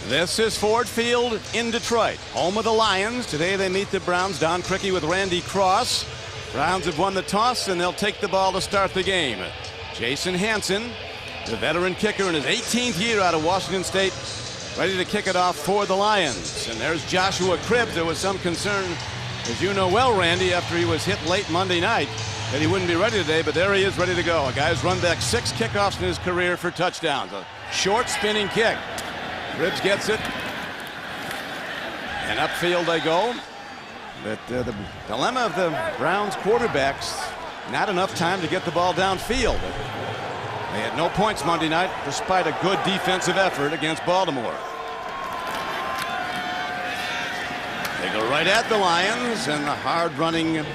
This is Ford Field in Detroit, home of the Lions. Today they meet the Browns. Don Criqui with Randy Cross. Browns have won the toss, and they'll take the ball to start the game. Jason Hanson, the veteran kicker in his 18th year out of Washington State, ready to kick it off for the Lions. And there's Joshua Cribbs. There was some concern, as you know well, Randy, after he was hit late Monday night, that he wouldn't be ready today, but there he is, ready to go. A guy who's run back 6 kickoffs in his career for touchdowns. A short spinning kick. Cribbs gets it, and upfield they go. But the dilemma of the Browns quarterbacks, not enough time to get the ball downfield. They had no points Monday night despite a good defensive effort against Baltimore. They go right at the Lions, and the hard-running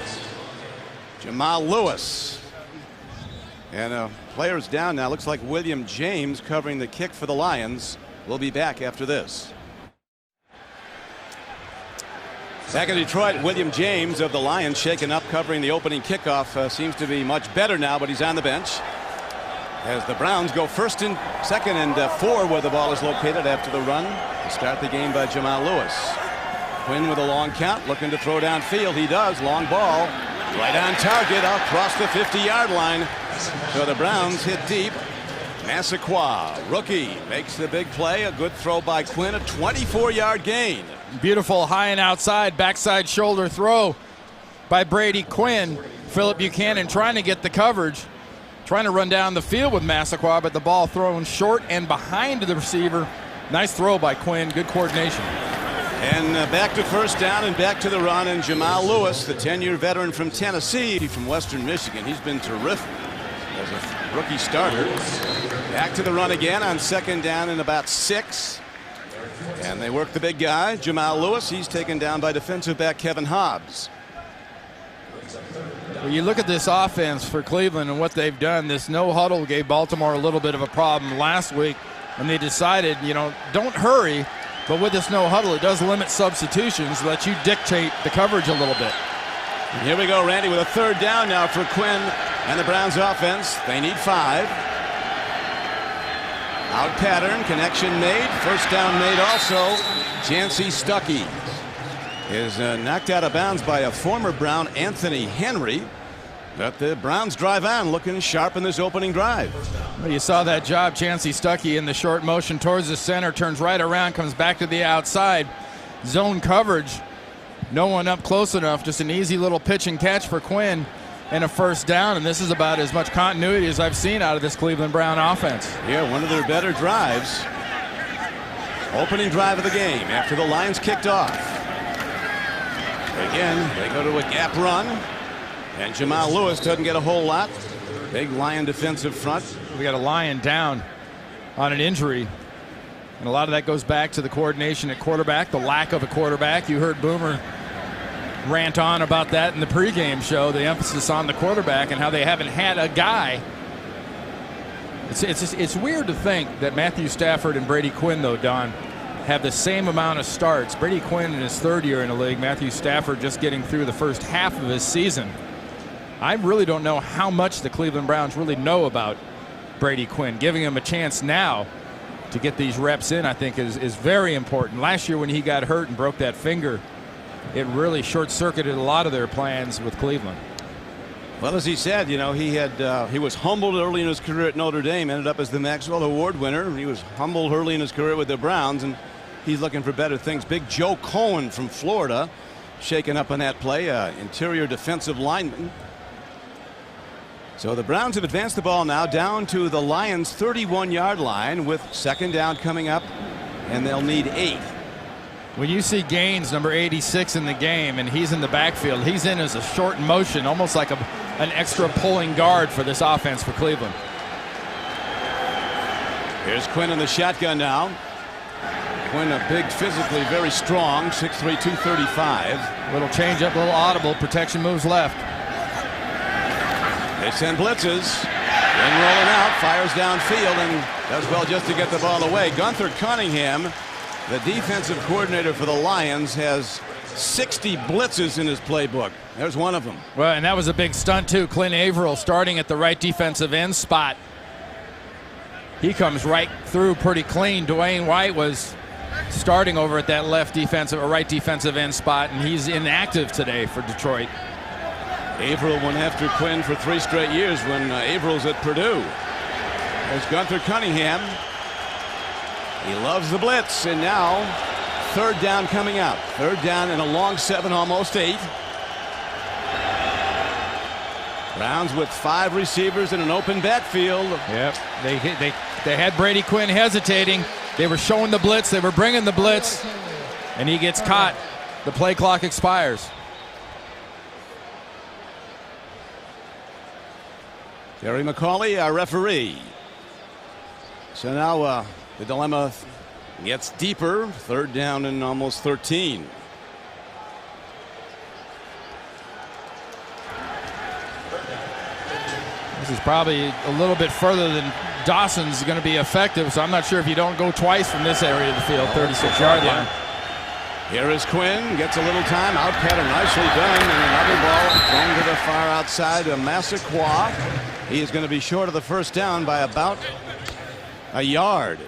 Jamal Lewis. And players down now. Looks like William James covering the kick for the Lions. We'll be back after this. Back in Detroit, William James of the Lions shaken up covering the opening kickoff. Seems to be much better now, but he's on the bench as the Browns go second and 4 where the ball is located after the run to start the game by Jamal Lewis. Quinn with a long count, looking to throw downfield. He does. Long ball right on target across the 50-yard line. So the Browns hit deep. Massaquoi, rookie, makes the big play. A good throw by Quinn, a 24-yard gain. Beautiful high and outside backside shoulder throw by Brady Quinn. Philip Buchanan trying to get the coverage, trying to run down the field with Massaquoi, but the ball thrown short and behind the receiver. Nice throw by Quinn. Good coordination. And back to first down and back to the run. And Jamal Lewis, the 10-year veteran from Tennessee, from Western Michigan. He's been terrific as a rookie starter. Back to the run again on second down and about 6. And they work the big guy, Jamal Lewis. He's taken down by defensive back Kevin Hobbs. Well, you look at this offense for Cleveland and what they've done. This no huddle gave Baltimore a little bit of a problem last week, and they decided, don't hurry. But with this no huddle, it does limit substitutions, let you dictate the coverage a little bit. And here we go, Randy, with a third down now for Quinn and the Browns offense. They need 5. Out pattern, connection made, first down made also. Chancey Stuckey is knocked out of bounds by a former Brown, Anthony Henry. But the Browns drive on, looking sharp in this opening drive. Well, you saw that job, Chancey Stuckey in the short motion towards the center, turns right around, comes back to the outside. Zone coverage, no one up close enough, just an easy little pitch and catch for Quinn. And a first down, and this is about as much continuity as I've seen out of this Cleveland Brown offense. Yeah, one of their better drives. Opening drive of the game after the Lions kicked off. Again, they go to a gap run, and Jamal Lewis doesn't get a whole lot. Big Lion defensive front. We got a Lion down on an injury, and a lot of that goes back to the coordination at quarterback, the lack of a quarterback. You heard Boomer rant on about that in the pregame show, the emphasis on the quarterback and how they haven't had a guy. It's weird to think that Matthew Stafford and Brady Quinn, though, Don, have the same amount of starts. Brady Quinn in his 3rd year in the league, Matthew Stafford just getting through the first half of his season. I really don't know how much the Cleveland Browns really know about Brady Quinn. Giving him a chance now to get these reps in, I think, is very important. Last year when he got hurt and broke that finger, it really short-circuited a lot of their plans with Cleveland. Well, as he said, he was humbled early in his career at Notre Dame, ended up as the Maxwell Award winner. He was humbled early in his career with the Browns, and he's looking for better things. Big Joe Cohen from Florida shaken up on that play, interior defensive lineman. So the Browns have advanced the ball now down to the Lions' 31-yard line with second down coming up, and they'll need 8. When you see Gaines, number 86, in the game, and he's in the backfield, he's in as a short motion, almost like an extra pulling guard for this offense for Cleveland. Here's Quinn in the shotgun now. Quinn, a big, physically very strong, 6'3", 235. Little change up, little audible. Protection moves left. They send blitzes. Then rolling out, fires downfield, and does well just to get the ball away. Gunther Cunningham, the defensive coordinator for the Lions, has 60 blitzes in his playbook. There's one of them. Well, and that was a big stunt, too. Clint Averill starting at the right defensive end spot. He comes right through pretty clean. Dwayne White was starting over at that left defensive or right defensive end spot, and he's inactive today for Detroit. Averill went after Quinn for 3 straight years when Averill's at Purdue. There's Gunther Cunningham. He loves the blitz, and now 3rd down coming out. 3rd down and a long 7, almost 8. Browns with 5 receivers in an open backfield. Yep, they had Brady Quinn hesitating. They were showing the blitz. They were bringing the blitz, and he gets caught. The play clock expires. Terry McCauley, our referee. So now the dilemma gets deeper. 3rd down and almost 13. This is probably a little bit further than Dawson's going to be effective, so I'm not sure if you don't go twice from this area of the field, 36-yard line. Here is Quinn, gets a little time, out pattern, nicely done, and another ball going to the far outside of Massaquoi. He is going to be short of the 1st down by about a yard.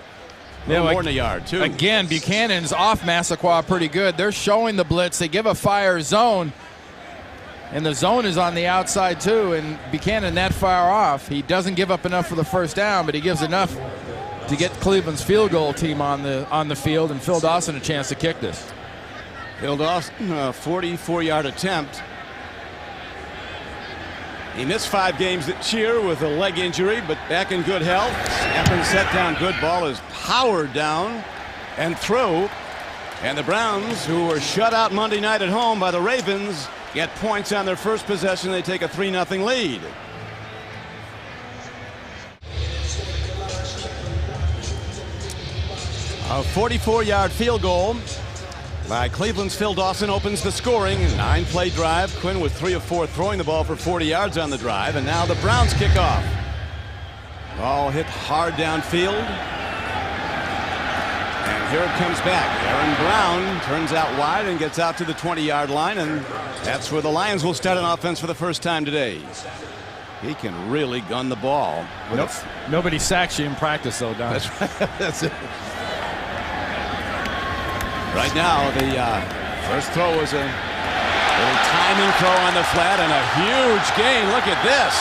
More than a yard, too. Again, Buchanan's off Massaquoi pretty good. They're showing the blitz. They give a fire zone, and the zone is on the outside, too, and Buchanan that far off. He doesn't give up enough for the 1st down, but he gives enough to get Cleveland's field goal team on the field, and Phil Dawson a chance to kick this. Phil Dawson, a 44-yard attempt. He missed 5 games this year with a leg injury, but back in good health. Snap and set down. Good ball is powered down and through. And the Browns, who were shut out Monday night at home by the Ravens, get points on their first possession. They take a 3-0 lead. A 44-yard field goal by Cleveland's Phil Dawson opens the scoring. 9-play drive. Quinn with 3 of 4 throwing the ball for 40 yards on the drive. And now the Browns kick off. Ball hit hard downfield. And here it comes back. Aaron Brown turns out wide and gets out to the 20-yard line. And that's where the Lions will start an offense for the first time today. He can really gun the ball. Nobody sacks you in practice, though, Don. That's right. That's it. Right now, the first throw was a little timing throw on the flat and a huge gain. Look at this.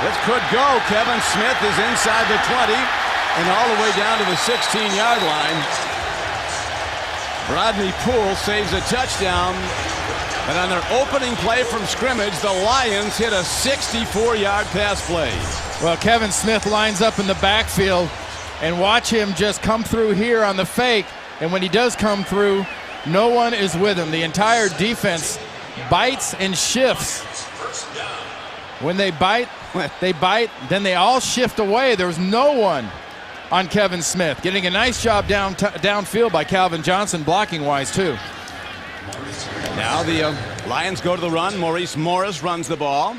This could go. Kevin Smith is inside the 20 and all the way down to the 16-yard line. Rodney Poole saves a touchdown. And on their opening play from scrimmage, the Lions hit a 64-yard pass play. Well, Kevin Smith lines up in the backfield, and watch him just come through here on the fake. And when he does come through, no one is with him. The entire defense bites and shifts. When they bite, then they all shift away. There's no one on Kevin Smith. Getting a nice job downfield by Calvin Johnson, blocking-wise, too. Now the Lions go to the run. Maurice Morris runs the ball.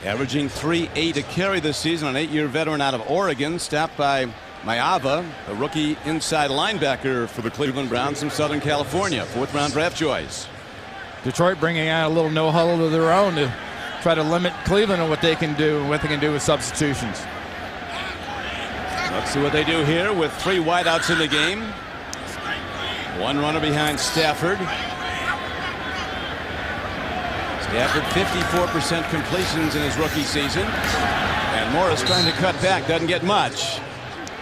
Averaging 3.8 a carry this season, an 8-year veteran out of Oregon, stopped by Mayava, a rookie inside linebacker for the Cleveland Browns from Southern California, 4th-round draft choice. Detroit bringing out a little no huddle of their own to try to limit Cleveland on what they can do and what they can do with substitutions. Let's see what they do here with 3 wideouts in the game. 1 runner behind Stafford. Stafford 54% completions in his rookie season. And Morris trying to cut back, doesn't get much.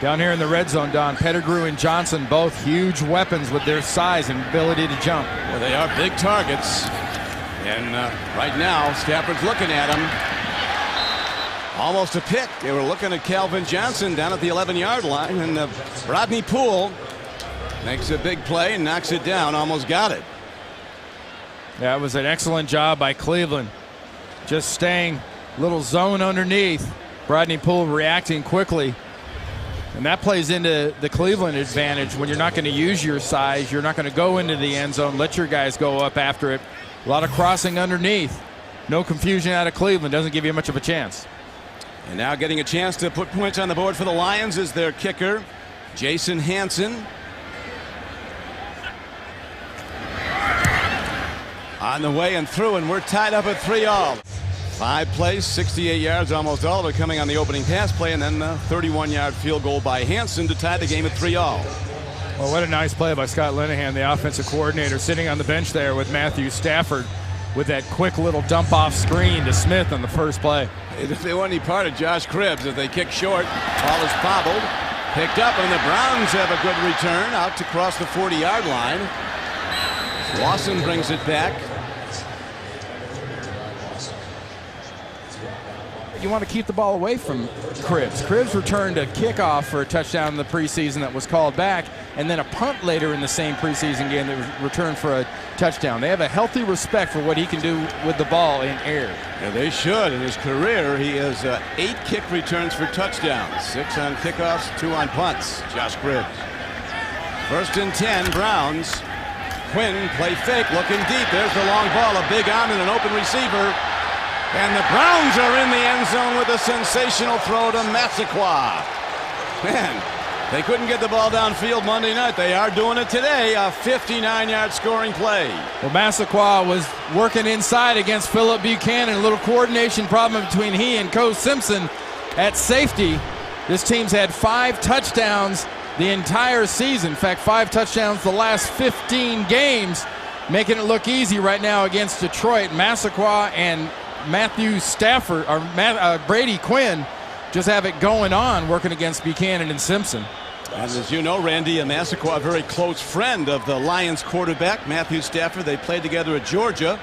Down here in the red zone, Don, Pettigrew and Johnson, both huge weapons with their size and ability to jump. Well, they are big targets. And right now, Stafford's looking at him. Almost a pick. They were looking at Calvin Johnson down at the 11-yard line. And Rodney Poole makes a big play and knocks it down. Almost got it. That was an excellent job by Cleveland. Just staying little zone underneath. Rodney Poole reacting quickly. And that plays into the Cleveland advantage. When you're not going to use your size, you're not going to go into the end zone, let your guys go up after it. A lot of crossing underneath. No confusion out of Cleveland. Doesn't give you much of a chance. And now getting a chance to put points on the board for the Lions is their kicker, Jason Hanson. On the way and through, and we're tied up at 3-all. 5 plays, 68 yards, almost all of it coming on the opening pass play, and then the 31-yard field goal by Hanson to tie the game at 3-all. Well, what a nice play by Scott Linehan, the offensive coordinator, sitting on the bench there with Matthew Stafford with that quick little dump-off screen to Smith on the first play. If they want any part of Josh Cribbs, if they kick short, ball is bobbled, picked up, and the Browns have a good return out to cross the 40-yard line. Lawson brings it back. You want to keep the ball away from Cribbs. Cribbs returned a kickoff for a touchdown in the preseason that was called back, and then a punt later in the same preseason game that was returned for a touchdown. They have a healthy respect for what he can do with the ball in air. Yeah, they should. In his career, he has 8 kick returns for touchdowns, 6 on kickoffs, 2 on punts. Josh Cribbs. 1st and 10, Browns. Quinn play fake, looking deep. There's the long ball, a big arm and an open receiver. And the Browns are in the end zone with a sensational throw to Massaquoi. Man, they couldn't get the ball downfield Monday night. They are doing it today, a 59-yard scoring play. Well, Massaquoi was working inside against Phillip Buchanan. A little coordination problem between he and Coach Simpson at safety. This team's had 5 touchdowns the entire season. In fact, 5 touchdowns the last 15 games, making it look easy right now against Detroit. Massaquoi and Matthew Stafford, or Brady Quinn, just have it going on working against Buchanan and Simpson. And as you know, Randy, Massaquoi, a very close friend of the Lions quarterback, Matthew Stafford. They played together at Georgia.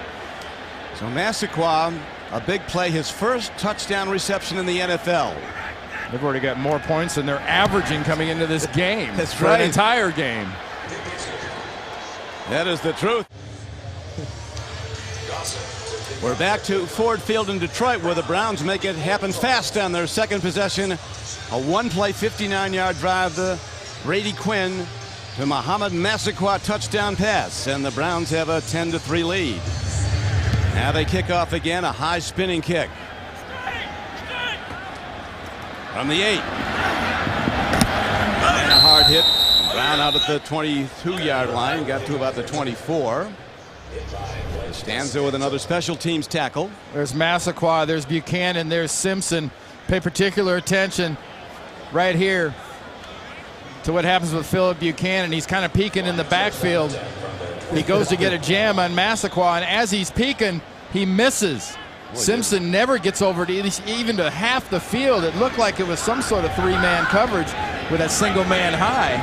So Massaquoi, a big play, his first touchdown reception in the NFL. They've already got more points than they're averaging coming into this game. That's for right. An entire game. That is the truth. We're back to Ford Field in Detroit, where the Browns make it happen fast on their second possession. A one-play, 59-yard drive to Brady Quinn to Mohamed Massaquoi touchdown pass, and the Browns have a 10-3 lead. Now they kick off again, a high spinning kick from the 8. And a hard hit. Brown out at the 22-yard line, got to about the 24. Stands there with another special teams tackle. There's Massaquoi, there's Buchanan, there's Simpson. Pay particular attention right here to what happens with Phillip Buchanan. He's kind of peeking in the backfield. He goes to get a jam on Massaquoi, and as he's peeking, he misses. Simpson never gets over to even to half the field. It looked like it was some sort of 3-man coverage with a single man high.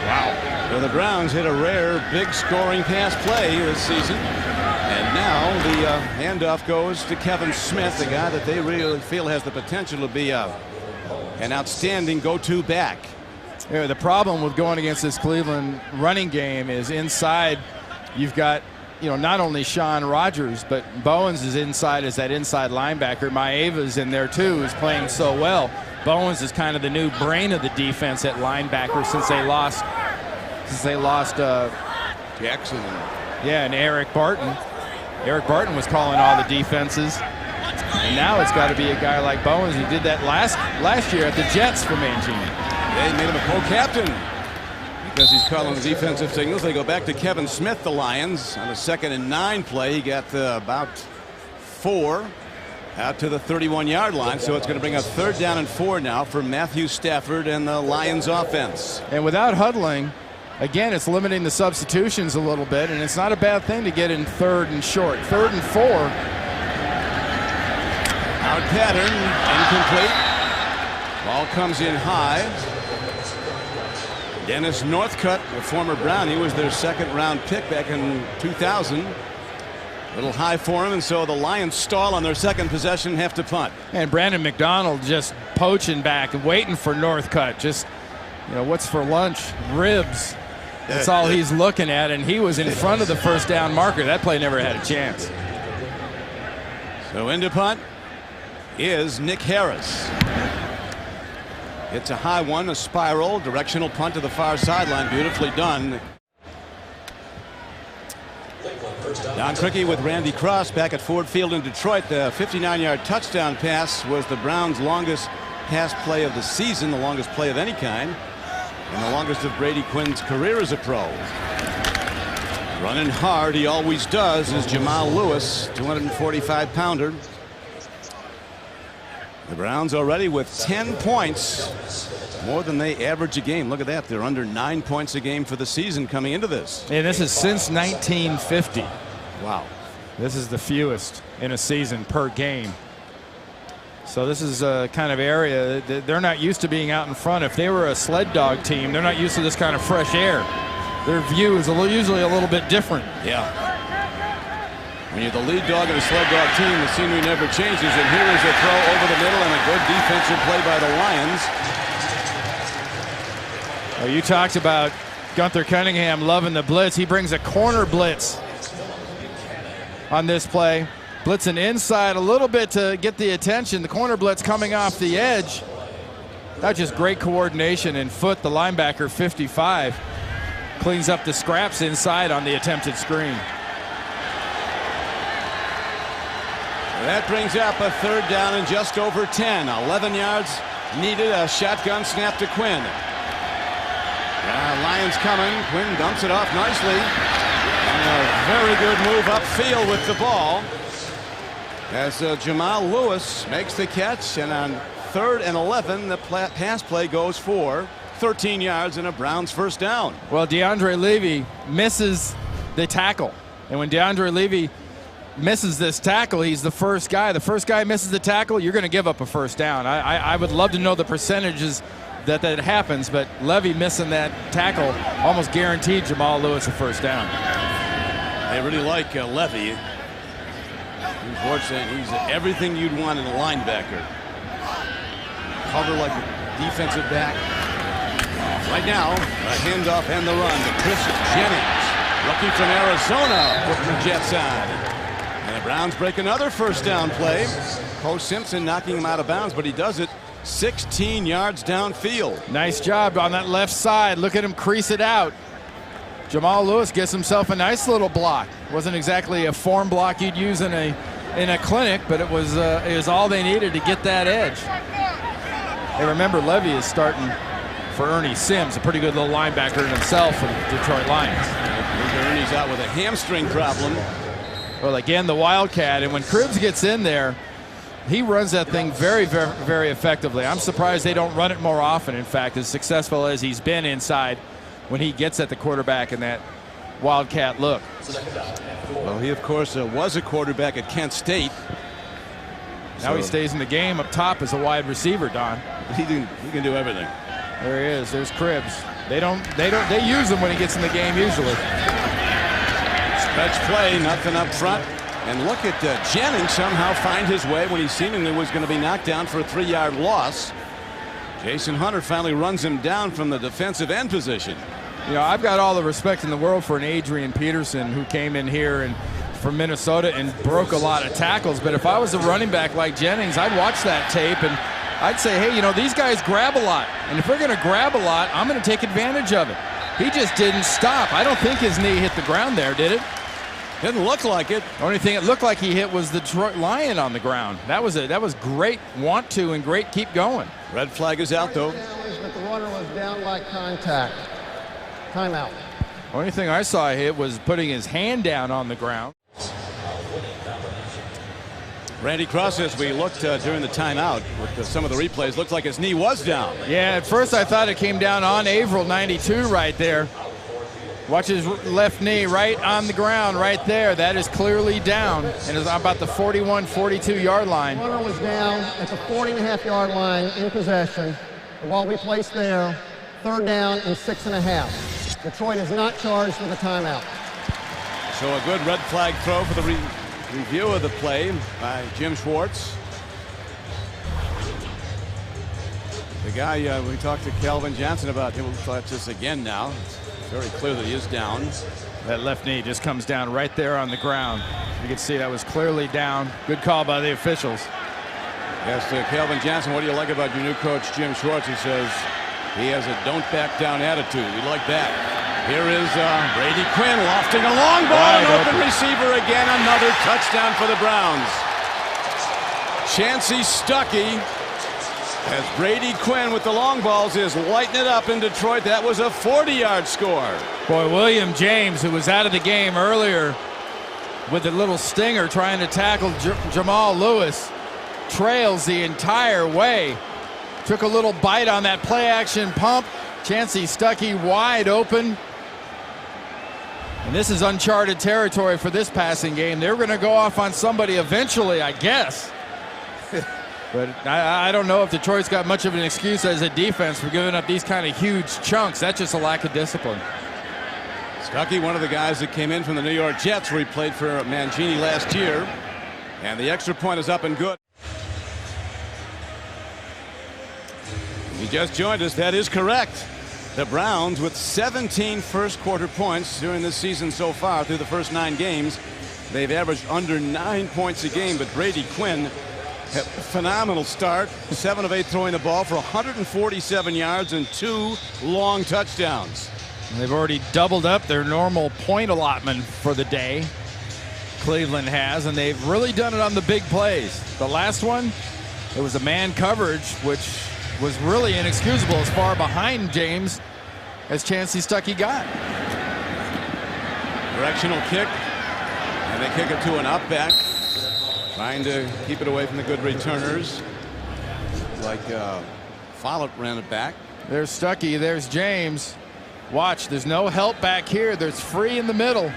Wow. So the Browns hit a rare big scoring pass play this season. And now the handoff goes to Kevin Smith, the guy that they really feel has the potential to be an outstanding go-to back. Yeah, the problem with going against this Cleveland running game is inside you've got, you know, not only Sean Rogers, but Bowens is inside as that inside linebacker. Maeva's in there too, who's playing so well. Bowens is kind of the new brain of the defense at linebacker since they lost Jackson. Yeah, and Eric Barton. Eric Barton was calling all the defenses. And now it's got to be a guy like Bowens who did that last year at the Jets for Mangini. They made him a co-captain because he's calling the defensive signals. They go back to Kevin Smith, the Lions, on a 2nd and 9 play. He got about 4 out to the 31-yard line, so it's going to bring up 3rd down and 4 now for Matthew Stafford and the Lions offense. And without huddling, again, it's limiting the substitutions a little bit, and it's not a bad thing to get in 3rd and short. 3rd and 4. Out pattern, incomplete. Ball comes in high. Dennis Northcutt, a former Brown, he was their 2nd-round pick back in 2000. A little high for him, and so the Lions stall on their 2nd possession and have to punt. And Brandon McDonald just poaching back and waiting for Northcutt. Just, you know, what's for lunch? Ribs. That's all he's looking at, and he was in front of the 1st down marker. That play never had a chance. So into punt is Nick Harris. It's a high one, a spiral, directional punt to the far sideline. Beautifully done. Don Criqui with Randy Cross back at Ford Field in Detroit. The 59-yard touchdown pass was the Browns' longest pass play of the season, the longest play of any kind, and the longest of Brady Quinn's career as a pro. Running hard, he always does, is Jamal Lewis, 245-pounder. The Browns already with 10 points, more than they average a game. Look at that. They're under 9 points a game for the season coming into this. And this is since 1950. Wow. This is the fewest in a season per game. So this is a kind of area that they're not used to being out in front. If they were a sled dog team, they're not used to this kind of fresh air. Their view is usually a little bit different. Yeah. When you're the lead dog of a sled dog team, the scenery never changes. And here is a throw over the middle and a good defensive play by the Lions. Well, you talked about Gunther Cunningham loving the blitz. He brings a corner blitz on this play. Blitzing inside a little bit to get the attention. The corner blitz coming off the edge. That's just great coordination and foot. The linebacker, 55, cleans up the scraps inside on the attempted screen. That brings up a third down and just over 10. 11 yards needed. A shotgun snap to Quinn. Lions coming. Quinn dumps it off nicely. And a very good move upfield with the ball. As Jamal Lewis makes the catch, and on 3rd and 11, the pass play goes for 13 yards and a Browns first down. Well, DeAndre Levy misses the tackle. And when DeAndre Levy misses this tackle, he's the first guy. The first guy misses the tackle, you're going to give up a first down. I would love to know the percentages that happens, but Levy missing that tackle almost guaranteed Jamal Lewis a first down. They really like Levy. Unfortunately, he's everything you'd want in a linebacker. Cover like a defensive back. Right now, a handoff and the run to Chris Jennings. Rookie from Arizona, putting the Jets on. And the Browns break another first down play. Poe Simpson knocking him out of bounds, but he does it 16 yards downfield. Nice job on that left side. Look at him crease it out. Jamal Lewis gets himself a nice little block. Wasn't exactly a form block you'd use in a clinic, but it was all they needed to get that edge. Hey, remember, Levy is starting for Ernie Sims, a pretty good little linebacker in himself for the Detroit Lions. Ernie's out with a hamstring problem. Well, again, the Wildcat, and when Cribbs gets in there, he runs that thing very, very, very effectively. I'm surprised they don't run it more often. In fact, as successful as he's been inside when he gets at the quarterback in that Wildcat look. Well, he, of course, was a quarterback at Kent State. Now he stays in the game up top as a wide receiver, Don. He can do everything. There he is. There's Cribbs. They use him when he gets in the game usually. Stretch play, nothing up front. And look at Jennings somehow find his way when he seemingly was going to be knocked down for a 3-yard loss. Jason Hunter finally runs him down from the defensive end position. You know, I've got all the respect in the world for an Adrian Peterson who came in here and from Minnesota and broke a lot of tackles. But if I was a running back like Jennings, I'd watch that tape and I'd say, hey, you know, these guys grab a lot. And if we're going to grab a lot, I'm going to take advantage of it. He just didn't stop. I don't think his knee hit the ground there, did it? Didn't look like it. The only thing it looked like he hit was the Detroit Lion on the ground. That was great want to and great keep going. Red flag is out, though. But the runner was down like contact. Timeout. Only thing I saw hit was putting his hand down on the ground. Randy Cross, as we looked during the timeout with some of the replays, looked like his knee was down. Yeah, at first I thought it came down on Averill, 92 right there. Watch his left knee right on the ground right there. That is clearly down and is about the 41, 42-yard line. The runner was down at the 40.5-yard line in possession. The ball we placed there, 3rd down and 6.5. Detroit is not charged with a timeout. So a good red flag throw for the review of the play by Jim Schwartz. The guy we talked to Calvin Johnson about, he'll watch this again now. It's very clear that he is down. That left knee just comes down right there on the ground. You can see that was clearly down. Good call by the officials. Yes, Calvin Johnson, what do you like about your new coach, Jim Schwartz? He says he has a don't back down attitude. We like that. Here is Brady Quinn lofting a long ball, an open receiver again, another touchdown for the Browns. Chancey Stuckey, as Brady Quinn with the long balls is lighting it up in Detroit. That was a 40-yard score. Boy, William James, who was out of the game earlier with a little stinger trying to tackle Jamal Lewis, trails the entire way. Took a little bite on that play action pump. Chansi Stuckey wide open. And this is uncharted territory for this passing game. They're going to go off on somebody eventually, I guess. But I don't know if Detroit's got much of an excuse as a defense for giving up these kind of huge chunks. That's just a lack of discipline. Stuckey, one of the guys that came in from the New York Jets, where he played for Mangini last year. And the extra point is up and good. If you just joined us, that is correct. The Browns with 17 first quarter points during this season so far through the first 9 games. They've averaged under 9 points a game, but Brady Quinn had a phenomenal start. 7 of 8 throwing the ball for 147 yards and 2 long touchdowns. And they've already doubled up their normal point allotment for the day. Cleveland has, and they've really done it on the big plays. The last one, it was a man coverage, which was really inexcusable as far behind James as Chansi Stuckey got. Directional kick, and they kick it to an up back, trying to keep it away from the good returners. Like Follett ran it back. There's Stuckey, there's James. Watch, there's no help back here. There's free in the middle.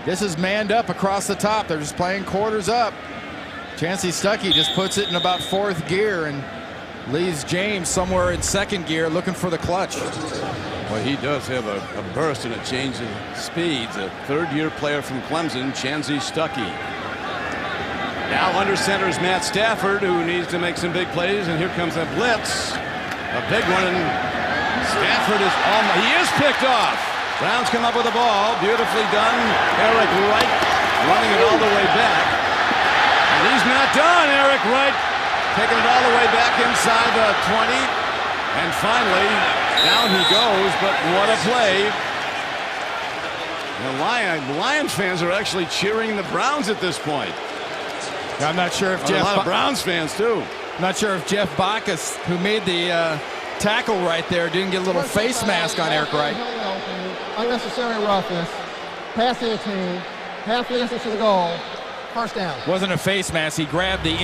This is manned up across the top. They're just playing quarters up. Chansi Stuckey just puts it in about 4th gear and leaves James somewhere in 2nd gear looking for the clutch. Well, he does have a burst and a change of speeds. A 3rd-year player from Clemson, Chansi Stuckey. Now under center is Matt Stafford, who needs to make some big plays, and here comes a blitz. A big one, and Stafford is he is picked off. Browns come up with the ball. Beautifully done. Eric Wright running it all the way back. And he's not done. Eric Wright taking it all the way back inside the 20. And finally, down he goes, but what a play. The Lions fans are actually cheering the Browns at this point. I'm not sure if a lot of Browns fans, too. I'm not sure if Jeff Backus, who made the tackle right there, didn't get a little face mask on Eric Wright. Unnecessary roughness, passing a team, half the distance to the goal, first down. Wasn't a face mask. He grabbed the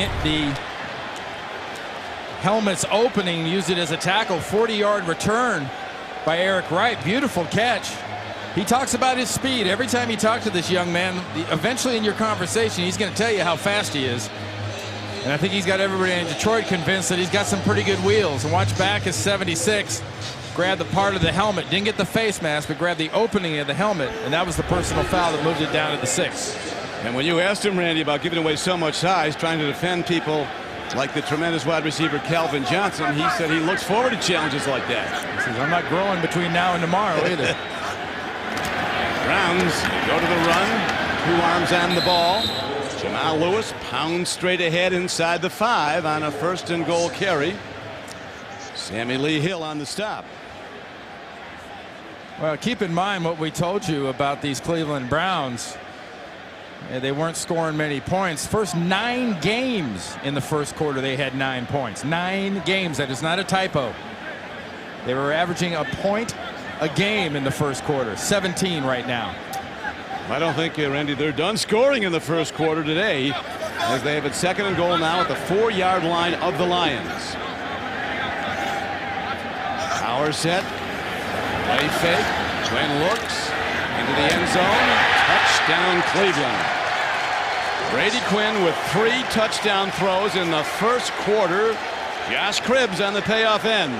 helmet's opening, used it as a tackle. 40-yard return by Eric Wright. Beautiful catch. He talks about his speed. Every time you talk to this young man, eventually in your conversation, he's going to tell you how fast he is. And I think he's got everybody in Detroit convinced that he's got some pretty good wheels. And watch back as 76 grabbed the part of the helmet. Didn't get the face mask, but grabbed the opening of the helmet. And that was the personal foul that moved it down to the 6. And when you asked him, Randy, about giving away so much size, trying to defend people like the tremendous wide receiver Calvin Johnson, he said he looks forward to challenges like that. He says, I'm not growing between now and tomorrow either. Browns go to the run. 2 arms on the ball. Jamal Lewis pounds straight ahead inside the 5 on a 1st and goal carry. Sammy Lee Hill on the stop. Well, keep in mind what we told you about these Cleveland Browns. They weren't scoring many points. First 9 games in the first quarter, they had 9 points. 9 games. That is not a typo. They were averaging a point a game in the first quarter. 17 right now. I don't think, Randy, they're done scoring in the first quarter today, as they have it 2nd and goal now at the 4-yard line of the Lions. Power set. Play fake. Quinn looks into the end zone. Touchdown Cleveland. Brady Quinn with 3 touchdown throws in the first quarter. Josh Cribbs on the payoff end.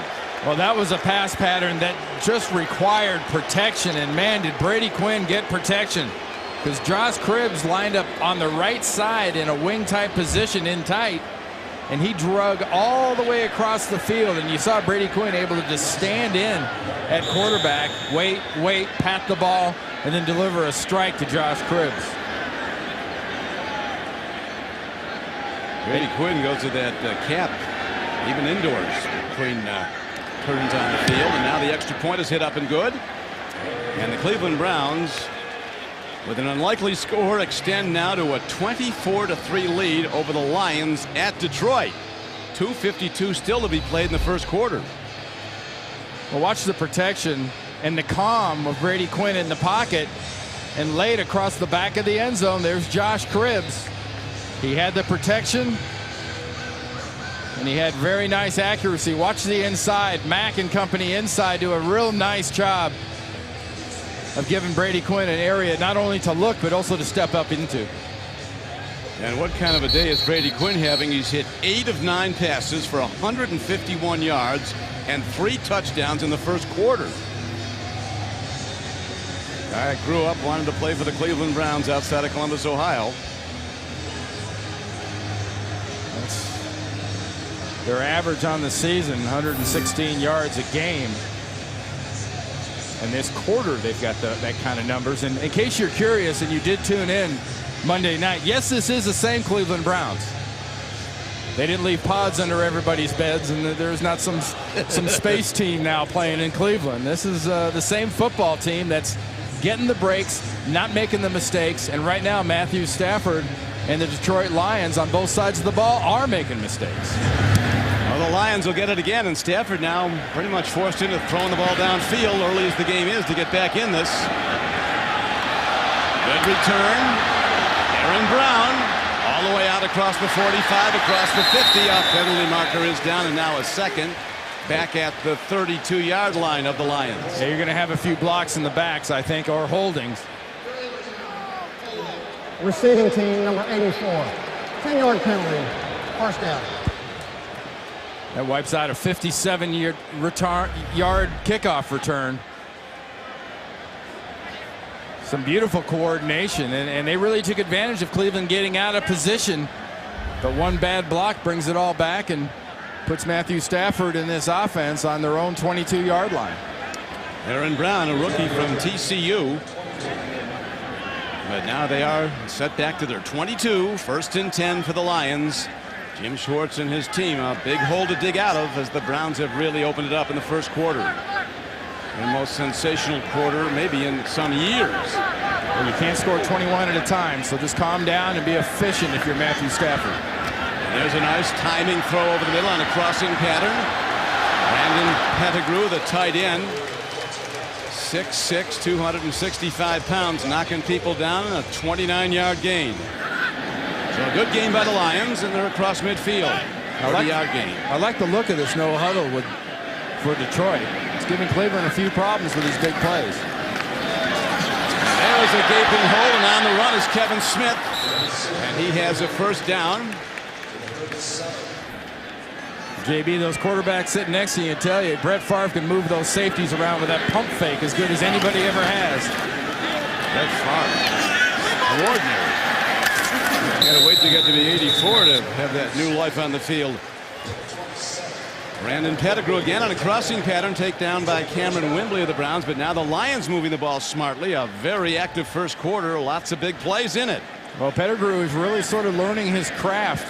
Well, that was a pass pattern that just required protection, and man, did Brady Quinn get protection, because Josh Cribbs lined up on the right side in a wing type position in tight, and he drug all the way across the field, and you saw Brady Quinn able to just stand in at quarterback, wait, pat the ball, and then deliver a strike to Josh Cribbs. Brady Quinn goes to that cap, even indoors, between curtains on the field, and now the extra point is hit up and good. And the Cleveland Browns, with an unlikely score, extend now to a 24-3 lead over the Lions at Detroit. 2:52 still to be played in the first quarter. Well, watch the protection and the calm of Brady Quinn in the pocket, and laid across the back of the end zone. There's Josh Cribbs. He had the protection, and he had very nice accuracy. Watch the inside. Mack and company inside do a real nice job of giving Brady Quinn an area not only to look but also to step up into. And what kind of a day is Brady Quinn having? He's hit 8 of 9 passes for 151 yards and 3 touchdowns in the first quarter. Guy grew up wanting to play for the Cleveland Browns outside of Columbus, Ohio. That's their average on the season, 116 yards a game. And this quarter, they've got that kind of numbers. And in case you're curious and you did tune in Monday night, yes, this is the same Cleveland Browns. They didn't leave pods under everybody's beds, and there's not some space team now playing in Cleveland. This is the same football team that's getting the breaks, not making the mistakes. And right now, Matthew Stafford and the Detroit Lions on both sides of the ball are making mistakes. Well, the Lions will get it again, and Stafford now pretty much forced into throwing the ball downfield early as the game is to get back in this. Good return. Aaron Brown all the way out across the 45, across the 50. Our penalty marker is down, and now a second back at the 32-yard line of the Lions. Yeah, you're going to have a few blocks in the backs, I think, or holdings. Receiving team number 84. 10-yard penalty. First down. That wipes out a 57-yard kickoff return. Some beautiful coordination, and they really took advantage of Cleveland getting out of position. But one bad block brings it all back and puts Matthew Stafford in this offense on their own 22-yard line. Aaron Brown, a rookie from TCU. But now they are set back to their 22. 1st and 10 for the Lions. Jim Schwartz and his team, a big hole to dig out of as the Browns have really opened it up in the first quarter. The most sensational quarter maybe in some years. Well, you can't score 21 at a time, so just calm down and be efficient if you're Matthew Stafford. And there's a nice timing throw over the middle on a crossing pattern. Brandon Pettigrew, the tight end. 6'6", 265 pounds, knocking people down in a 29-yard gain. So a good game by the Lions, and they're across midfield. 30-yard gain. I like the look of this no huddle for Detroit. It's giving Cleveland a few problems with these big plays. There's a gaping hole, and on the run is Kevin Smith. And he has a first down. JB, those quarterbacks sitting next to you tell you Brett Favre can move those safeties around with that pump fake as good as anybody ever has. Brett Favre. Ordinary. Gotta wait to get to the 84 to have that new life on the field. Brandon Pettigrew again on a crossing pattern, takedown by Cameron Wimbley of the Browns, but now the Lions moving the ball smartly. A very active first quarter, lots of big plays in it. Well, Pettigrew is really sort of learning his craft.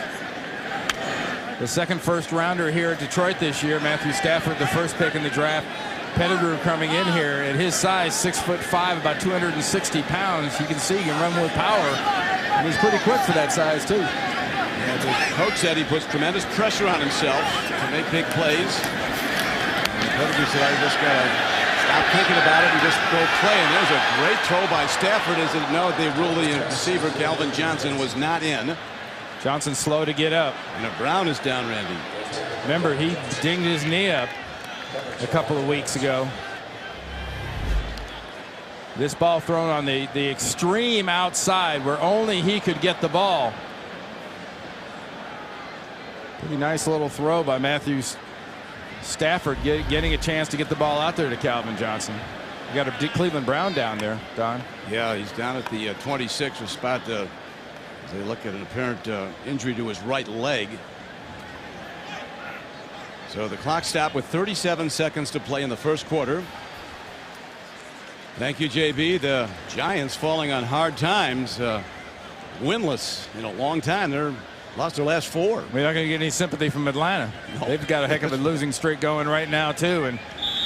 The second first rounder here at Detroit this year, Matthew Stafford, the first pick in the draft. Pettigrew coming in here at his size, 6'5", about 260 pounds. You can see he can run with power, and he's pretty quick for that size too. Yeah, the coach said he puts tremendous pressure on himself to make big plays. And Pettigrew said, I just got to stop thinking about it and just go play. And there's a great throw by Stafford. As it no, they ruled the receiver, Calvin Johnson, was not in. Johnson slow to get up. And a Brown is down, Randy. Remember, he dinged his knee up a couple of weeks ago. This ball thrown on the extreme outside where only he could get the ball. Pretty nice little throw by Matthew Stafford, getting a chance to get the ball out there to Calvin Johnson. You got a Cleveland Brown down there, Don. Yeah, he's down at the 26 spot. As they look at an apparent injury to his right leg. So the clock stopped with 37 seconds to play in the first quarter. Thank you, JB. The Giants falling on hard times, winless in a long time. They're lost their last 4. We're not going to get any sympathy from Atlanta. No. They've got a heck of a losing streak going right now too, and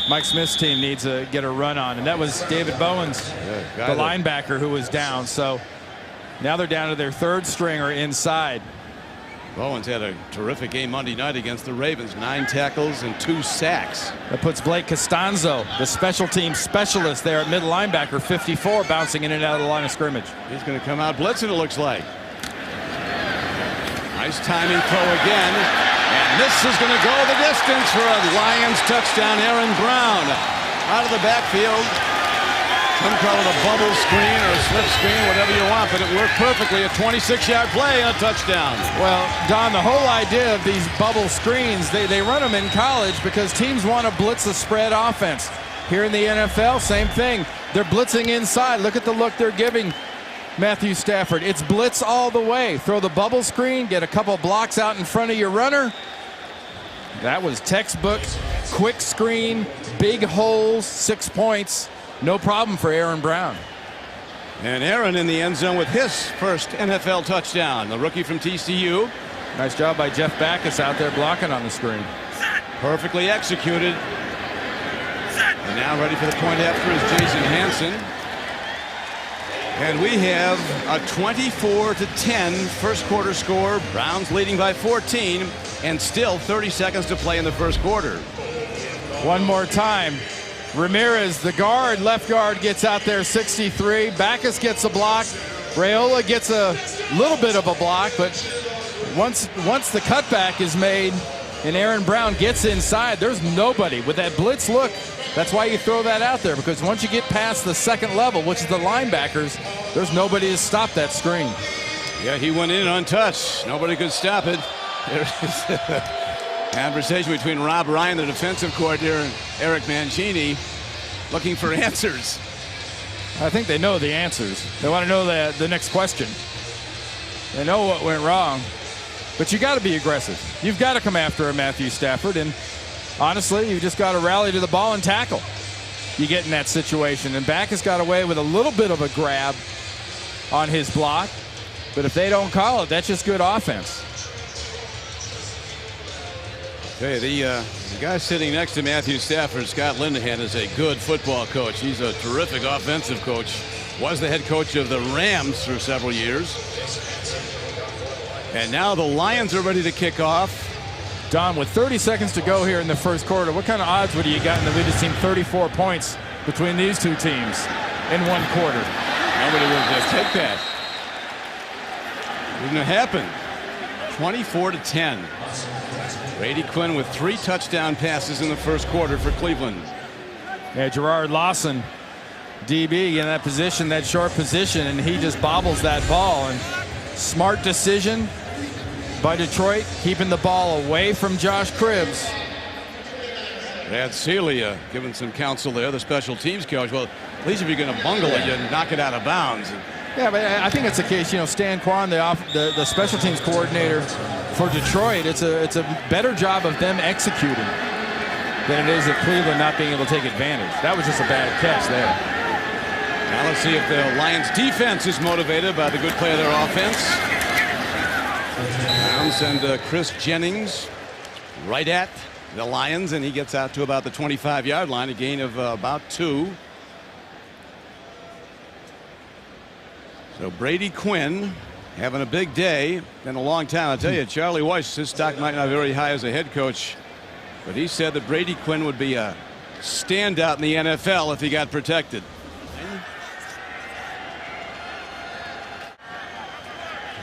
Mike Smith's team needs to get a run on. And that was David Bowens, the linebacker, who was down. So now they're down to their third stringer inside. Bowens had a terrific game Monday night against the Ravens. 9 tackles and 2 sacks. That puts Blake Costanzo, the special team specialist there at middle linebacker, 54, bouncing in and out of the line of scrimmage. He's going to come out blitzing, it looks like. Nice timing throw again. And this is going to go the distance for a Lions touchdown. Aaron Brown out of the backfield. Some call it a bubble screen or a slip screen, whatever you want, but it worked perfectly. A 26-yard play and a touchdown. Well, Don, the whole idea of these bubble screens, they run them in college because teams want to blitz a spread offense. Here in the NFL, same thing. They're blitzing inside. Look at the look they're giving Matthew Stafford. It's blitz all the way. Throw the bubble screen, get a couple blocks out in front of your runner. That was textbook, quick screen, big holes, 6 points. No problem for Aaron Brown. And Aaron in the end zone with his first NFL touchdown. The rookie from TCU. Nice job by Jeff Backus out there blocking on the screen. Perfectly executed. And now ready for the point after is Jason Hanson. And we have a 24-10 first quarter score. Browns leading by 14 and still 30 seconds to play in the first quarter. One more time. Ramirez, the guard, left guard, gets out there 63. Backus gets a block. Raiola gets a little bit of a block, but once the cutback is made and Aaron Brown gets inside, there's nobody with that blitz look. That's why you throw that out there, because once you get past the second level, which is the linebackers, there's nobody to stop that screen. Yeah, he went in untouched. Nobody could stop it. There's conversation between Rob Ryan, the defensive coordinator, and Eric Mancini looking for answers. I think they know the answers. They want to know the next question. They know what went wrong. But you got to be aggressive. You've got to come after a Matthew Stafford. And honestly, you just got to rally to the ball and tackle. You get in that situation. And Backus got away with a little bit of a grab on his block. But if they don't call it, that's just good offense. Okay, the guy sitting next to Matthew Stafford, Scott Linehan, is a good football coach. He's a terrific offensive coach. Was the head coach of the Rams for several years. And now the Lions are ready to kick off. Don, with 30 seconds to go here in the first quarter, what kind of odds would you gotten that we'd have seen 34 points between these two teams in one quarter? Nobody would just take that. Wouldn't have happened. 24-10. Brady Quinn with 3 touchdown passes in the first quarter for Cleveland. Yeah, Gerard Lawson, DB in that position, that short position, and he just bobbles that ball. And smart decision by Detroit, keeping the ball away from Josh Cribbs. Brad Celia giving some counsel there, the special teams coach. Well, at least if you're going to bungle it, you knock it out of bounds. Yeah, but I think it's the case. You know, Stan Kwan, the special teams coordinator for Detroit, it's a better job of them executing than it is of Cleveland not being able to take advantage. That was just a bad catch there. Now let's see if the Lions defense is motivated by the good play of their offense. Browns send Chris Jennings right at the Lions, and he gets out to about the 25-yard line, a gain of about 2. So Brady Quinn having a big day in a long time. I'll tell you, Charlie Weiss, his stock might not be very high as a head coach, but he said that Brady Quinn would be a standout in the NFL if he got protected.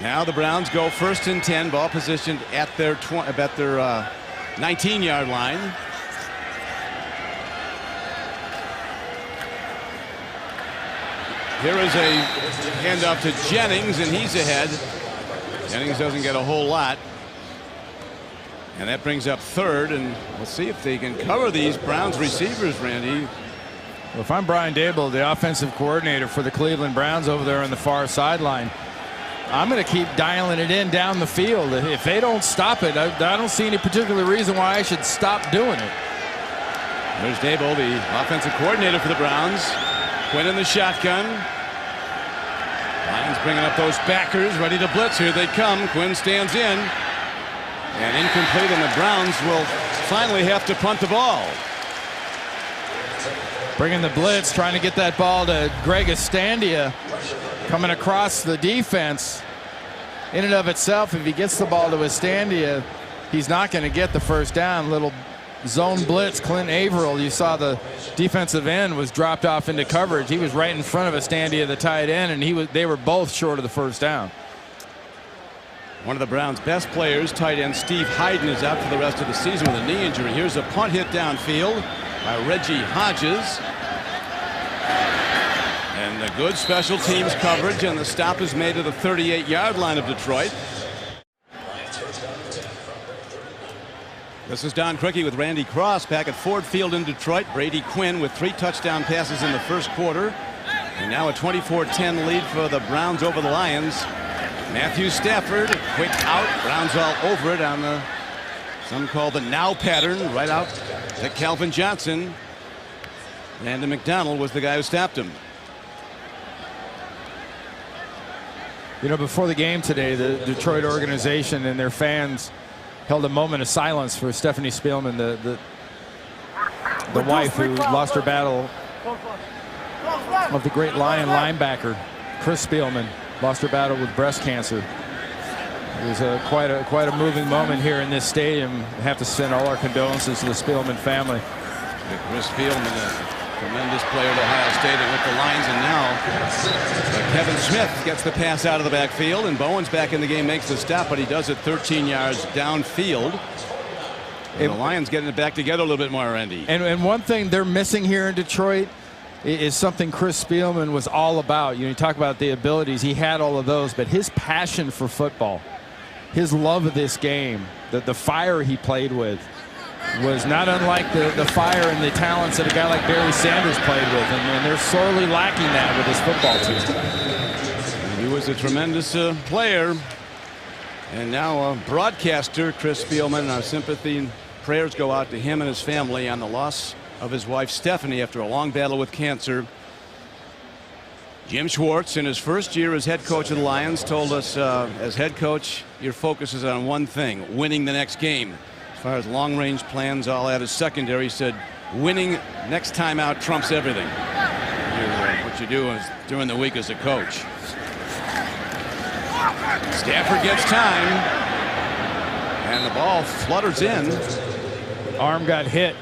Now the Browns go 1st and 10, ball positioned at their 19-yard line. Here is a handoff to Jennings, and he's ahead. Jennings doesn't get a whole lot. And that brings up 3rd, and we'll see if they can cover these Browns receivers, Randy. Well, if I'm Brian Daboll, the offensive coordinator for the Cleveland Browns over there on the far sideline, I'm going to keep dialing it in down the field. If they don't stop it, I don't see any particular reason why I should stop doing it. There's Daboll, the offensive coordinator for the Browns. Quinn in the shotgun. Lions bringing up those backers, ready to blitz. Here they come. Quinn stands in. And incomplete, and the Browns will finally have to punt the ball. Bringing the blitz, trying to get that ball to Greg Estandia. Coming across the defense. In and of itself, if he gets the ball to Estandia, he's not going to get the first down. Little zone blitz. Clint Averill, you saw the defensive end was dropped off into coverage. He was right in front of Estandia, the tight end, and they were both short of the first down. One of the Browns' best players, tight end Steve Hayden, is out for the rest of the season with a knee injury. Here's a punt hit downfield by Reggie Hodges. And a good special teams coverage, and the stop is made at the 38-yard line of Detroit. This is Don Criqui with Randy Cross back at Ford Field in Detroit. Brady Quinn with 3 touchdown passes in the first quarter. And now a 24-10 lead for the Browns over the Lions. Matthew Stafford, quick out. Browns all over it on the, some call the now pattern, right out to Calvin Johnson. Landon McDonald was the guy who stopped him. You know, before the game today, the Detroit organization and their fans held a moment of silence for Stephanie Spielman, the wife who lost her battle of the great Lion linebacker, Chris Spielman. Lost her battle with breast cancer. It was quite a moving moment here in this stadium. We have to send all our condolences to the Spielman family. Chris Spielman, a tremendous player at Ohio State and with the Lions, and now Kevin Smith gets the pass out of the backfield, and Bowen's back in the game, makes the stop, but he does it 13 yards downfield. And the Lions getting it back together a little bit more, Randy. And one thing they're missing here in Detroit is something Chris Spielman was all about. You know, you talk about the abilities, he had all of those, but his passion for football, his love of this game, the fire he played with was not unlike the fire and the talents that a guy like Barry Sanders played with, and they're sorely lacking that with his football team. He was a tremendous player, and now a broadcaster, Chris Spielman. Our sympathy and prayers go out to him and his family on the loss of his wife Stephanie after a long battle with cancer. Jim Schwartz, in his first year as head coach of the Lions, told us as head coach, your focus is on one thing: winning the next game. As far as long-range plans, all that is secondary. He said winning next time out trumps everything. What you do is during the week as a coach. Stafford gets time, and the ball flutters in. Arm got hit.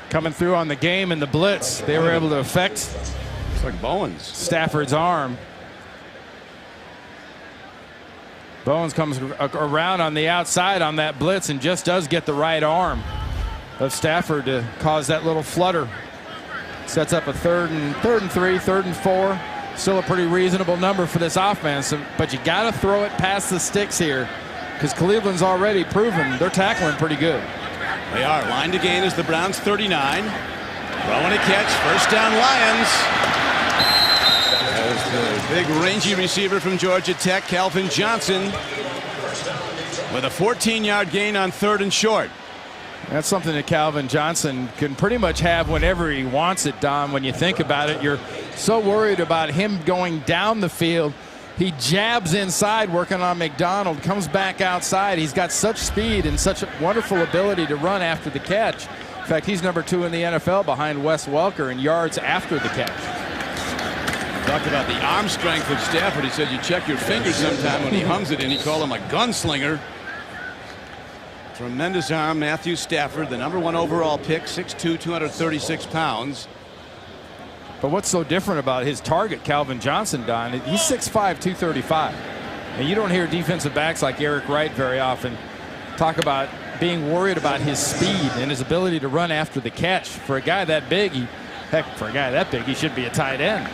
Coming through on the game in the blitz, they were able to affect. It's like Bowens. Stafford's arm. Bowens comes around on the outside on that blitz and just does get the right arm of Stafford to cause that little flutter. Sets up a third and 3, 3rd and 4. Still a pretty reasonable number for this offense, but you got to throw it past the sticks here because Cleveland's already proven they're tackling pretty good. They are. Line to gain is the Browns 39. Throwing a catch. First down, Lions. There's the big rangy receiver from Georgia Tech, Calvin Johnson, with a 14-yard gain on 3rd and short. That's something that Calvin Johnson can pretty much have whenever he wants it, Don. When you think about it, you're so worried about him going down the field. He jabs inside, working on McDonald, comes back outside. He's got such speed and such a wonderful ability to run after the catch. In fact, he's number 2 in the NFL behind Wes Welker in yards after the catch. Talked about the arm strength of Stafford. He said you check your fingers sometime when he hungs it in. He called him a gunslinger. Tremendous arm, Matthew Stafford, the number 1 overall pick, 6'2", 236 pounds. But what's so different about his target, Calvin Johnson, Don? He's 6'5", 235. And you don't hear defensive backs like Eric Wright very often talk about being worried about his speed and his ability to run after the catch. For a guy that big, he should be a tight end.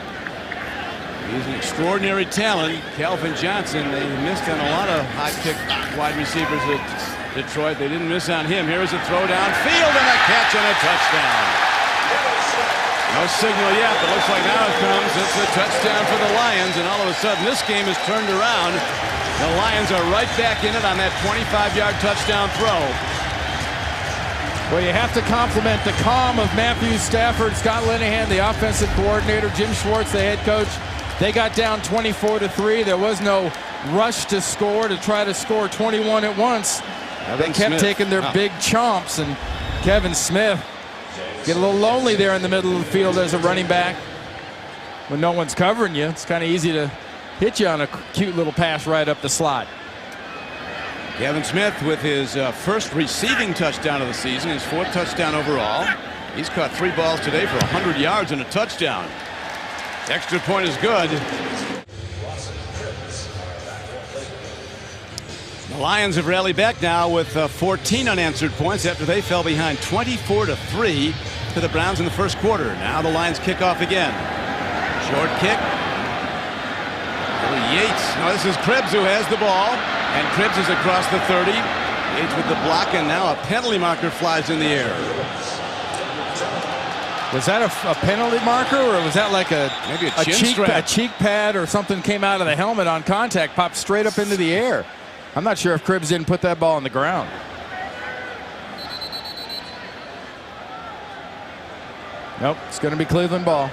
He's an extraordinary talent, Calvin Johnson. They missed on a lot of high-kick wide receivers at Detroit. They didn't miss on him. Here's a throw downfield and a catch and a touchdown. No signal yet, but looks like now it comes. It's a touchdown for the Lions, and all of a sudden this game is turned around. The Lions are right back in it on that 25-yard touchdown throw. Well, you have to compliment the calm of Matthew Stafford, Scott Linehan, the offensive coordinator, Jim Schwartz, the head coach. They got down 24-3. There was no rush to score to try to score 21 at once. They kept taking their big chomps, and Kevin Smith get a little lonely there in the middle of the field as a running back. When no one's covering you, it's kind of easy to hit you on a cute little pass right up the slot. Kevin Smith with his first receiving touchdown of the season, his 4th touchdown overall. He's caught 3 balls today for 100 yards and a touchdown. Extra point is good. The Lions have rallied back now with 14 unanswered points after they fell behind 24-3 to the Browns in the first quarter. Now the Lions kick off again. Short kick. Yates. Now this is Cribbs who has the ball, and Cribbs is across the 30. Yates with the block, and now a penalty marker flies in the air. Was that a penalty marker, or was that like maybe a cheek pad or something came out of the helmet on contact, popped straight up into the air? I'm not sure if Cribbs didn't put that ball on the ground. Nope, it's going to be Cleveland ball.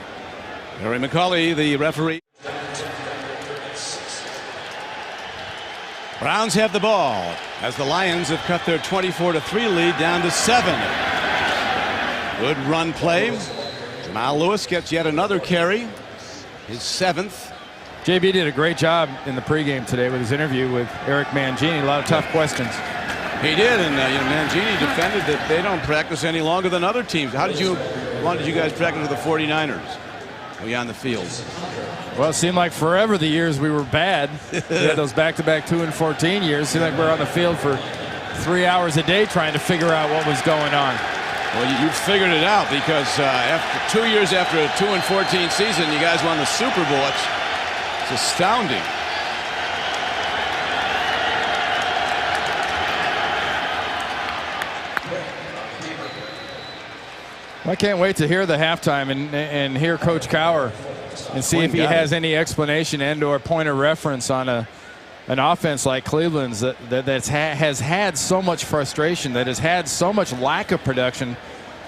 Harry McCauley, the referee. Browns have the ball as the Lions have cut their 24-3 lead down to 7. Good run play. Jamal Lewis gets yet another carry, his 7th. JB did a great job in the pregame today with his interview with Eric Mangini. A lot of tough questions. He did, and Mangini defended that they don't practice any longer than other teams. How long did you guys practice with the 49ers? Were you on the field? Well, it seemed like forever the years we were bad. We had those back-to-back 2 and 14 years. It seemed like we were on the field for 3 hours a day trying to figure out what was going on. Well, you've figured it out because after 2 years after a 2 and 14 season, you guys won the Super Bowl. It's astounding. I can't wait to hear the halftime and hear Coach Cowher and see if he has any explanation and or point of reference on an offense like Cleveland's that has had so much frustration, that has had so much lack of production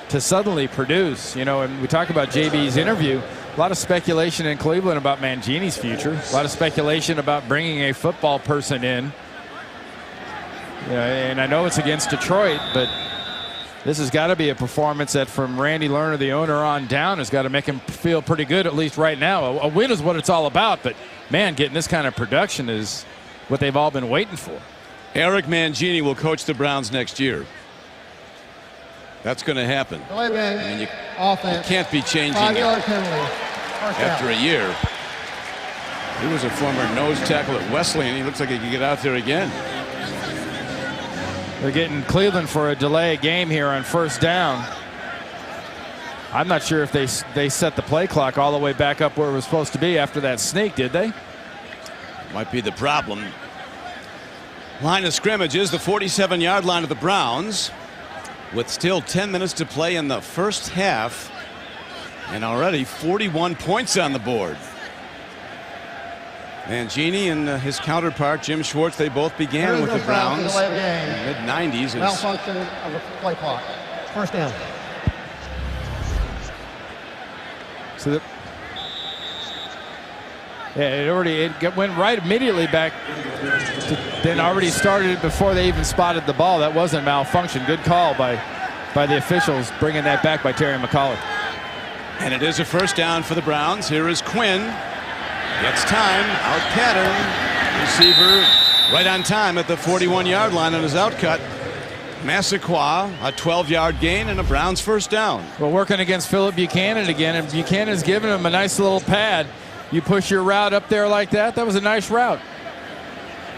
to suddenly produce. And we talk about JB's interview. A lot of speculation in Cleveland about Mangini's future. A lot of speculation about bringing a football person in. And I know it's against Detroit, but this has got to be a performance that from Randy Lerner, the owner, on down has got to make him feel pretty good, at least right now. A win is what it's all about, but, man, getting this kind of production is what they've all been waiting for. Eric Mangini will coach the Browns next year. That's going to happen. You can't be changing it after a year. He was a former nose tackle at Wesleyan. He looks like he could get out there again. They're getting Cleveland for a delay game here on first down. I'm not sure if they set the play clock all the way back up where it was supposed to be after that sneak, did they? Might be the problem. Line of scrimmage is the 47-yard line of the Browns, with still 10 minutes to play in the first half, and already 41 points on the board. Mangini and his counterpart Jim Schwartz, they both began with the Browns in the mid-90s. Malfunction of the play clock. First down. So it went right immediately back to, then already started before they even spotted the ball. That wasn't malfunction. Good call by the officials, bringing that back by Terry McAuliffe. And it is a first down for the Browns. Here is Quinn. Gets time, out pattern, receiver right on time at the 41-yard line on his out cut. Massaquoi, a 12-yard gain and a Browns first down. Well, working against Philip Buchanan again, and Buchanan's giving him a nice little pad. You push your route up there like that. That was a nice route.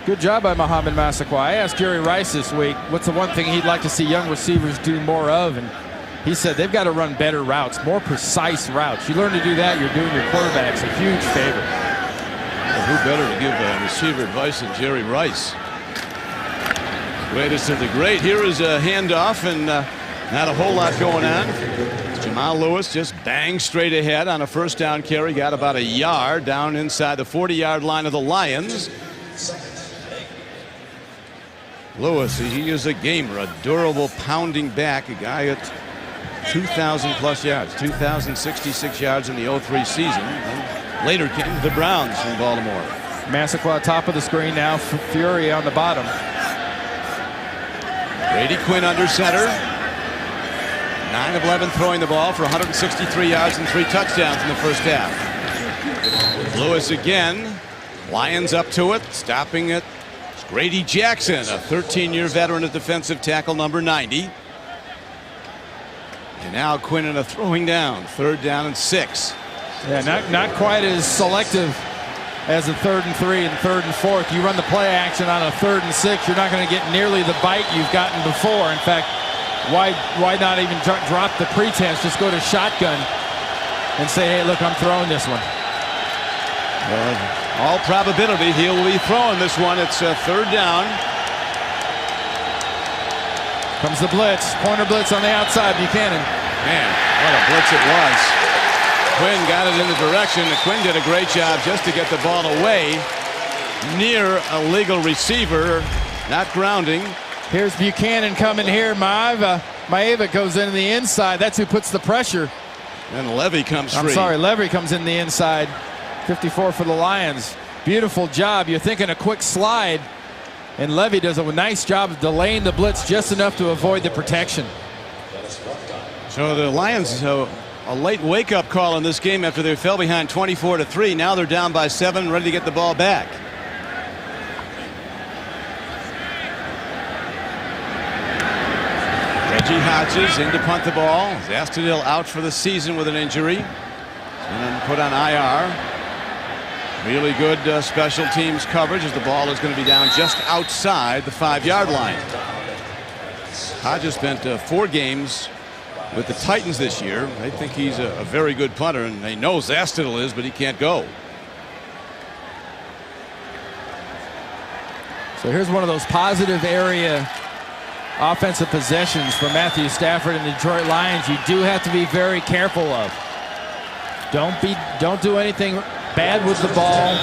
Good job by Mohamed Massaquoi. I asked Jerry Rice this week what's the one thing he'd like to see young receivers do more of, and he said they've got to run better routes, more precise routes. You learn to do that, you're doing your quarterbacks a huge favor. Well, who better to give receiver advice than Jerry Rice? Greatest of the great. Here is a handoff, and not a whole lot going on. Jamal Lewis just banged straight ahead on a first down carry. Got about a yard down inside the 40-yard line of the Lions. Lewis, he is a gamer, a durable pounding back, a guy at 2,000 plus yards, 2,066 yards in the 03 season. And later came the Browns from Baltimore. Massaquoi top of the screen now, Fury on the bottom. Brady Quinn under center. 9 of 11 throwing the ball for 163 yards and 3 touchdowns in the first half. Lewis again. Lions up to it, stopping it. It's Grady Jackson, a 13-year veteran at defensive tackle number 90. And now Quinn in a throwing down, 3rd down and 6. Yeah, not quite as selective as a 3rd and 3 and 3rd and 4. You run the play action on a 3rd and 6, you're not going to get nearly the bite you've gotten before. In fact, why not even drop the pretense? Just go to shotgun and say, hey, look, I'm throwing this one. All probability, he'll be throwing this one. It's a 3rd down. Comes the blitz. Corner blitz on the outside. Buchanan. Man, what a blitz it was. Quinn got it in the direction. Quinn did a great job just to get the ball away near a legal receiver, not grounding. Here's Buchanan coming here. Maeva goes in the inside. That's who puts the pressure. And Levy comes free. I'm sorry, Levy comes in the inside. 54 for the Lions. Beautiful job. You're thinking a quick slide, and Levy does a nice job of delaying the blitz just enough to avoid the protection. So the Lions, a late wake-up call in this game after they fell behind 24-3. Now they're down by 7, ready to get the ball back. Reggie Hodges in to punt the ball. Zastudil out for the season with an injury, and then put on IR. Really good special teams coverage as the ball is going to be down just outside the 5-yard line. Hodges spent 4 games with the Titans this year. They think he's a very good punter, and they know Zastudil is, but he can't go. So here's one of those positive area offensive possessions for Matthew Stafford and the Detroit Lions. You do have to be very careful of. Don't do anything bad with the ball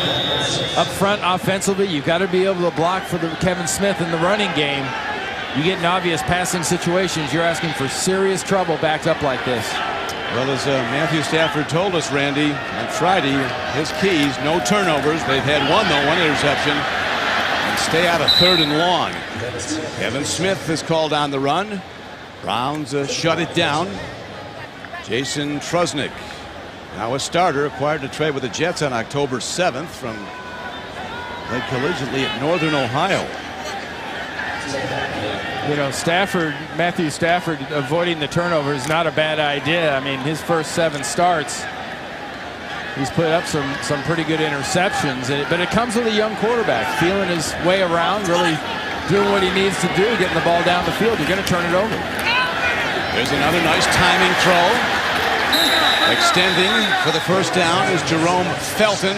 up front offensively. You've got to be able to block for Kevin Smith in the running game. You get in obvious passing situations, you're asking for serious trouble backed up like this. Well, as Matthew Stafford told us, Randy, on Friday, his keys, no turnovers. They've had one interception, and stay out of 3rd and long. Kevin Smith has called on the run. Browns shut it down. Jason Trusnick, now a starter, acquired to trade with the Jets on October 7th from played collegiately at Northern Ohio. You know, Matthew Stafford avoiding the turnover is not a bad idea. I mean, his first 7 starts, he's put up some pretty good interceptions, but it comes with a young quarterback feeling his way around, really doing what he needs to do, getting the ball down the field. You're going to turn it over. There's another nice timing throw. Extending for the first down is Jerome Felton.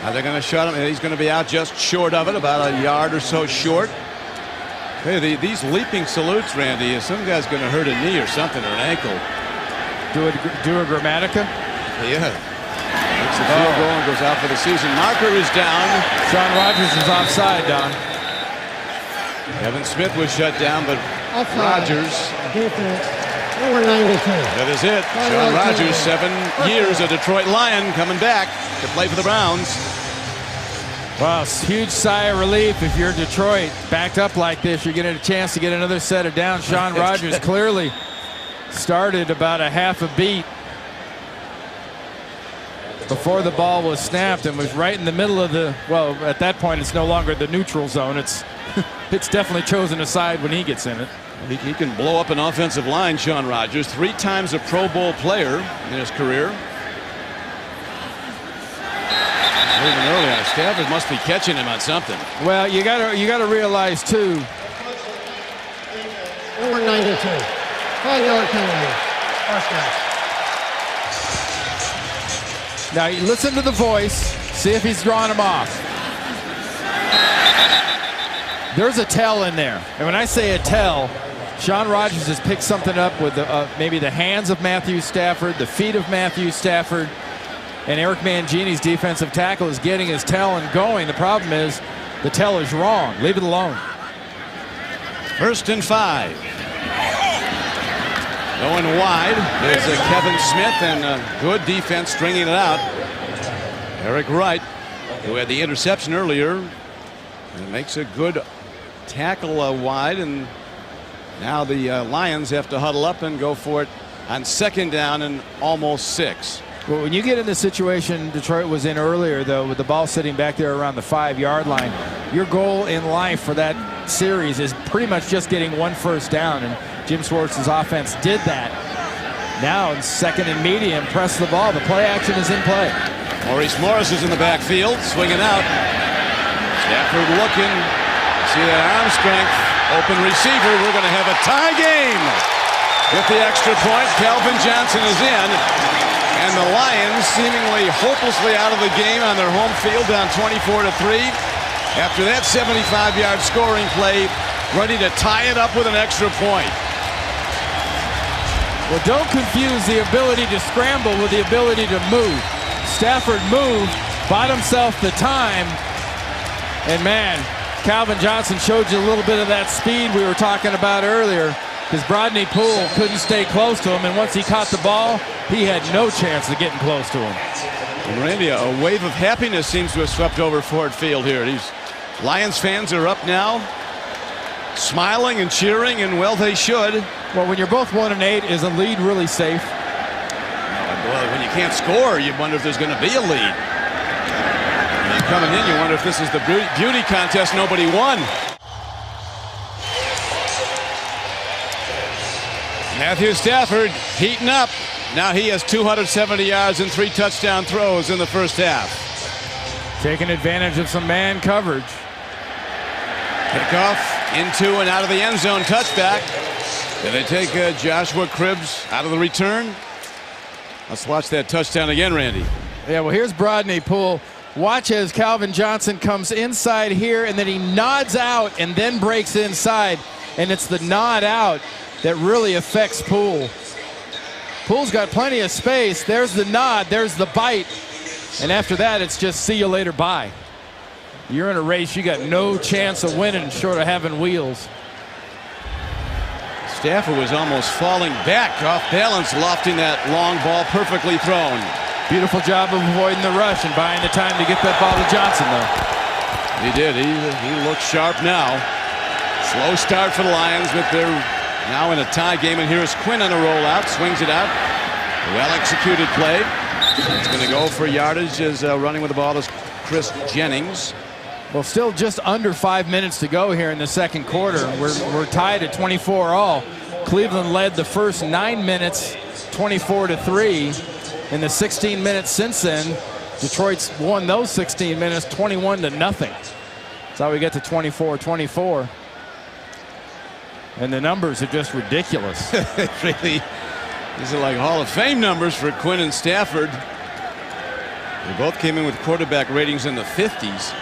Now they're going to shut him. He's going to be out just short of it, about a yard or so short. Hey, these leaping salutes, Randy, some guy's going to hurt a knee or something, or an ankle. Do a Grammatica? Yeah. Makes the field goal and goes out for the season. Marker is down. Sean Rogers is offside, Don. Kevin Smith was shut down, but Rogers. Defense, number 92. That is it. Sean Rogers, 7 years a Detroit Lion, coming back to play for the Browns. Wow, huge sigh of relief if you're Detroit. Backed up like this, you're getting a chance to get another set of downs. Sean Rogers clearly started about a half a beat before the ball was snapped and was right in the middle of the, well, at that point it's no longer the neutral zone. It's definitely chosen a side when he gets in it. He can blow up an offensive line, Sean Rogers. 3 times a Pro Bowl player in his career. Even earlier, Stafford must be catching him on something. Well, you gotta realize too. Number 92. 5-yard penalty. First down. Now you listen to the voice. See if he's drawing him off. There's a tell in there, and when I say a tell, Sean Rogers has picked something up with maybe the hands of Matthew Stafford, the feet of Matthew Stafford. And Eric Mangini's defensive tackle is getting his tell and going. The problem is the tell is wrong. Leave it alone. 1st and 5. Going wide. There's Kevin Smith, and good defense stringing it out. Eric Wright, who had the interception earlier, and makes a good tackle wide. And now the Lions have to huddle up and go for it on 2nd down and almost 6. Well, when you get in the situation Detroit was in earlier, though, with the ball sitting back there around the 5-yard line, your goal in life for that series is pretty much just getting 1 first down, and Jim Schwartz's offense did that. Now, in 2nd and medium, press the ball. The play action is in play. Maurice Morris is in the backfield, swinging out. Stafford looking. See that arm strength. Open receiver. We're going to have a tie game. With the extra point, Calvin Johnson is in. And the Lions seemingly hopelessly out of the game on their home field, down 24-3. After that 75-yard scoring play, ready to tie it up with an extra point. Well, don't confuse the ability to scramble with the ability to move. Stafford moved, bought himself the time, and man, Calvin Johnson showed you a little bit of that speed we were talking about earlier, because Brodney Poole couldn't stay close to him, and once he caught the ball, he had no chance of getting close to him. And Randy, a wave of happiness seems to have swept over Ford Field here. These Lions fans are up now, smiling and cheering, and well, they should. Well, when you're both 1-8, is a lead really safe? Well, when you can't score, you wonder if there's going to be a lead. And then coming in, you wonder if this is the beauty contest nobody won. Matthew Stafford heating up. Now he has 270 yards and 3 touchdown throws in the first half. Taking advantage of some man coverage. Kickoff into and out of the end zone, touchback. Did they take Joshua Cribbs out of the return? Let's watch that touchdown again, Randy. Yeah, well, here's Brodney Poole. Watch as Calvin Johnson comes inside here, and then he nods out and then breaks inside. And it's the nod out that really affects Poole. Poole's got plenty of space. There's the nod, there's the bite. And after that, it's just see you later, bye. You're in a race, you got no chance of winning short of having wheels. Stafford was almost falling back off balance, lofting that long ball, perfectly thrown. Beautiful job of avoiding the rush and buying the time to get that ball to Johnson, though. He did. He looks sharp now. Slow start for the Lions, but they're now in a tie game. And here's Quinn on a rollout, swings it out. Well-executed play. It's going to go for yardage as running with the ball is Chris Jennings. Well, still just under 5 minutes to go here in the second quarter. We're tied at 24-all. Cleveland led the first 9 minutes, 24-3. In the 16 minutes since then, Detroit's won those 16 minutes, 21-0. That's how we get to 24-24. And the numbers are just ridiculous. Really, these are like Hall of Fame numbers for Quinn and Stafford. They both came in with quarterback ratings in the 50s.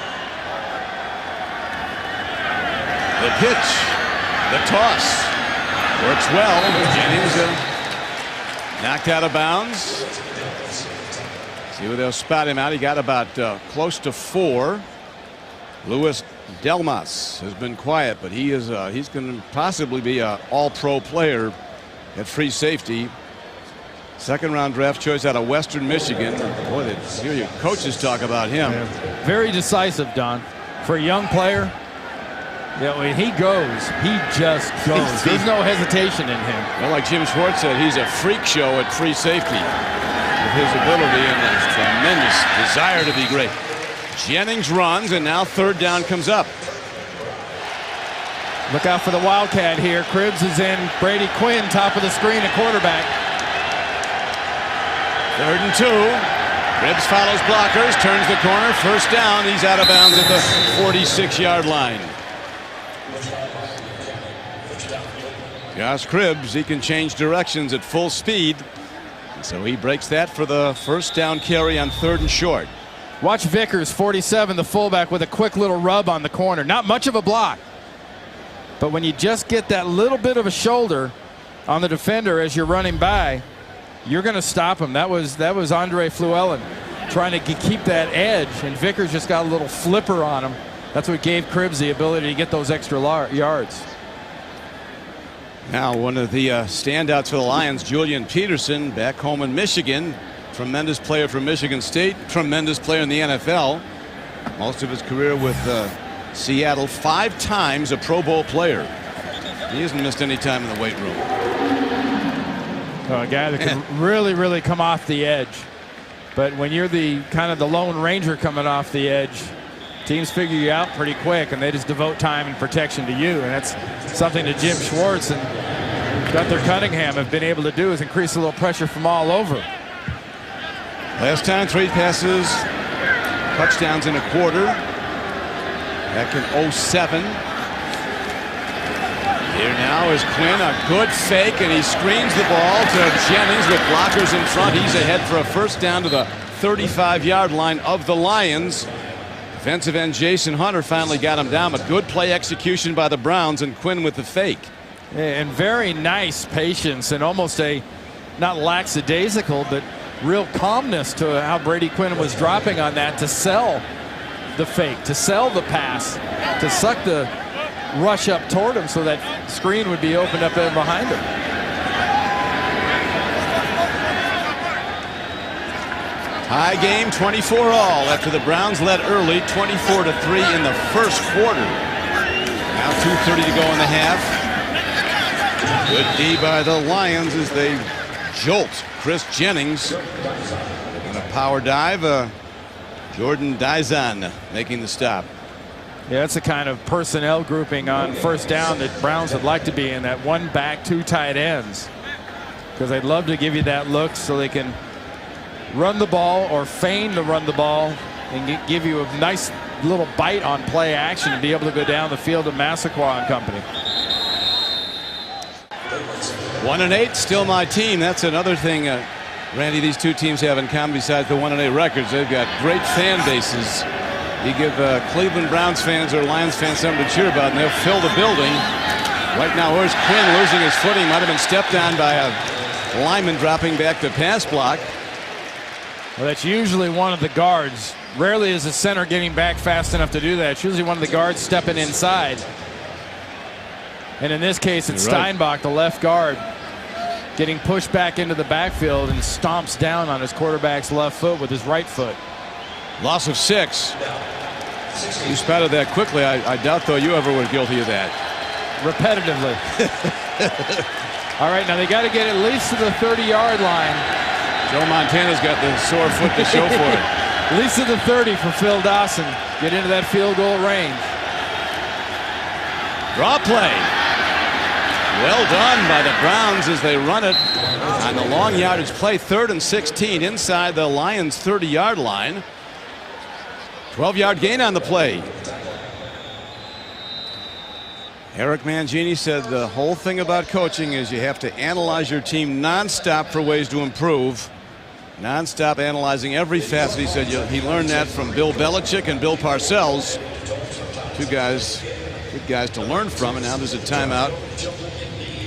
The pitch, the toss, works well. Jennings knocked out of bounds. See where they'll spot him out. He got about close to 4. Louis Delmas has been quiet, but he's going to possibly be an all-pro player at free safety. Second-round draft choice out of Western Michigan. Boy, they hear your coaches talk about him. Yeah. Very decisive, Don. For a young player, yeah, when he goes, he just goes. There's no hesitation in him. Well, like Jim Schwartz said, he's a freak show at free safety with his ability and his tremendous desire to be great. Jennings runs, and now third down comes up. Look out for the Wildcat here. Cribbs is in. Brady Quinn, top of the screen at quarterback. 3rd and 2. Cribbs follows blockers, turns the corner, first down. He's out of bounds at the 46-yard line. Josh Cribbs, he can change directions at full speed. So he breaks that for the first down carry on 3rd and short. Watch Vickers, 47, the fullback, with a quick little rub on the corner. Not much of a block. But when you just get that little bit of a shoulder on the defender as you're running by, you're going to stop him. That was Andre Fluellen trying to keep that edge, and Vickers just got a little flipper on him. That's what gave Cribbs the ability to get those extra yards. Now one of the standouts for the Lions, Julian Peterson, back home in Michigan. Tremendous player from Michigan State, tremendous player in the NFL. Most of his career with Seattle, 5 times a Pro Bowl player. He hasn't missed any time in the weight room. A guy that can really come off the edge. But when you're the kind of the Lone Ranger coming off the edge, teams figure you out pretty quick, and they just devote time and protection to you. And that's something that Jim Schwartz and Gunther Cunningham have been able to do, is increase a little pressure from all over. Last time, 3 passes, touchdowns in a quarter. Back in 07. Here now is Quinn, a good fake, and he screens the ball to Jennings with blockers in front. He's ahead for a first down to the 35-yard line of the Lions. Defensive end Jason Hunter finally got him down, but good play execution by the Browns, and Quinn with the fake. And very nice patience and almost a, not lackadaisical, but real calmness to how Brady Quinn was dropping on that to sell the fake, to sell the pass, to suck the rush up toward him so that screen would be opened up there behind him. High game, 24 all after the Browns led early, 24-3 in the first quarter. Now 2:30 to go in the half. Good D by the Lions as they jolt Chris Jennings. And a power dive. Jordan Dizon making the stop. Yeah, that's the kind of personnel grouping on first down that Browns would like to be in, that 1 back, 2 tight ends. Because they'd love to give you that look so they can run the ball or feign to run the ball and give you a nice little bite on play action and be able to go down the field to Massaquoi and company. 1-8, still my team. That's another thing, Randy, these two teams have in common besides the 1-8 records. They've got great fan bases. You give Cleveland Browns fans or Lions fans something to cheer about, and they'll fill the building. Right now, where's Quinn losing his footing? Might have been stepped on by a lineman dropping back to pass block. Well, that's usually one of the guards. Rarely is the center getting back fast enough to do that. It's usually one of the guards stepping inside. And in this case, it's Steinbach, the left guard, getting pushed back into the backfield and stomps down on his quarterback's left foot with his right foot. Loss of 6. You spotted that quickly. I doubt, though, you ever were guilty of that. Repetitively. All right, now they got to get at least to the 30-yard line. Joe Montana's got the sore foot to show for it. At least to the 30 for Phil Dawson. Get into that field goal range. Draw play. Well done by the Browns as they run it on the long yardage play. 3rd and 16 inside the Lions' 30-yard line. 12-yard gain on the play. Eric Mangini said the whole thing about coaching is you have to analyze your team nonstop for ways to improve. Nonstop analyzing every facet. He said he learned that from Bill Belichick and Bill Parcells. 2 guys, good guys to learn from, and now there's a timeout.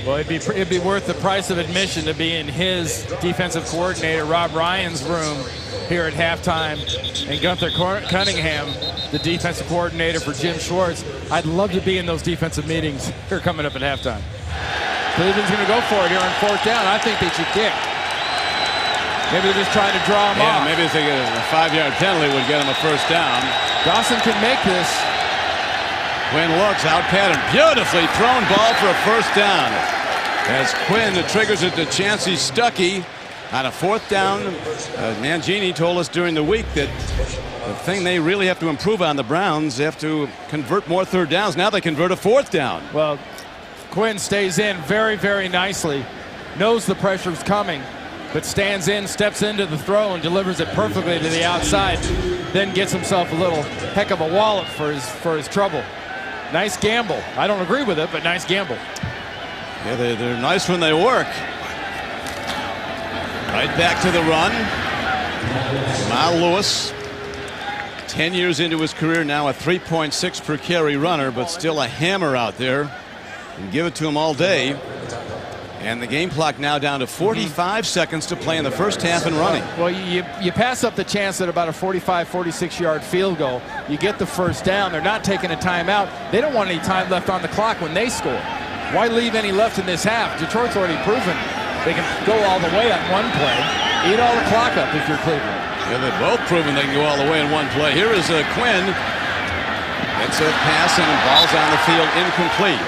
Well, it'd be worth the price of admission to be in his defensive coordinator Rob Ryan's room here at halftime, and Gunther Cunningham, the defensive coordinator for Jim Schwartz. I'd love to be in those defensive meetings here coming up at halftime. Cleveland's going to go for it here on 4th down. I think they should kick. Maybe they're just trying to draw him off. Maybe they think a 5-yard penalty would get him a first down. Dawson can make this. Quinn looks out pattern. Beautifully thrown ball for a first down. As Quinn triggers it to Chancey Stuckey on a 4th down. Mangini told us during the week that the thing they really have to improve on, the Browns have to convert more 3rd downs. Now they convert a 4th down. Well, Quinn stays in very, very nicely. Knows the pressure's coming, but stands in, steps into the throw, and delivers it perfectly to the outside. Then gets himself a little heck of a wallop for his trouble. Nice gamble. I don't agree with it, but nice gamble. Yeah, they're nice when they work. Right back to the run. Mal Lewis, 10 years into his career now, a 3.6 per carry runner, but still a hammer out there. And give it to him all day. And the game clock now down to 45 seconds to play in the first half and running. Well, you pass up the chance at about a 45, 46-yard field goal. You get the first down. They're not taking a timeout. They don't want any time left on the clock when they score. Why leave any left in this half? Detroit's already proven they can go all the way on one play. Eat all the clock up if you're Cleveland. Yeah, they've both proven they can go all the way in one play. Here is Quinn. It's a pass and the ball's on the field incomplete.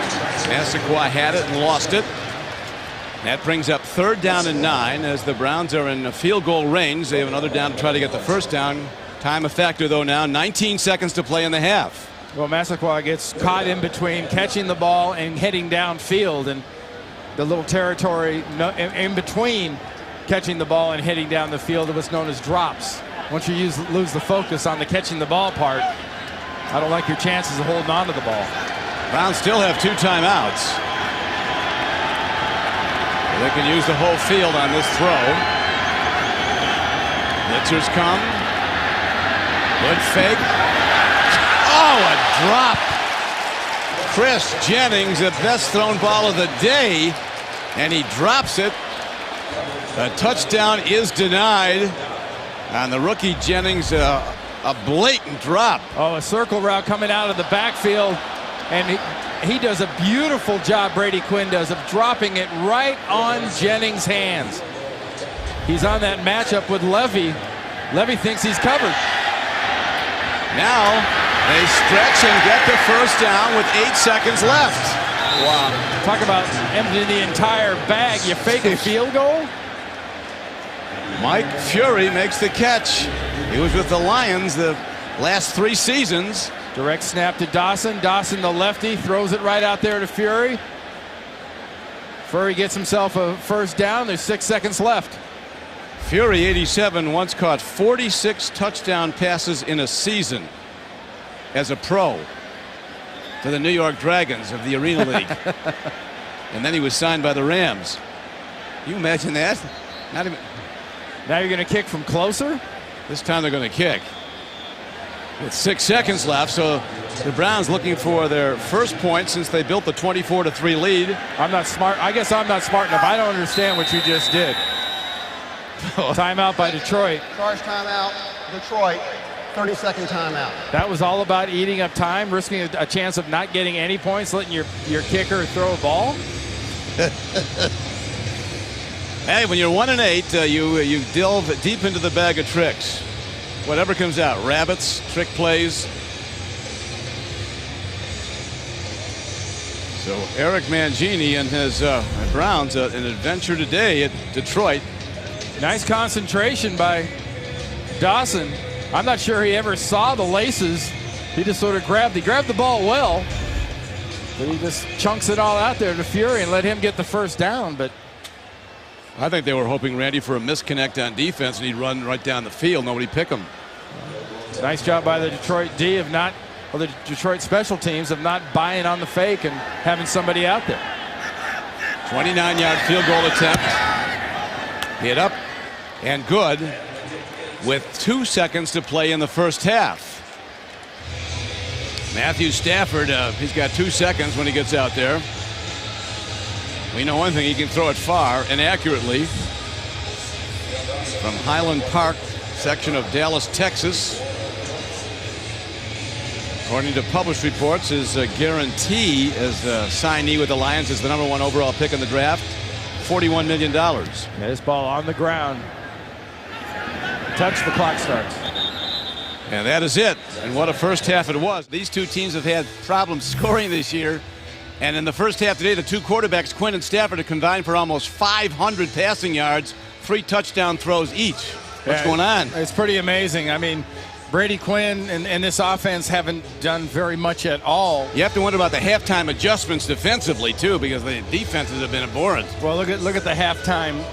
Massaquoi had it and lost it. That brings up 3rd down and 9 as the Browns are in a field goal range. They have another down to try to get the first down. Time a factor, though, now. 19 seconds to play in the half. Well, Massaquoi gets caught in between catching the ball and heading downfield, and the little territory in between catching the ball and hitting down the field of what's known as drops. Once you lose the focus on the catching the ball part, I don't like your chances of holding on to the ball. Browns still have 2 timeouts. They can use the whole field on this throw. Blitzers come. Good fake. Oh, a drop. Chris Jennings, the best thrown ball of the day, and he drops it. A touchdown is denied. And the rookie Jennings, a blatant drop. Oh, a circle route coming out of the backfield. And he does a beautiful job, Brady Quinn does, of dropping it right on Jennings' hands. He's on that matchup with Levy. Levy thinks he's covered. Now they stretch and get the first down with 8 seconds left. Wow. Talk about emptying the entire bag. You fake a field goal? Mike Fury makes the catch. He was with the Lions the last 3 seasons. Direct snap to Dawson. Dawson, the lefty, throws it right out there to Fury. Fury gets himself a first down. There's 6 seconds left. Fury, 87, once caught 46 touchdown passes in a season as a pro to the New York Dragons of the Arena League. And then he was signed by the Rams. Can you imagine that? Not even. Now you're going to kick from closer? This time they're going to kick. With 6 seconds left, so the Browns looking for their first point since they built the 24-3 lead. I'm not smart. I guess I'm not smart enough. I don't understand what you just did. Timeout by Detroit. Charge timeout, Detroit. 30-second timeout. That was all about eating up time, risking a chance of not getting any points, letting your kicker throw a ball. Hey, when you're 1-8, you delve deep into the bag of tricks. Whatever comes out, rabbits, trick plays. So Eric Mangini and his Browns, an adventure today at Detroit. Nice concentration by Dawson. I'm not sure he ever saw the laces. He just sort of grabbed the ball well, but he just chunks it all out there to Fury and let him get the first down. But I think they were hoping, Randy, for a misconnect on defense and he'd run right down the field. Nobody pick him. Nice job by the Detroit D of not, or the Detroit special teams of not buying on the fake and having somebody out there. 29-yard field goal attempt. Hit up and good with 2 seconds to play in the first half. Matthew Stafford, he's got 2 seconds when he gets out there. We know one thing, he can throw it far and accurately. From Highland Park section of Dallas, Texas. According to published reports, his guarantee as a signee with the Lions is the #1 overall pick in the draft. $41 million. Yeah, this ball on the ground. Touch, the clock starts. And that is it. And what a first half it was. These two teams have had problems scoring this year. And in the first half today, the two quarterbacks, Quinn and Stafford, have combined for almost 500 passing yards, 3 touchdown throws each. What's going on? It's pretty amazing. I mean, Brady Quinn and this offense haven't done very much at all. You have to wonder about the halftime adjustments defensively too, because the defenses have been abhorrent. Well, look at the halftime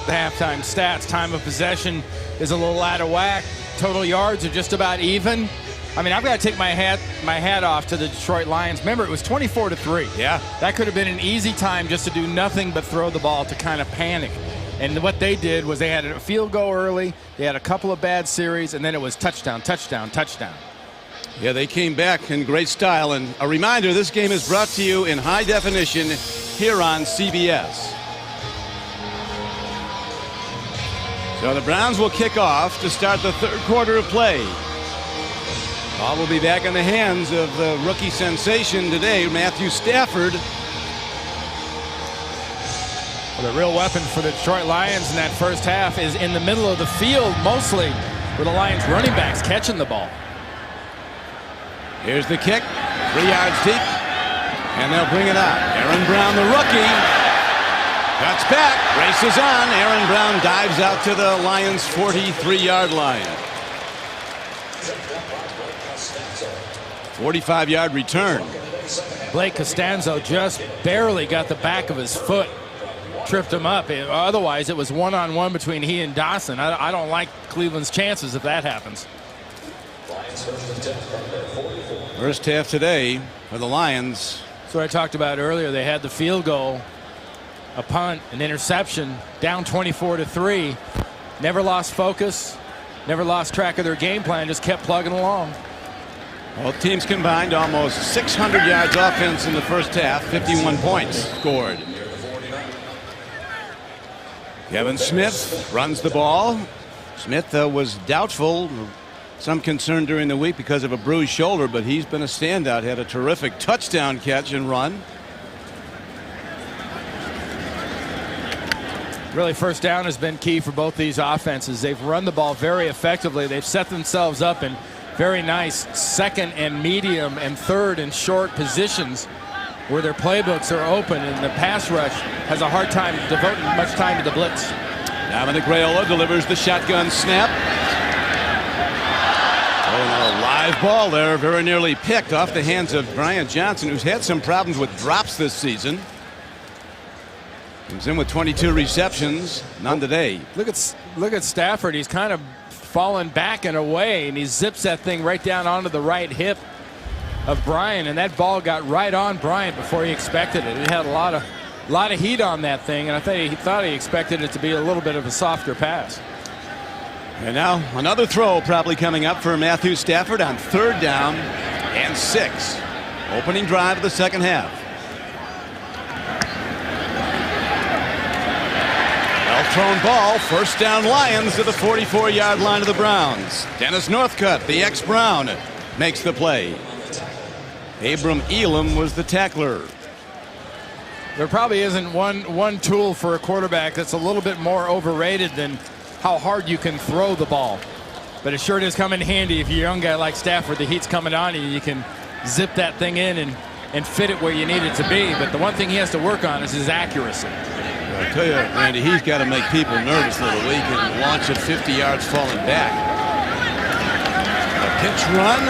stats. Time of possession is a little out of whack. Total yards are just about even. I mean, I've got to take my hat off to the Detroit Lions. Remember, it was 24-3. Yeah. That could have been an easy time just to do nothing but throw the ball, to kind of panic. And what they did was they had a field goal early, they had a couple of bad series, and then it was touchdown, touchdown, touchdown. Yeah, they came back in great style. And a reminder, this game is brought to you in high definition here on CBS. So the Browns will kick off to start the third quarter of play. Ball will be back in the hands of the rookie sensation today, Matthew Stafford. Well, the real weapon for the Detroit Lions in that first half is in the middle of the field, mostly, with the Lions running backs catching the ball. Here's the kick, 3 yards deep, and they'll bring it out. Aaron Brown, the rookie, cuts back, races on. Aaron Brown dives out to the Lions' 43-yard line. 45-yard return. Blake Costanzo just barely got the back of his foot tripped him up. Otherwise, it was one-on-one between he and Dawson. I don't like Cleveland's chances if that happens. First half today for the Lions. So I talked about earlier. They had the field goal, a punt, an interception, down 24-3. Never lost focus, never lost track of their game plan, just kept plugging along. Both teams combined almost 600 yards offense in the first half, 51 points scored. Kevin Smith runs the ball. Smith was doubtful, some concern during the week because of a bruised shoulder, but he's been a standout. Had a terrific touchdown catch and run. Really, first down has been key for both these offenses. They've run the ball very effectively. They've set themselves up in very nice second and medium and third and short positions where their playbooks are open, and the pass rush has a hard time devoting much time to the blitz. Dominic Raiola delivers the shotgun snap. Oh, a live ball there, very nearly picked off the hands of Brian Johnson, who's had some problems with drops this season. Comes in with 22 receptions, none today. Look at Stafford. He's kind of fallen back and away, and he zips that thing right down onto the right hip of Brian, and that ball got right on Brian before he expected it. It had a lot of heat on that thing, and I think he thought he expected it to be a little bit of a softer pass. And now another throw probably coming up for Matthew Stafford on 3rd down and 6. Opening drive of the second half. Well-thrown ball, first down Lions to the 44-yard line of the Browns. Dennis Northcutt, the ex-Brown, makes the play. Abram Elam was the tackler. There probably isn't one tool for a quarterback that's a little bit more overrated than how hard you can throw the ball. But it sure does come in handy if you're a young guy like Stafford. The heat's coming on you. You can zip that thing in and fit it where you need it to be. But the one thing he has to work on is his accuracy. I tell you, Randy, he's got to make people nervous little. He can launch at 50 yards falling back. A pinch run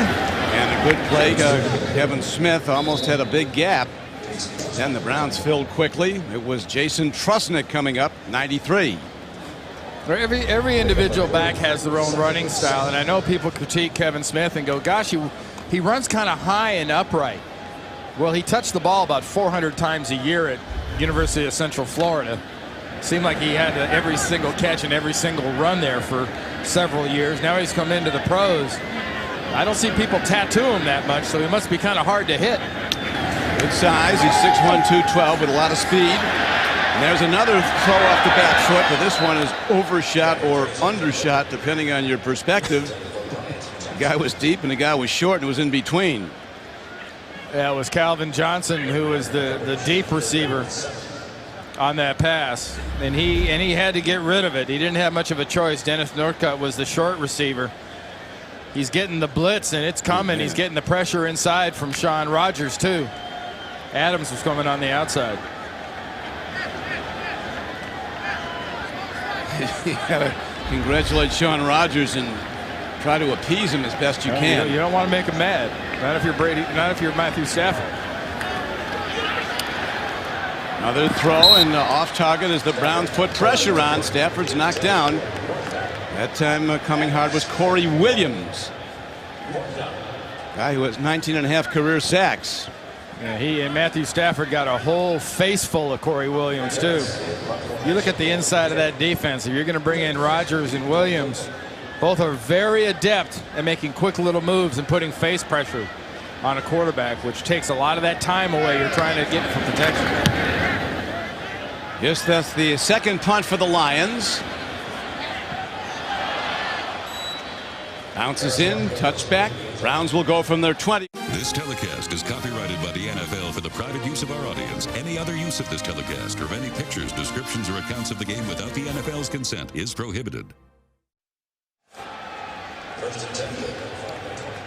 and a good play. Kevin Smith almost had a big gap. Then the Browns filled quickly. It was Jason Trusnick coming up, 93. Every individual back has their own running style, and I know people critique Kevin Smith and go, gosh, he runs kind of high and upright. Well, he touched the ball about 400 times a year at University of Central Florida. Seemed like he had every single catch and every single run there for several years. Now he's come into the pros. I don't see people tattoo him that much, so he must be kind of hard to hit. Good size. He's 6'1", 212 with a lot of speed. And there's another throw off the back foot, but this one is overshot or undershot, depending on your perspective. The guy was deep and the guy was short and it was in between. Yeah, it was Calvin Johnson who was the deep receiver on that pass, and he had to get rid of it. He didn't have much of a choice. Dennis Northcutt was the short receiver. He's getting the blitz, and it's coming. He's getting the pressure inside from Shaun Rogers, too. Adams was coming on the outside. You gotta congratulate Shaun Rogers and try to appease him as best you can. You don't want to make him mad. Not if you're Brady. Not if you're Matthew Stafford. Another throw and off target as the Browns put pressure on. Stafford's knocked down. That time coming hard was Corey Williams, guy who has 19.5 career sacks. Yeah, he and Matthew Stafford got a whole face full of Corey Williams, too. You look at the inside of that defense. If you're going to bring in Rodgers and Williams, both are very adept at making quick little moves and putting face pressure on a quarterback, which takes a lot of that time away you're trying to get for protection. Yes, that's the second punt for the Lions. Bounces in, touchback. Browns will go from their 20. This telecast is copyrighted by the NFL for the private use of our audience. Any other use of this telecast or of any pictures, descriptions, or accounts of the game without the NFL's consent is prohibited.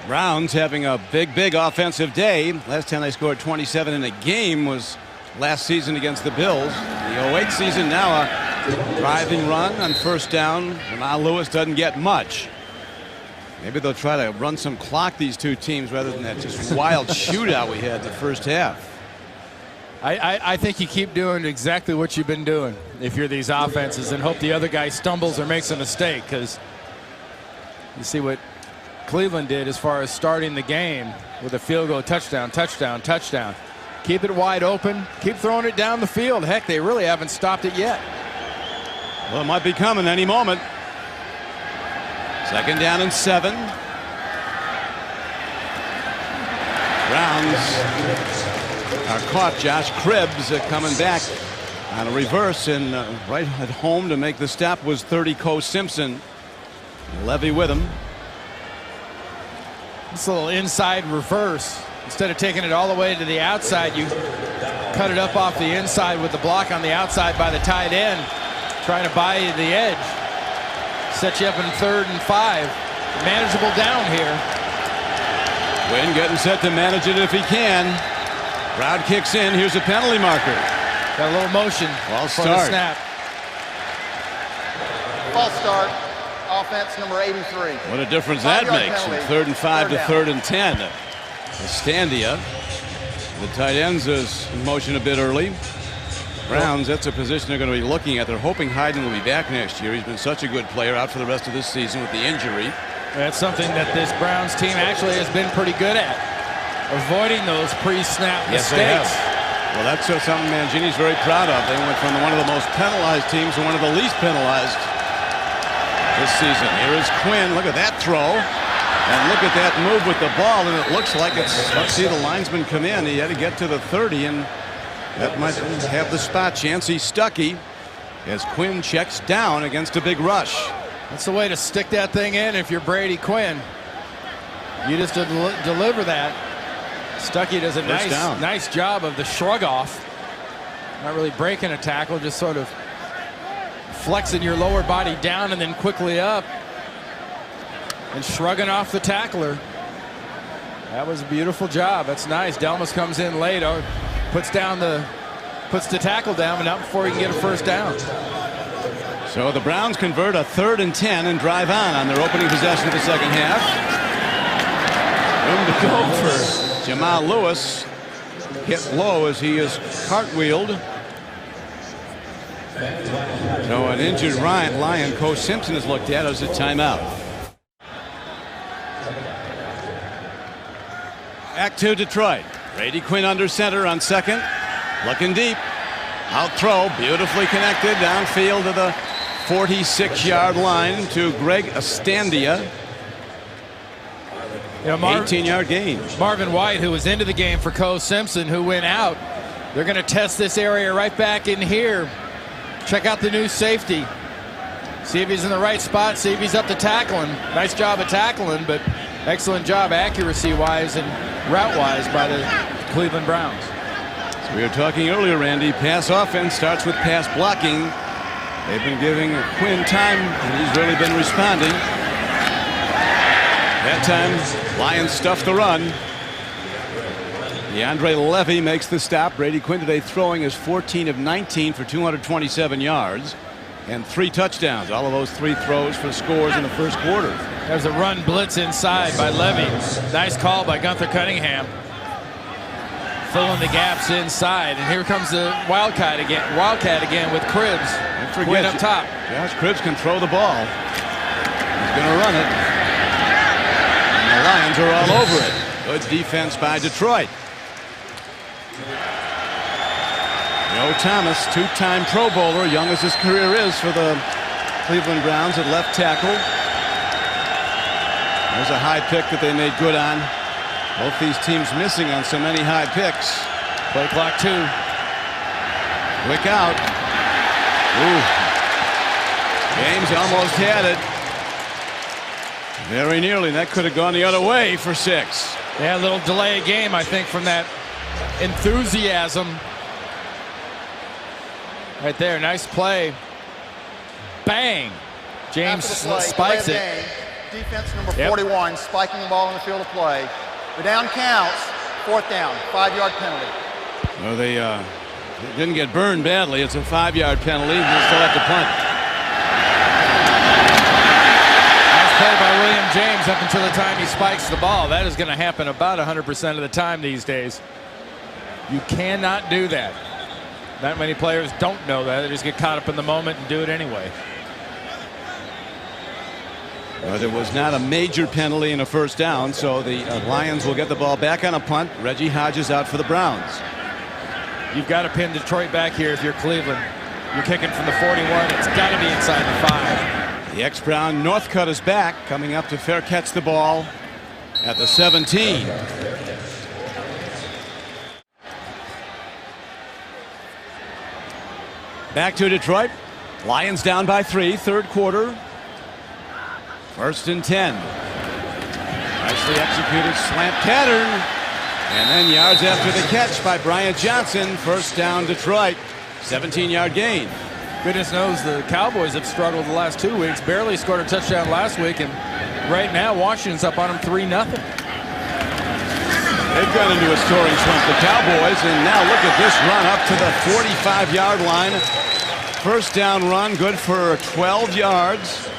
Browns having a big offensive day. Last time they scored 27 in a game was last season against the Bills. The 08 season now a driving run on first down. Now Lewis doesn't get much. Maybe they'll try to run some clock, these two teams, rather than that just wild shootout we had in the first half. I think you keep doing exactly what you've been doing if you're these offenses, and hope the other guy stumbles or makes a mistake, because you see what Cleveland did as far as starting the game with a field goal, touchdown, touchdown, touchdown. Keep it wide open. Keep throwing it down the field. Heck, they really haven't stopped it yet. Well, it might be coming any moment. 2nd down and 7. Browns are caught. Josh Cribbs coming back on a reverse, and right at home to make the stop was 30 Co Simpson. Levy with him. This little inside reverse. Instead of taking it all the way to the outside, you cut it up off the inside with the block on the outside by the tight end, trying to buy you the edge. Set you up in 3rd and 5. Manageable down here. Quinn getting set to manage it if he can. Crowd kicks in. Here's a penalty marker. Got a little motion False for the start. snap. False start. Offense number 83. What a difference that 5-yard makes. penalty. From 3rd and 5 to Third 3rd and 10. Estandia. The tight ends is in motion a bit early. Browns, that's a position they're going to be looking at. They're hoping Hayden will be back next year. He's been such a good player, out for the rest of this season with the injury. That's something that this Browns team actually has been pretty good at, avoiding those pre-snap Yes, they have. mistakes. Well, that's something Mangini's very proud of. They went from one of the most penalized teams to one of the least penalized this season. Here is Quinn. Look at that throw. And look at that move with the ball. And it looks like it's, let's see the linesman come in. He had to get to the 30, and that might have the spot chance. He's Stuckey as Quinn checks down against a big rush. That's the way to stick that thing in if you're Brady Quinn. You just deliver that. Stuckey does a First down. nice job of the shrug off. Not really breaking a tackle, just sort of flexing your lower body down and then quickly up and shrugging off the tackler. That was a beautiful job. That's nice. Delmas comes in late, puts the tackle down, but not before he can get a first down. So the Browns convert a 3rd and 10 and drive on their opening possession of the second half. Room to go for Jamal Lewis. Hit low as he is cartwheeled. So an injured Lion, Co Simpson, is looked at as a timeout. Back to Detroit. Brady Quinn under center on 2nd. Looking deep. Out throw. Beautifully connected downfield to the 46-yard line to Greg Estandia. 18-yard gain. Marvin White, who was into the game for Co Simpson, who went out. They're going to test this area right back in here. Check out the new safety. See if he's in the right spot. See if he's up to tackling. Nice job of tackling, but excellent job accuracy-wise and route-wise by the Cleveland Browns. So we were talking earlier, Randy. Pass offense starts with pass blocking. They've been giving Quinn time, and he's really been responding. That time, Lions stuffed the run. DeAndre Levy makes the stop. Brady Quinn today throwing is 14 of 19 for 227 yards and 3 touchdowns. All of those 3 throws for scores in the first quarter. There's a run blitz inside by Levy. Nice call by Gunther Cunningham. Filling the gaps inside. And here comes the Wildcat again with Cribbs. Don't forget, Quinn up top. Josh Cribbs can throw the ball. He's going to run it. And the Lions are all over it. Good defense by Detroit. Joe Thomas, 2-time Pro Bowler, young as his career is for the Cleveland Browns at left tackle. There's a high pick that they made good on. Both these teams missing on so many high picks. Play clock 2. Quick out. Ooh. James almost had it. Very nearly. That could have gone the other way for 6. Yeah, a little delay of game, I think, from that enthusiasm. Right there, nice play. Bang! James spikes it. Defense number 41, spiking the ball in the field of play. The down counts. 4th down, 5-yard penalty. Well, they didn't get burned badly. It's a 5-yard penalty. They still have to punt. Nice play by William James up until the time he spikes the ball. That is going to happen about 100% of the time these days. You cannot do that. Not many players don't know that. They just get caught up in the moment and do it anyway. Well, there was not a major penalty in a first down, so the Lions will get the ball back on a punt. Reggie Hodges out for the Browns. You've got to pin Detroit back here if you're Cleveland. You're kicking from the 41. It's got to be inside the 5. The ex-Brown Northcutt is back, coming up to fair catch the ball at the 17. Back to Detroit. Lions down by 3, third quarter. 1st and 10. Nicely executed slant pattern. And then yards after the catch by Bryant Johnson. First down Detroit. 17-yard gain. Goodness knows the Cowboys have struggled the last 2 weeks. Barely scored a touchdown last week, and right now Washington's up on them 3-0. They've gone into a scoring slump, the Cowboys, and now look at this run up to the 45-yard line. First down run, good for 12 yards.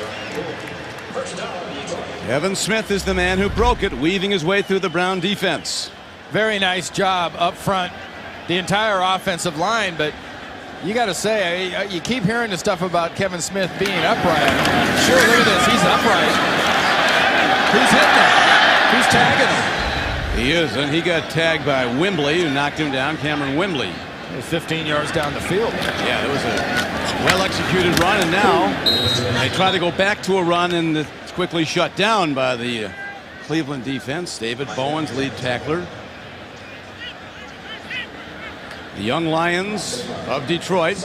Kevin Smith is the man who broke it, weaving his way through the Brown defense. Very nice job up front, the entire offensive line, but you got to say, you keep hearing the stuff about Kevin Smith being upright. Sure, look at this, he's upright. Who's hitting him? Who's tagging him? He is, and he got tagged by Wembley, who knocked him down, Cameron Wembley. 15 yards down the field. Yeah, it was a well-executed run, and now they try to go back to a run, and it's quickly shut down by the Cleveland defense. David Bowens, lead tackler. The young Lions of Detroit,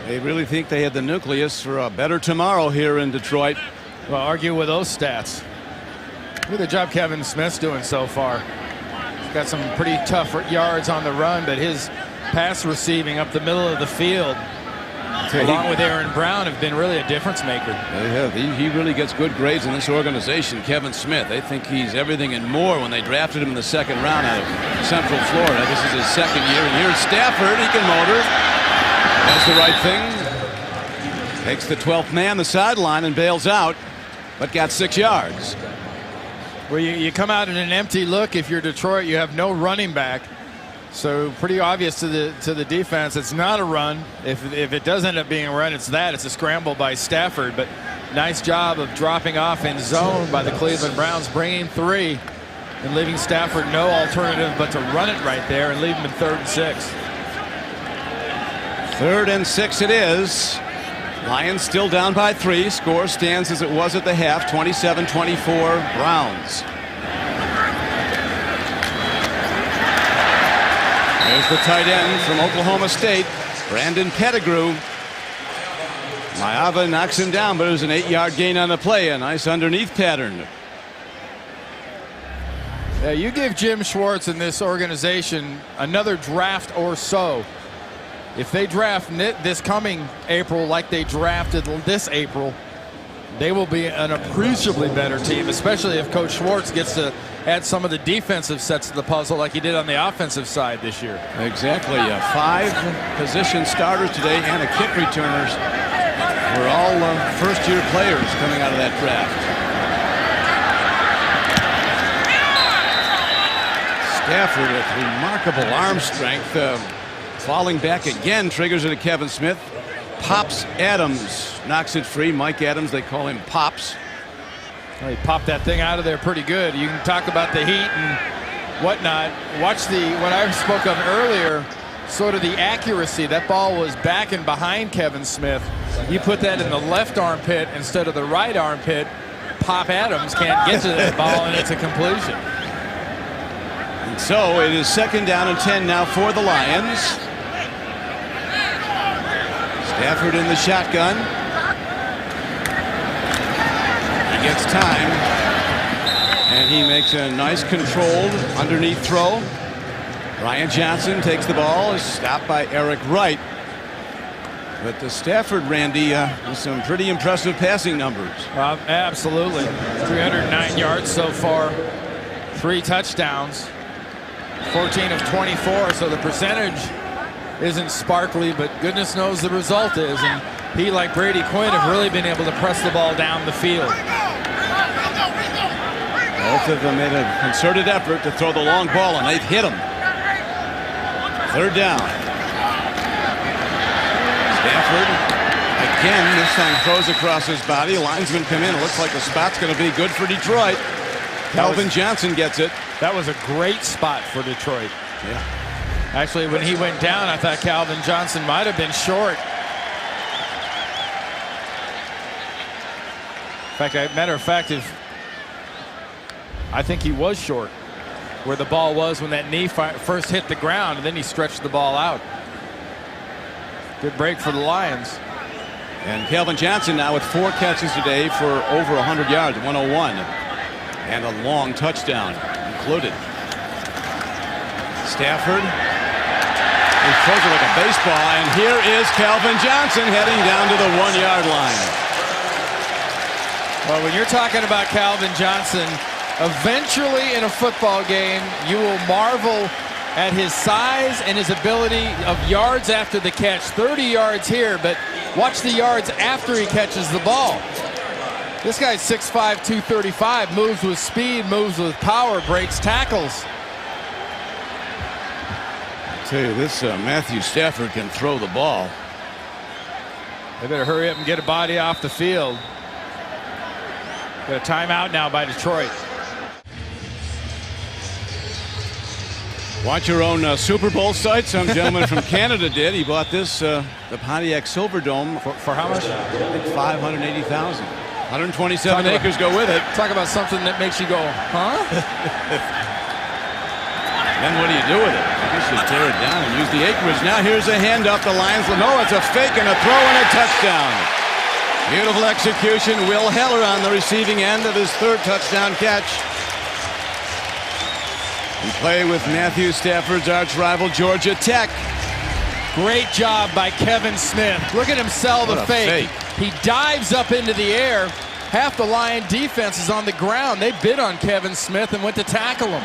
they really think they had the nucleus for a better tomorrow here in Detroit. Well, argue with those stats. Look at the job Kevin Smith's doing so far. He's got some pretty tough yards on the run, but his pass receiving up the middle of the field, along with Aaron Brown, have been really a difference maker. They have. He really gets good grades in this organization, Kevin Smith. They think he's everything and more when they drafted him in the second round out of Central Florida. This is his second year, and here's Stafford. He can motor. Does the right thing. Takes the 12th man, the sideline, and bails out, but got 6 yards. Where you come out in an empty look. If you're Detroit, you have no running back. So pretty obvious to the defense. It's not a run. If it does end up being a run, it's that. It's a scramble by Stafford. But nice job of dropping off in zone by the Cleveland Browns, bringing 3 and leaving Stafford no alternative but to run it right there and leave him in 3rd and 6. 3rd and 6 it is. Lions still down by 3. Score stands as it was at the half, 27-24 Browns. There's the tight end from Oklahoma State, Brandon Pettigrew. Maava knocks him down, but it was an 8-yard gain on the play. A nice underneath pattern. Yeah, you give Jim Schwartz and this organization another draft or so. If they draft this coming April like they drafted this April, they will be an appreciably better team, especially if Coach Schwartz gets to add some of the defensive sets to the puzzle like he did on the offensive side this year. Exactly. 5 position starters today and a kick returners were all first-year players coming out of that draft. Stafford with remarkable arm strength. Falling back again, triggers it to Kevin Smith. Pops Adams knocks it free. Mike Adams, they call him Pops. Well, he popped that thing out of there pretty good. You can talk about the heat and whatnot. Watch what I spoke of earlier, sort of the accuracy. That ball was back and behind Kevin Smith. You put that in the left armpit instead of the right armpit, Pop Adams can't get to that ball, and it's a completion. And so it is 2nd down and 10 now for the Lions. Stafford in the shotgun. He gets time, and he makes a nice controlled underneath throw. Bryant Johnson takes the ball, is stopped by Eric Wright. But the Stafford, Randy, with some pretty impressive passing numbers. Absolutely. 309 yards so far, 3 touchdowns, 14 of 24, so the percentage isn't sparkly, but goodness knows the result is. And he, like Brady Quinn, have really been able to press the ball down the field. Both of them made a concerted effort to throw the long ball, and they've hit him. Third down. Stafford again, this time throws across his body. Linesman come in. It looks like the spot's going to be good for Detroit. Calvin Johnson gets it. That was a great spot for Detroit. Yeah. Actually, when he went down, I thought Calvin Johnson might have been short. In fact, matter of fact, I think he was short where the ball was when that knee first hit the ground, and then he stretched the ball out. Good break for the Lions. And Calvin Johnson now with 4 catches today for over 100 yards, 101, and a long touchdown included. Stafford, he throws it like a baseball, and here is Calvin Johnson heading down to the 1-yard line. Well, when you're talking about Calvin Johnson, eventually in a football game, you will marvel at his size and his ability of yards after the catch. 30 yards here, but watch the yards after he catches the ball. This guy's 6'5", 235, moves with speed, moves with power, breaks tackles. I tell you, this Matthew Stafford can throw the ball. They better hurry up and get a body off the field. Got a timeout now by Detroit. Watch your own Super Bowl site. Some gentleman from Canada did. He bought this, the Pontiac Silverdome. For how much? $580,000. 127 acres go with it. Talk about something that makes you go, huh? Then what do you do with it? I guess you tear it down and use the acreage. Now here's a handoff. The Lions. No, it's a fake and a throw and a touchdown. Beautiful execution. Will Heller on the receiving end of his 3rd touchdown catch. And play with Matthew Stafford's arch rival Georgia Tech. Great job by Kevin Smith. Look at him sell the fake. He dives up into the air. Half the Lion defense is on the ground. They bid on Kevin Smith and went to tackle him.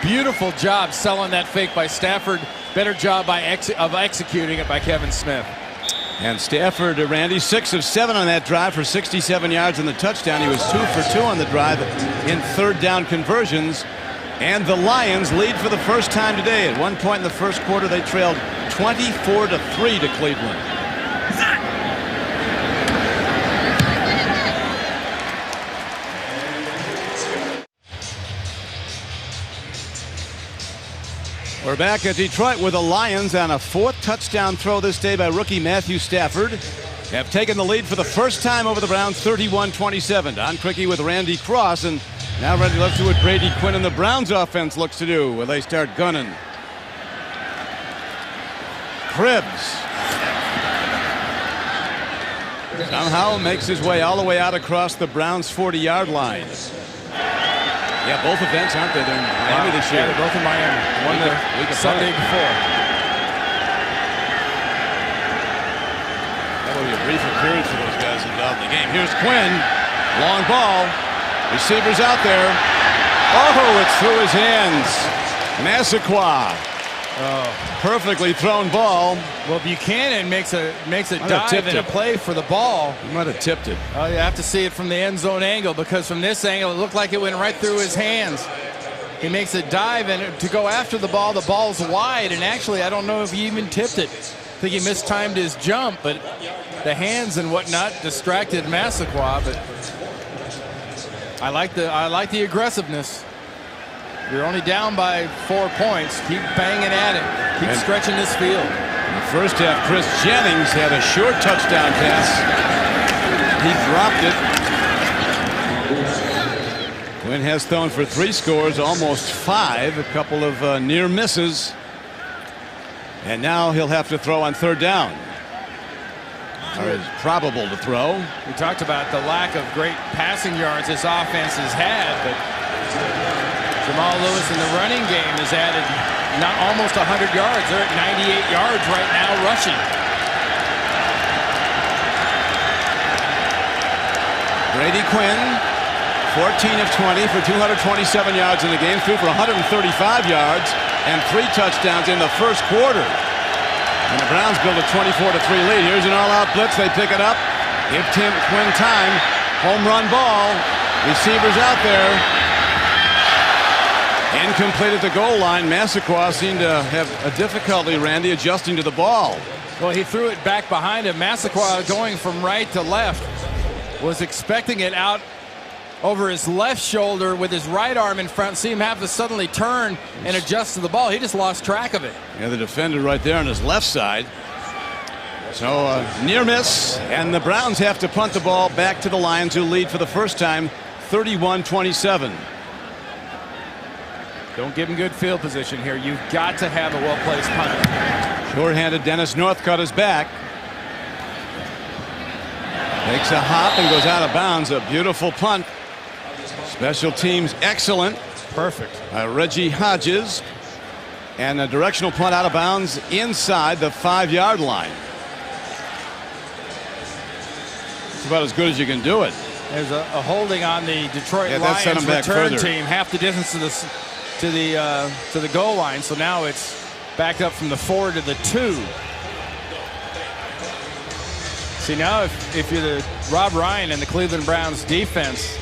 Beautiful job selling that fake by Stafford. Better job of executing it by Kevin Smith. And Stafford, Randy, 6 of 7 on that drive for 67 yards and the touchdown. He was 2 for 2 on the drive in 3rd down conversions. And the Lions lead for the first time today. At one point in the first quarter, they trailed 24-3 to Cleveland. We're back at Detroit with the Lions on a 4th touchdown throw this day by rookie Matthew Stafford. Have taken the lead for the first time over the Browns, 31-27. Don Criqui with Randy Cross, and now ready to look to what Brady Quinn and the Browns offense looks to do when they start gunning. Cribbs somehow makes his way all the way out across the Browns' 40-yard line. Yeah, both events, aren't they? They're in Miami this year. Yeah, they're both in Miami. One the Sunday before. That will be a brief appearance for those guys involved in the game. Here's Quinn. Long ball. Receivers out there. Oh, it's through his hands. Massaquoi. Perfectly thrown ball. Well, Buchanan makes a dive and a play for the ball. He might have tipped it. Oh, you have to see it from the end zone angle, because from this angle it looked like it went right through his hands. He makes a dive and to go after the ball's wide, and actually I don't know if he even tipped it. I think he mistimed his jump, but the hands and whatnot distracted Massaquoi. But I like the aggressiveness. You're only down by 4 points. Keep banging at it. Keep stretching this field. In the first half, Chris Jennings had a short touchdown pass. He dropped it. Quinn has thrown for 3 scores, almost 5. A couple of near misses. And now he'll have to throw on 3rd down. Or is probable to throw. We talked about the lack of great passing yards this offense has had, but Jamal Lewis in the running game has added almost 100 yards. They're at 98 yards right now rushing. Brady Quinn, 14 of 20 for 227 yards in the game, threw for 135 yards and 3 touchdowns in the first quarter. And the Browns build a 24-3 lead. Here's an all-out blitz. They pick it up. Give Tim Quinn time. Home run ball. Receivers out there. Incomplete at the goal line. Massaquoi seemed to have a difficulty, Randy, adjusting to the ball. Well, he threw it back behind him. Massaquoi, going from right to left, was expecting it out over his left shoulder with his right arm in front. See him have to suddenly turn and adjust to the ball. He just lost track of it. Yeah, the defender right there on his left side. So near miss, and the Browns have to punt the ball back to the Lions, who lead for the first time 31-27. Don't give him good field position here. You've got to have a well-placed punt. Short-handed Dennis Northcutt is back. Makes a hop and goes out of bounds. A beautiful punt. Special teams excellent. Perfect. Reggie Hodges. And a directional punt out of bounds inside the 5-yard line. It's about as good as you can do it. There's a holding on the Detroit Lions return team, half the distance to the goal line. So now it's back up from the 4 to the 2. See, now if you're the Rob Ryan and the Cleveland Browns defense,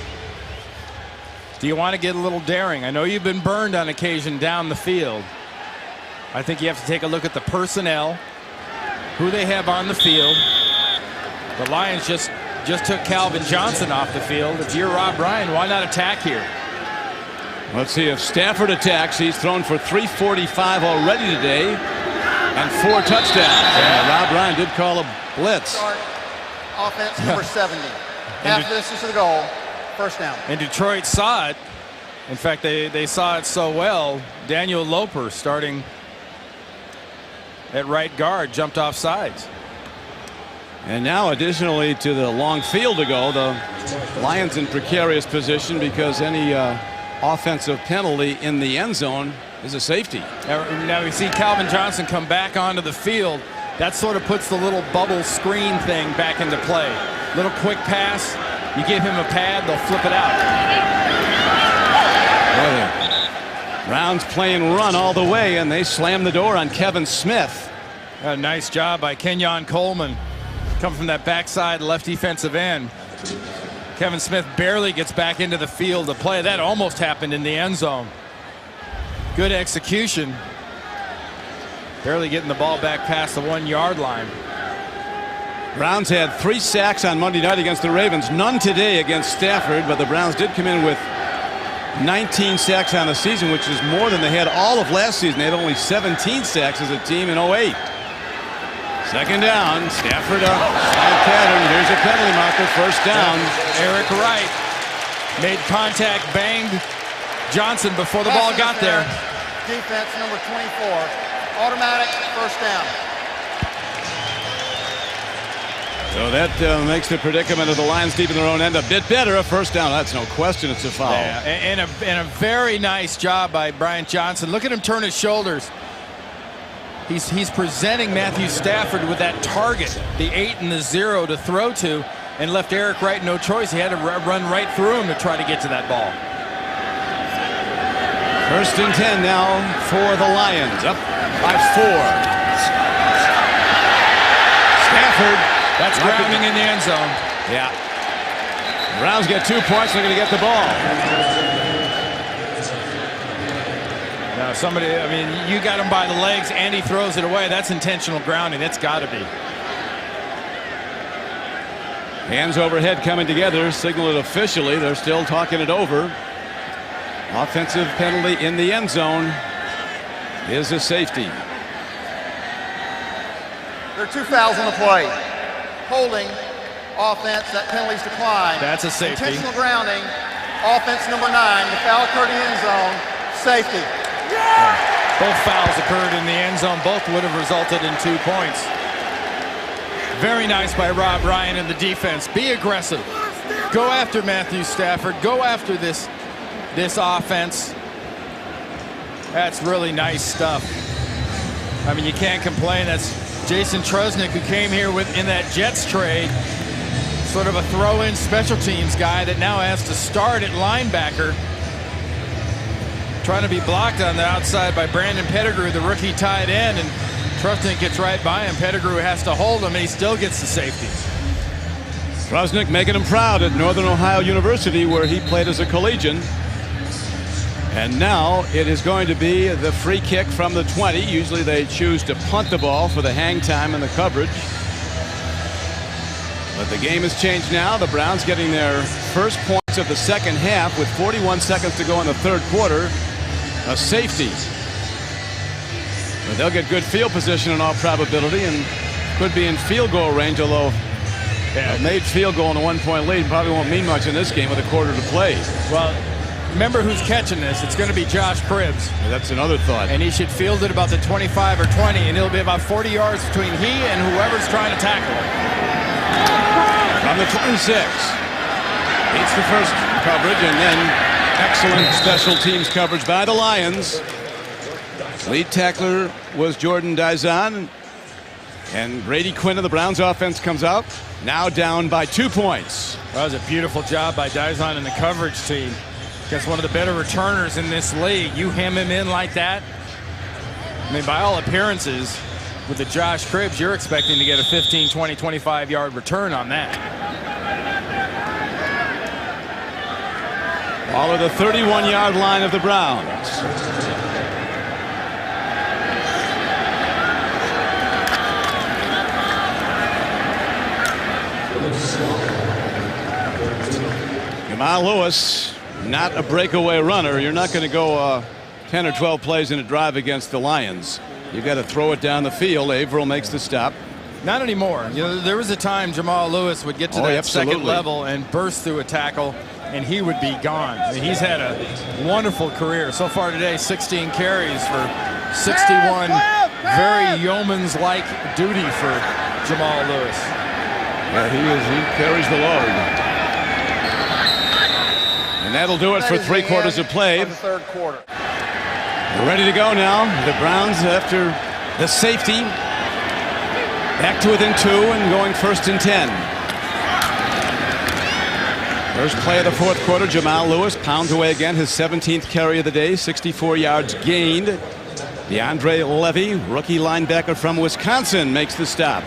do you want to get a little daring? I know you've been burned on occasion down the field. I think you have to take a look at the personnel, who they have on the field. The Lions just took Calvin Johnson off the field. If you're Rob Ryan, why not attack here? Let's see if Stafford attacks. He's thrown for 345 already today and 4 touchdowns. Yeah, Rob Ryan did call a blitz. Offense number 70. Half the distance to the goal. First down. And Detroit saw it. In fact, they saw it so well. Daniel Loper, starting at right guard, jumped off sides. And now, additionally to the long field to go, the Lions in precarious position because any offensive penalty in the end zone is a safety. Now we see Calvin Johnson come back onto the field. That sort of puts the little bubble screen thing back into play. Little quick pass. You give him a pad, they'll flip it out. Well, the Browns playing run all the way, and they slam the door on Kevin Smith. A nice job by Kenyon Coleman. Come from that backside left defensive end. Kevin Smith barely gets back into the field to play. That almost happened in the end zone. Good execution. Barely getting the ball back past the 1-yard line. Browns had 3 sacks on Monday night against the Ravens. None today against Stafford, but the Browns did come in with 19 sacks on the season, which is more than they had all of last season. They had only 17 sacks as a team in 08. Second down. Stafford side pattern. Here's a penalty marker. First down. Eric Wright made contact, banged Johnson before the ball got there. Defense number 24. Automatic first down. So that makes the predicament of the Lions deep in their own end a bit better. A first down, that's no question. It's a foul. Yeah, and a very nice job by Brian Johnson. Look at him turn his shoulders. He's presenting Matthew Stafford with that target, the 8 and the 0 to throw to, and left Eric Wright no choice. He had to run right through him to try to get to that ball. First and 10 now for the Lions, up by 4. Stafford. That's grounding in the end zone. Yeah. Browns get 2 points. They're going to get the ball. Now somebody, I mean, you got him by the legs and he throws it away. That's intentional grounding. That's got to be. Hands overhead coming together. Signal it officially. They're still talking it over. Offensive penalty in the end zone is a safety. There are 2 fouls on the play. Holding, offense, that penalty's declined. That's a safety. Intentional grounding, offense number 9. The foul occurred in the end zone. Safety. Yeah. Both fouls occurred in the end zone. Both would have resulted in 2 points. Very nice by Rob Ryan and the defense. Be aggressive. Go after Matthew Stafford. Go after this offense. That's really nice stuff. I mean, you can't complain. That's Jason Trusnick, who came here in that Jets trade, sort of a throw-in special teams guy that now has to start at linebacker. Trying to be blocked on the outside by Brandon Pettigrew, the rookie tight end, and Trusnick gets right by him. Pettigrew has to hold him, and he still gets the safety. Trusnick making him proud at Northern Ohio University, where he played as a collegian. And now it is going to be the free kick from the 20. Usually they choose to punt the ball for the hang time and the coverage. But the game has changed now. The Browns getting their first points of the second half with 41 seconds to go in the third quarter. A safety. But they'll get good field position in all probability and could be in field goal range, although a made field goal in a 1-point lead probably won't mean much in this game with a quarter to play. Well, remember who's catching this. It's going to be Josh Cribbs. That's another thought. And he should field it about the 25 or 20, and it'll be about 40 yards between he and whoever's trying to tackle it. From the 26. Beats the first coverage, and then excellent special teams coverage by the Lions. Lead tackler was Jordan Dizon. And Brady Quinn of the Browns offense comes out. Now down by 2 points. That was a beautiful job by Dizon and the coverage team. Against one of the better returners in this league. You hem him in like that. I mean, by all appearances, with the Josh Cribbs, you're expecting to get a 15, 20, 25-yard return on that. All of the 31-yard line of the Browns. Jamal Lewis, not a breakaway runner. You're not going to go 10 or 12 plays in a drive against the Lions. You've got to throw it down the field. Averill makes the stop. Not anymore. You know, there was a time Jamal Lewis would get to that absolutely. second level and burst through a tackle, and he would be gone. I mean, he's had a wonderful career. So far today, 16 carries for 61 very yeoman's-like duty for Jamal Lewis. Yeah, he carries the load. And that'll do it for 3 quarters of play. The third quarter. We're ready to go now. The Browns, after the safety, back to within 2 and going 1st and 10. First play of the fourth quarter, Jamal Lewis pounds away again, his 17th carry of the day, 64 yards gained. DeAndre Levy, rookie linebacker from Wisconsin, makes the stop.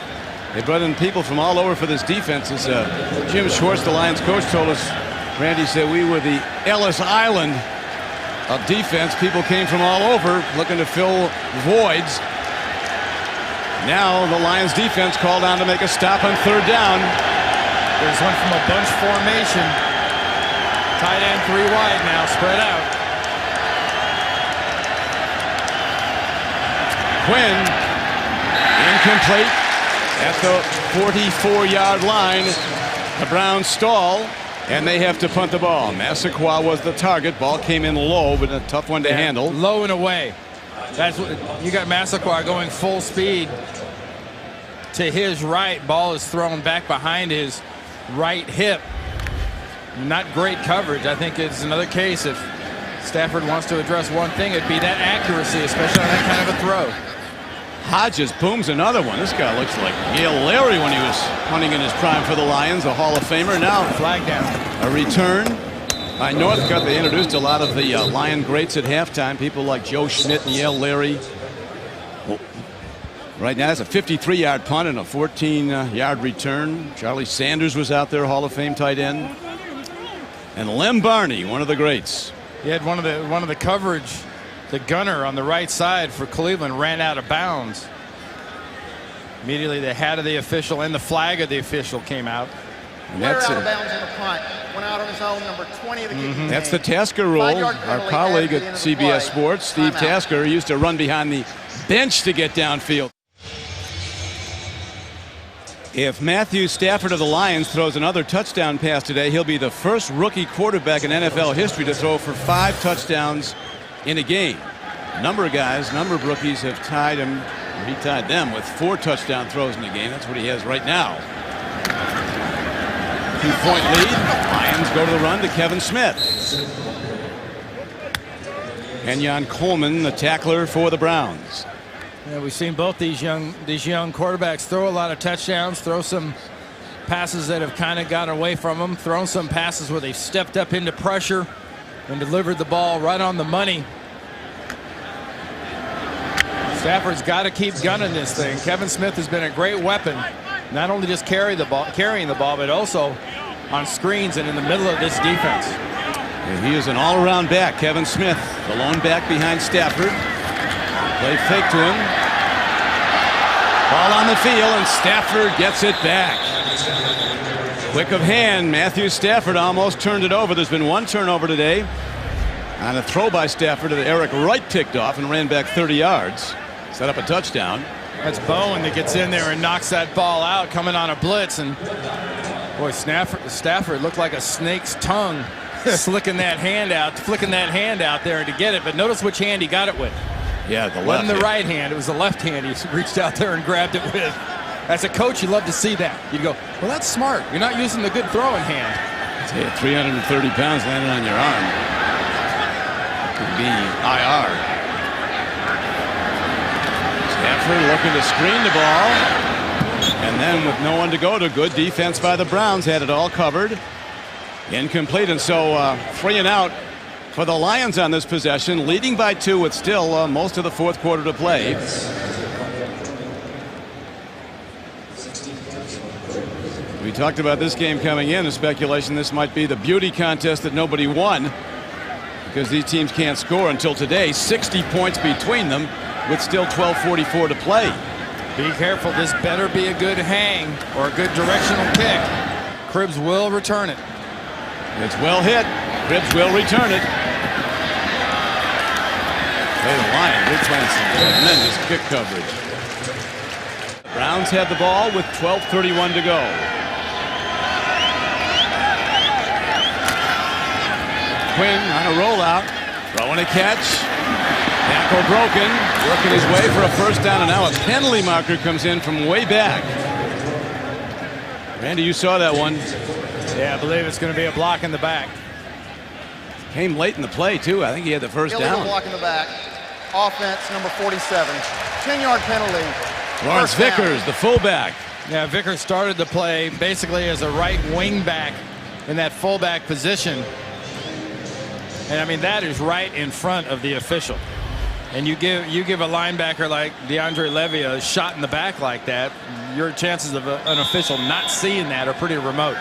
They brought in people from all over for this defense. As Jim Schwartz, the Lions coach, told us, Randy said we were the Ellis Island of defense. People came from all over looking to fill voids. Now the Lions defense called on to make a stop on 3rd down. There's one from a bunch formation. Tight end 3 wide now, spread out. Quinn, incomplete at the 44-yard line. The Browns stall, and they have to punt the ball. Massaquoi was the target. Ball came in low, but a tough one to handle. Low and away. That's what you got. Massaquoi going full speed to his right. Ball is thrown back behind his right hip. Not great coverage. I think it's another case if Stafford wants to address one thing, it'd be that accuracy, especially on that kind of a throw. Hodges booms another one. This guy looks like Yale Larry when he was hunting in his prime for the Lions, a Hall of Famer. Now Flag down. A return by Northcutt. They introduced a lot of the Lion greats at halftime. People like Joe Schmidt and Yale Larry. Well, right now it's a 53-yard punt and a 14-yard return. Charlie Sanders was out there, Hall of Fame tight end. And Lem Barney, one of the greats. He had one of the coverage. The gunner on the right side for Cleveland ran out of bounds. Immediately the hat of the official and the flag of the official came out. And that's out of bounds in the punt. Went out on his own, number 20 of the kicking That's game. the Tasker rule. Our colleague at CBS Sports, Steve Tasker, used to run behind the bench to get downfield. If Matthew Stafford of the Lions throws another touchdown pass today, he'll be the first rookie quarterback in NFL history to throw for 5 touchdowns in a game. A number of rookies have tied him, or he tied them with 4 touchdown throws in a game. That's what he has right now. 2-point lead. Lions go to the run to Kevin Smith. Kenyon Coleman, the tackler for the Browns. Yeah, we've seen both these young quarterbacks throw a lot of touchdowns, throw some passes that have kind of gotten away from them, thrown some passes where they've stepped up into pressure and delivered the ball right on the money. Stafford's got to keep gunning this thing. Kevin Smith has been a great weapon, not only just carrying the ball, but also on screens and in the middle of this defense. And he is an all-around back. Kevin Smith, the lone back behind Stafford. Play fake to him. Ball on the field, and Stafford gets it back. Quick of hand, Matthew Stafford almost turned it over. There's been one turnover today on a throw by Stafford that Eric Wright picked off and ran back 30 yards. Set up a touchdown. That's Bowen that gets in there and knocks that ball out coming on a blitz. And boy, Stafford looked like a snake's tongue flicking that hand out there to get it. But notice which hand he got it with. Yeah, the left. It wasn't the right hand. It was the left hand he reached out there and grabbed it with. As a coach, you love to see that. You'd go, well, that's smart. You're not using the good throwing hand. Yeah, 330 pounds landing on your arm. Could be IR. Stafford looking to screen the ball. And then with no one to go to, good defense by the Browns. Had it all covered. Incomplete. And so 3 and out for the Lions on this possession, leading by 2 with still most of the fourth quarter to play. We talked about this game coming in, the speculation this might be the beauty contest that nobody won because these teams can't score until today. 60 points between them with still 12:44 to play. Be careful. This better be a good hang or a good directional kick. Cribbs will return it. It's well hit. Cribbs will return it. Hey, the Lions, they're playing some tremendous kick coverage. Browns have the ball with 12:31 to go. Quinn on a rollout, throwing a catch. Tackle broken, working his way for a first down, and now a penalty marker comes in from way back. Randy, you saw that one. Yeah, I believe it's going to be a block in the back. Came late in the play, too. I think he had the first Illegal down. block in the back. Offense number 47. 10-yard penalty. Lawrence First down. Vickers, the fullback. Yeah, Vickers started the play basically as a right wing back in that fullback position. And I mean, that is right in front of the official. And you give a linebacker like DeAndre Levy a shot in the back like that, your chances of an official not seeing that are pretty remote.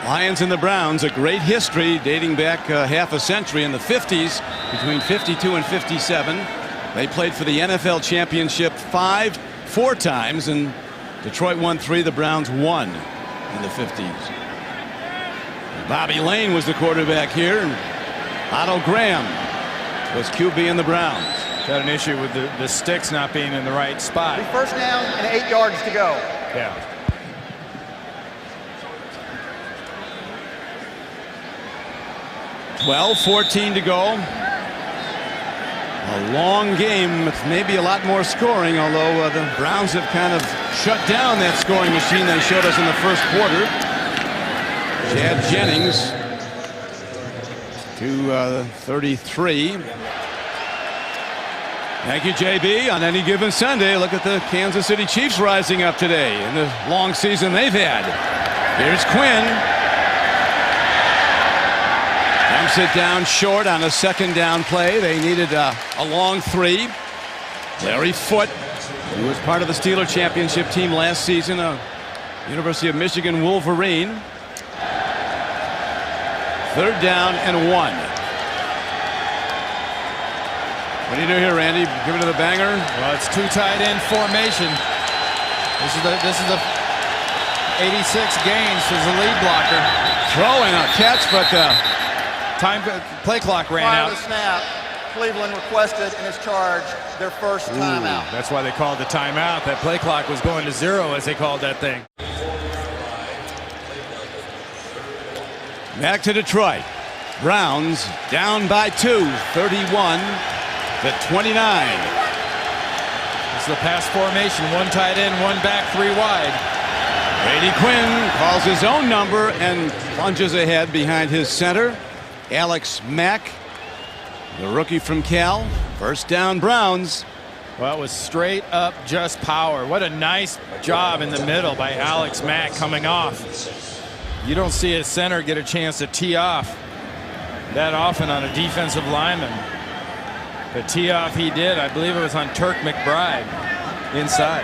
Lions and the Browns, a great history dating back half a century in the 50s, between 52 and 57. They played for the NFL championship 4 times, and Detroit won 3. The Browns won in the 50s. Bobby Lane was the quarterback here, and Otto Graham was QB in the Browns. Got an issue with the sticks not being in the right spot. First down and 8 yards to go. Yeah. Well, 14 to go. A long game with maybe a lot more scoring, although the Browns have kind of shut down that scoring machine they showed us in the first quarter. Chad Jennings to 33. Thank you, JB. On any given Sunday, look at the Kansas City Chiefs rising up today in the long season they've had. Here's Quinn. Dumps it down short on a second down play. They needed a long 3. Larry Foote, who was part of the Steeler championship team last season, a University of Michigan Wolverine. 3rd down and 1. What do you do here, Randy? Give it to the banger? Well, it's 2 tight end formation. This is the 86 gains as a lead blocker. Throwing a catch, but play clock ran Prior out. to the snap, Cleveland requested and has charged their first timeout. That's why they called the timeout. That play clock was going to 0 as they called that thing. Back to Detroit. Browns down by 2, 31 to 29. This is the pass formation. 1 tight end, 1 back, 3 wide. Brady Quinn calls his own number and plunges ahead behind his center, Alex Mack, the rookie from Cal. First down, Browns. Well, it was straight up just power. What a nice job in the middle by Alex Mack coming off. You don't see a center get a chance to tee off that often on a defensive lineman. The tee off he did, I believe it was on Turk McBride inside.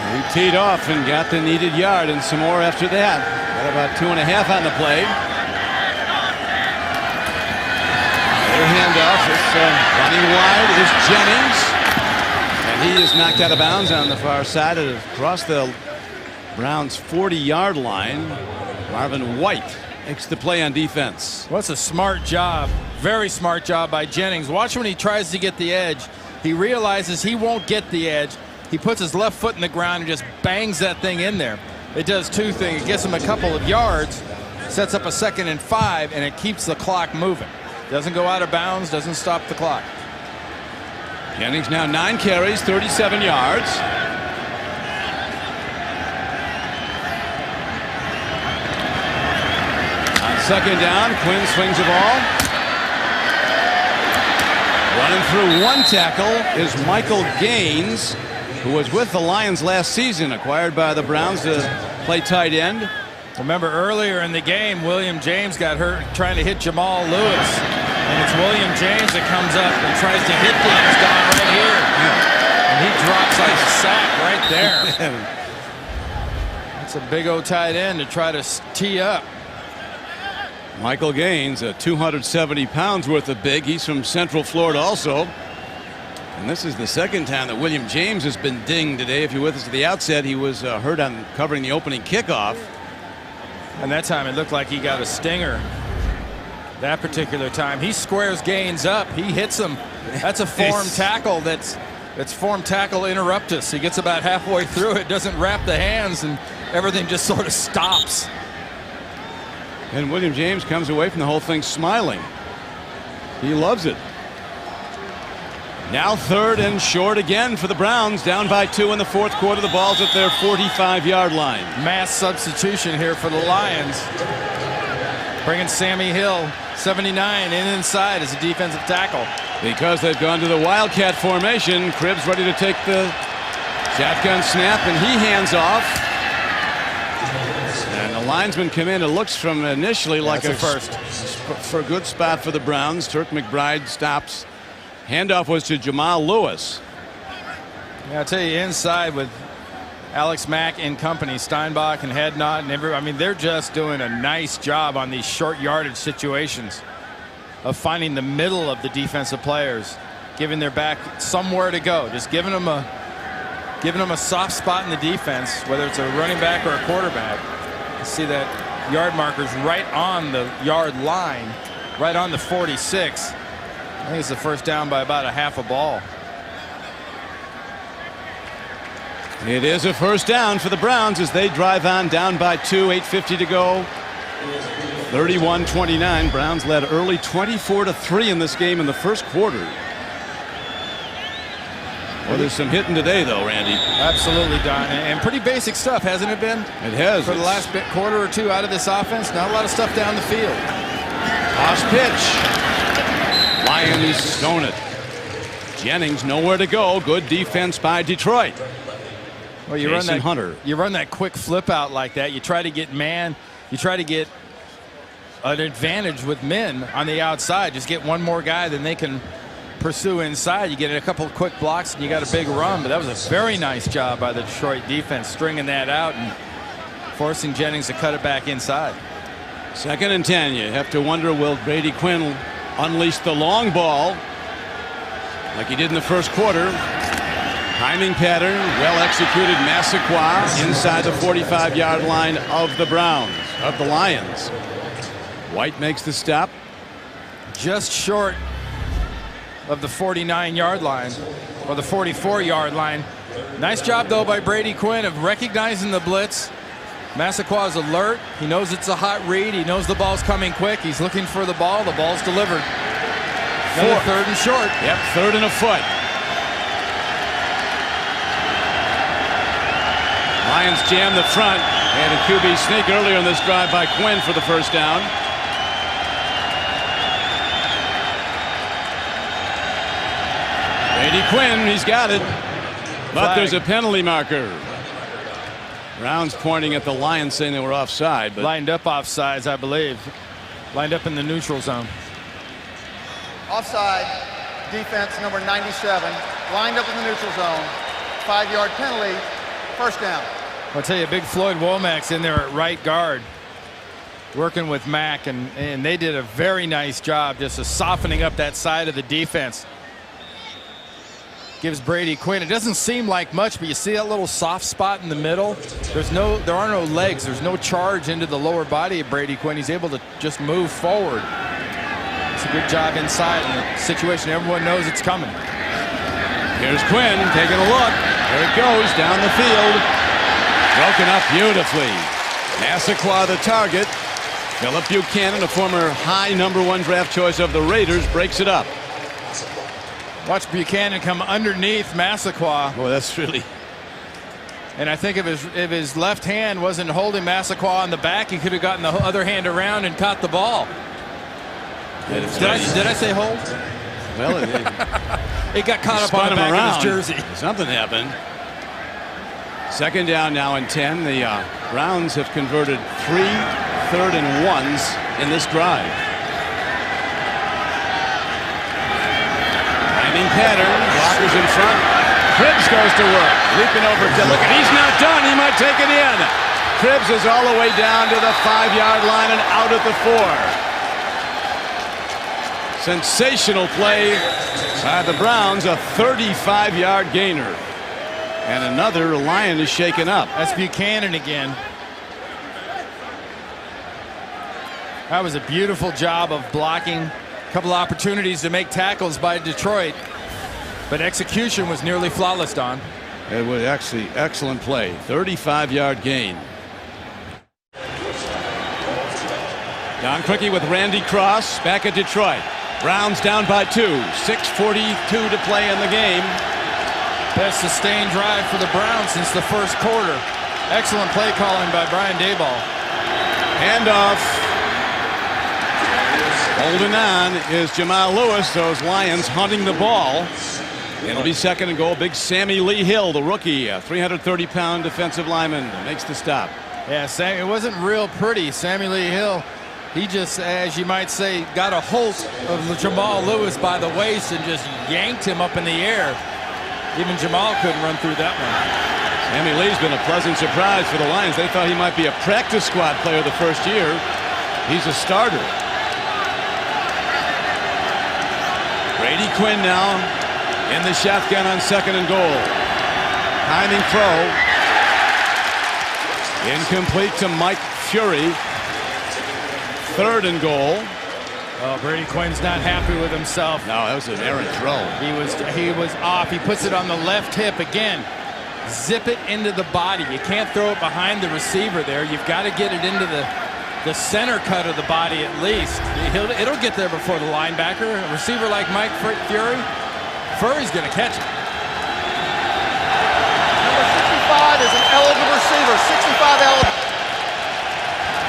He teed off and got the needed yard and some more after that. Got about 2.5 on the play. Their handoff is running wide is Jennings. And he is knocked out of bounds on the far side across the Browns 40-yard line. Marvin White makes the play on defense. Well, it's a smart job. Very smart job by Jennings. Watch when he tries to get the edge. He realizes he won't get the edge. He puts his left foot in the ground and just bangs that thing in there. It does two things. It gets him a couple of yards, sets up a 2nd and 5, and it keeps the clock moving. Doesn't go out of bounds, doesn't stop the clock. Jennings now 9 carries, 37 yards. On 2nd down, Quinn swings the ball. Running through one tackle is Michael Gaines, who was with the Lions last season, acquired by the Browns to play tight end. Remember earlier in the game, William James got hurt trying to hit Jamal Lewis. And it's William James that comes up and tries to hit James down right here. And he drops like a sack right there. That's a big old tight end to try to tee up. Michael Gaines, 270 pounds worth of big. He's from Central Florida also. And this is the 2nd time that William James has been dinged today. If you're with us at the outset, he was hurt on covering the opening kickoff. And that time it looked like he got a stinger. That particular time, he squares Gaines up. He hits him. That's a form tackle. That's form tackle interruptus. He gets about halfway through it, doesn't wrap the hands, and everything just sort of stops. And William James comes away from the whole thing smiling. He loves it. Now 3rd and short again for the Browns, down by 2 in the 4th quarter. The ball's at their 45-yard line. Mass substitution here for the Lions. Bringing Sammy Hill, 79, inside as a defensive tackle. Because they've gone to the Wildcat formation, Cribbs ready to take the shotgun snap, and he hands off. And the linesman come in. It looks from initially like a first. For a good spot for the Browns. Turk McBride stops. Handoff was to Jamal Lewis. Yeah, I'll tell you, inside with Alex Mack and company, Steinbach and Hadnot and everybody, I mean, they're just doing a nice job on these short yardage situations of finding the middle of the defensive players, giving their back somewhere to go, just giving them a soft spot in the defense, whether it's a running back or a quarterback. You see that yard markers right on the yard line, right on the 46. I think it's the first down by about a half a ball. It is a first down for the Browns as they drive on, down by 2, 8:50 to go. 31-29. Browns led early 24-3 in this game in the first quarter. Well, there's some hitting today, though, Randy. Absolutely, Don. And pretty basic stuff, hasn't it been? It has. For the last quarter or two out of this offense, not a lot of stuff down the field. Toss pitch. Lions stone it. Jennings nowhere to go. Good defense by Detroit. Well, you run that quick flip out like that. You try to get man. You try to get an advantage with men on the outside. Just get one more guy than they can pursue inside. You get a couple of quick blocks and you got a big run. But that was a very nice job by the Detroit defense, stringing that out and forcing Jennings to cut it back inside. 2nd and 10. You have to wonder, will Brady Quinn unleash the long ball like he did in the first quarter? Timing pattern, well executed. Massaquoi inside the 45-yard line of the Browns, of the Lions. White makes the stop. Just short of the 49-yard line, or the 44-yard line. Nice job, though, by Brady Quinn of recognizing the blitz. Massaquoi is alert. He knows it's a hot read. He knows the ball's coming quick. He's looking for the ball. The ball's delivered. Another 3rd and short. Yep, 3rd and a foot. Lions jam the front. They had a QB sneak earlier in this drive by Quinn for the first down. Brady Quinn, he's got it. But there's a penalty marker. Browns pointing at the Lions saying they were offside. But lined up offsides, I believe. Lined up in the neutral zone. Offside, defense number 97, lined up in the neutral zone. 5-yard penalty, first down. I'll tell you, big Floyd Womack's in there at right guard. working with Mack, and they did a very nice job just of softening up that side of the defense. Gives Brady Quinn, it doesn't seem like much, but you see that little soft spot in the middle? There are no legs. There's no charge into the lower body of Brady Quinn. He's able to just move forward. It's a good job inside in a situation everyone knows it's coming. Here's Quinn taking a look. There it goes down the field. Broken up beautifully. Massaquoi the target. Philip Buchanan, a former high #1 draft choice of the Raiders, breaks it up. Watch Buchanan come underneath Massaquoi. Boy, that's really... And I think if his left hand wasn't holding Massaquoi on the back, he could have gotten the other hand around and caught the ball. Did I say hold? Well, it got caught up on the back of his jersey. Something happened. Second down now and 10. The Browns have converted 3 3rd and 1s in this drive. Landing pattern, blockers in front. Cribbs goes to work, leaping over Dillon. He's not done, he might take it in. Cribbs is all the way down to the 5-yard line and out at the 4. Sensational play by the Browns, a 35-yard gainer. And another Lion is shaken up. That's Buchanan again. That was a beautiful job of blocking. A couple of opportunities to make tackles by Detroit, but execution was nearly flawless, Don. It was actually excellent play. 35-yard gain. Don Criqui with Randy Cross back at Detroit. Browns down by 2. 6:42 to play in the game. Best sustained drive for the Browns since the first quarter. Excellent play calling by Brian Daboll. Handoff. Holding on is Jamal Lewis. Those Lions hunting the ball. It'll be 2nd and goal. Big Sammy Lee Hill, the rookie, a 330-pound defensive lineman, makes the stop. Yeah, it wasn't real pretty. Sammy Lee Hill, he just, as you might say, got a hold of Jamal Lewis by the waist and just yanked him up in the air. Even Jamal couldn't run through that one. Sammy Lee's been a pleasant surprise for the Lions. They thought he might be a practice squad player the first year. He's a starter. Brady Quinn now in the shotgun on 2nd and goal. Timing throw. Incomplete to Mike Fury. 3rd and goal. Oh, Brady Quinn's not happy with himself. No, that was an errant throw. He was off. He puts it on the left hip again. Zip it into the body. You can't throw it behind the receiver there. You've got to get it into the center cut of the body at least. It'll get there before the linebacker. A receiver like Mike Fury, Furry's going to catch it. Number 65 is an eligible receiver. 65 eligible.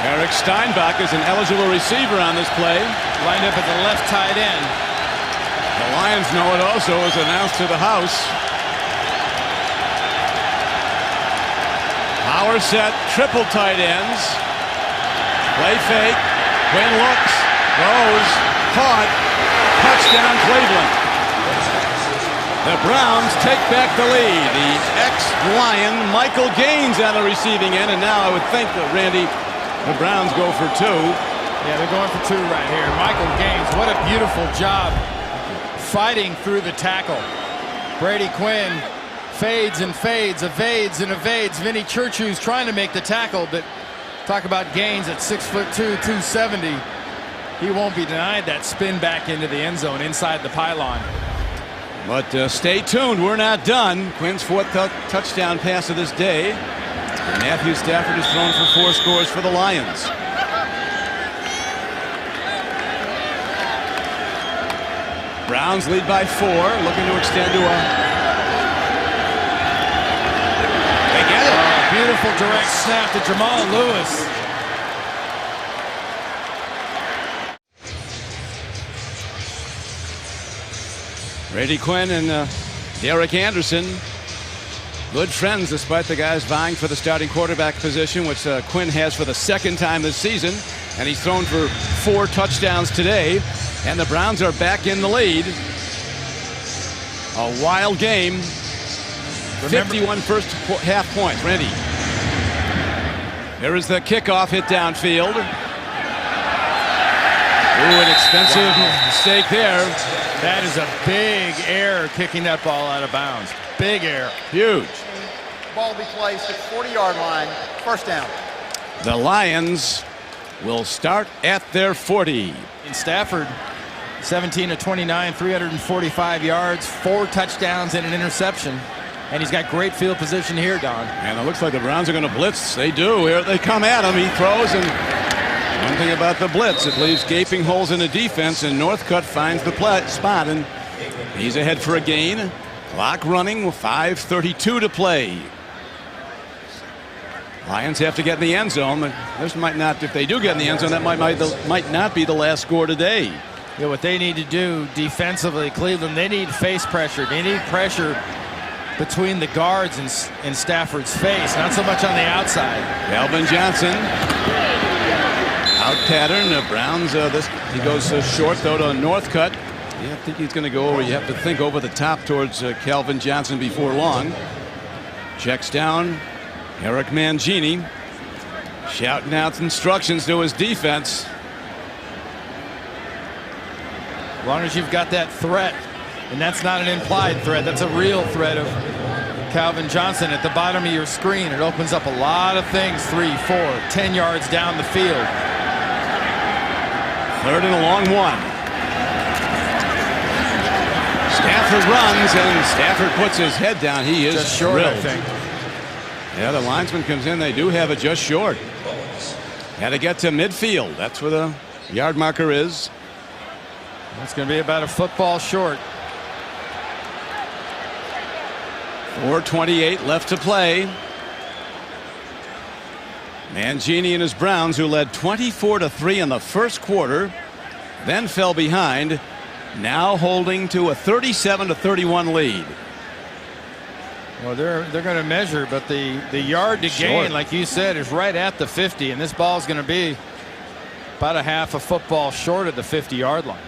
Eric Steinbach is an eligible receiver on this play. Lined up at the left tight end. The Lions know it also was announced to the house. Power set, triple tight ends. Play fake. Quinn looks, throws, caught. Touchdown Cleveland. The Browns take back the lead. The ex-Lion Michael Gaines on the receiving end, and now I would think that Randy, the Browns go for 2. Yeah, they're going for 2 right here. Michael Gaines, what a beautiful job fighting through the tackle. Brady Quinn fades and fades, evades and evades. Vinny Churchill's trying to make the tackle, but talk about Gaines at 6'2", 270. He won't be denied that spin back into the end zone inside the pylon. But stay tuned, we're not done. Quinn's 4th touchdown pass of this day. Matthew Stafford has thrown for 4 scores for the Lions. Browns lead by 4, looking to extend to a... They get it. Beautiful direct snap to Jamal Lewis. Brady Quinn and Derek Anderson, good friends despite the guys vying for the starting quarterback position, which Quinn has for the 2nd time this season, and he's thrown for 4 touchdowns today, and the Browns are back in the lead. A wild game. 51 first half points. Randy. There is the kickoff hit downfield. Ooh, an expensive mistake there. That is a big error, kicking that ball out of bounds. Big error. Huge. Ball will be placed at 40-yard line, first down. The Lions will start at their 40. In Stafford, 17 of 29, 345 yards, 4 touchdowns and an interception. And he's got great field position here, Don. And it looks like the Browns are going to blitz. They do. Here they come at him. He throws, and one thing about the blitz, it leaves gaping holes in the defense, and Northcutt finds the spot, and he's ahead for a gain. Clock running, 5:32 to play. Lions have to get in the end zone. This might not, if they do get in the end zone, that might not be the last score today. Yeah, what they need to do defensively, Cleveland, they need face pressure. They need pressure between the guards in Stafford's face, not so much on the outside. Calvin Johnson out pattern. The Browns, he goes short though to Northcutt. I think he's going to go over. You have to think over the top towards Calvin Johnson before long. Checks down Eric Mangini, shouting out instructions to his defense. As long as you've got that threat, and that's not an implied threat, that's a real threat of Calvin Johnson at the bottom of your screen. It opens up a lot of things, 3, 4, 10 yards down the field. 3rd and a long one. Stafford runs, and Stafford puts his head down. He is just short, thrilled. I think. Yeah, the linesman comes in. They do have it just short. Had to get to midfield. That's where the yard marker is. It's going to be about a football short. 4:28 left to play. Mangini and his Browns, who led 24-3 in the first quarter, then fell behind, now holding to a 37-31 lead. Well, they're going to measure, but the yard to gain, like you said, is right at the 50, and this ball is going to be about a half a football short of the 50-yard line.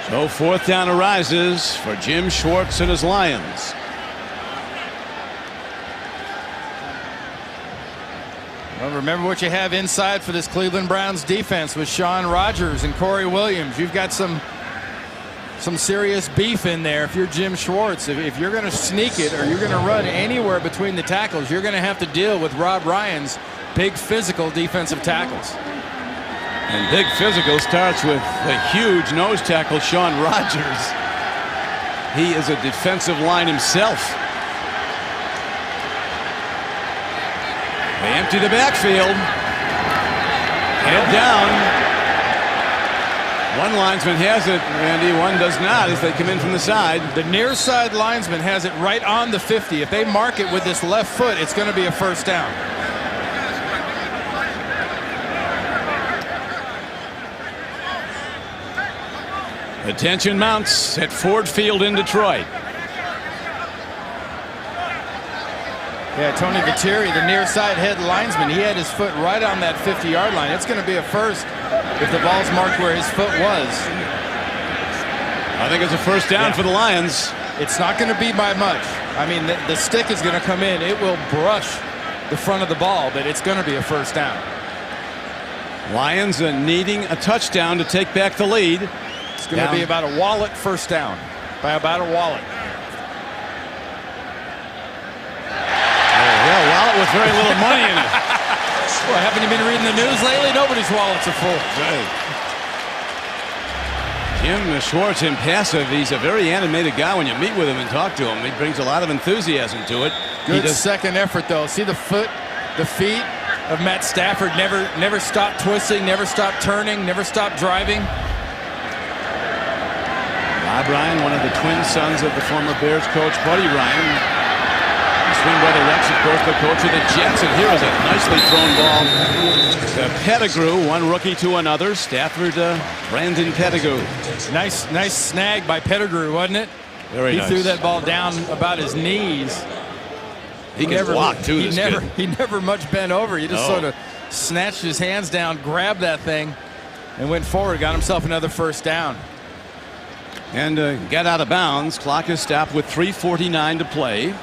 So 4th down arises for Jim Schwartz and his Lions. Well, remember what you have inside for this Cleveland Browns defense with Shaun Rogers and Corey Williams. You've got some serious beef in there if you're Jim Schwartz. If you're going to sneak it or you're going to run anywhere between the tackles, you're going to have to deal with Rob Ryan's big physical defensive tackles. And big physical starts with a huge nose tackle, Shaun Rogers. He is a defensive line himself. They empty the backfield. Head down. One linesman has it, Randy. One does not as they come in from the side. The near side linesman has it right on the 50. If they mark it with this left foot, it's going to be a first down. The tension mounts at Ford Field in Detroit. Yeah, Tony Viteri, the near side head linesman, he had his foot right on that 50-yard line. It's going to be a first if the ball's marked where his foot was. I think it's a first down for the Lions. It's not going to be by much. I mean, the stick is going to come in. It will brush the front of the ball, but it's going to be a first down. Lions are needing a touchdown to take back the lead. It's going to be about a wallet first down, by about a wallet. Yeah, a wallet with very little money in it. Well, haven't you been reading the news lately? Nobody's wallets are full. Right. Jim Schwartz, impassive. He's a very animated guy when you meet with him and talk to him. He brings a lot of enthusiasm to it. Good second effort, though. See the feet of Matt Stafford never stopped twisting, never stopped turning, never stopped driving. Bob Ryan, one of the twin sons of the former Bears coach, Buddy Ryan. His twin brother Rex, of course, the coach of the Jets. And here is a nicely thrown ball to Pettigrew, one rookie to another. Stafford, Brandon Pettigrew. Nice snag by Pettigrew, wasn't it? Very nice. He threw that ball down about his knees. He can block, too, this kid. He never much bent over. He just sort of snatched his hands down, grabbed that thing, and went forward. Got himself another first down. And get out of bounds. Clock is stopped with 3:49 to play.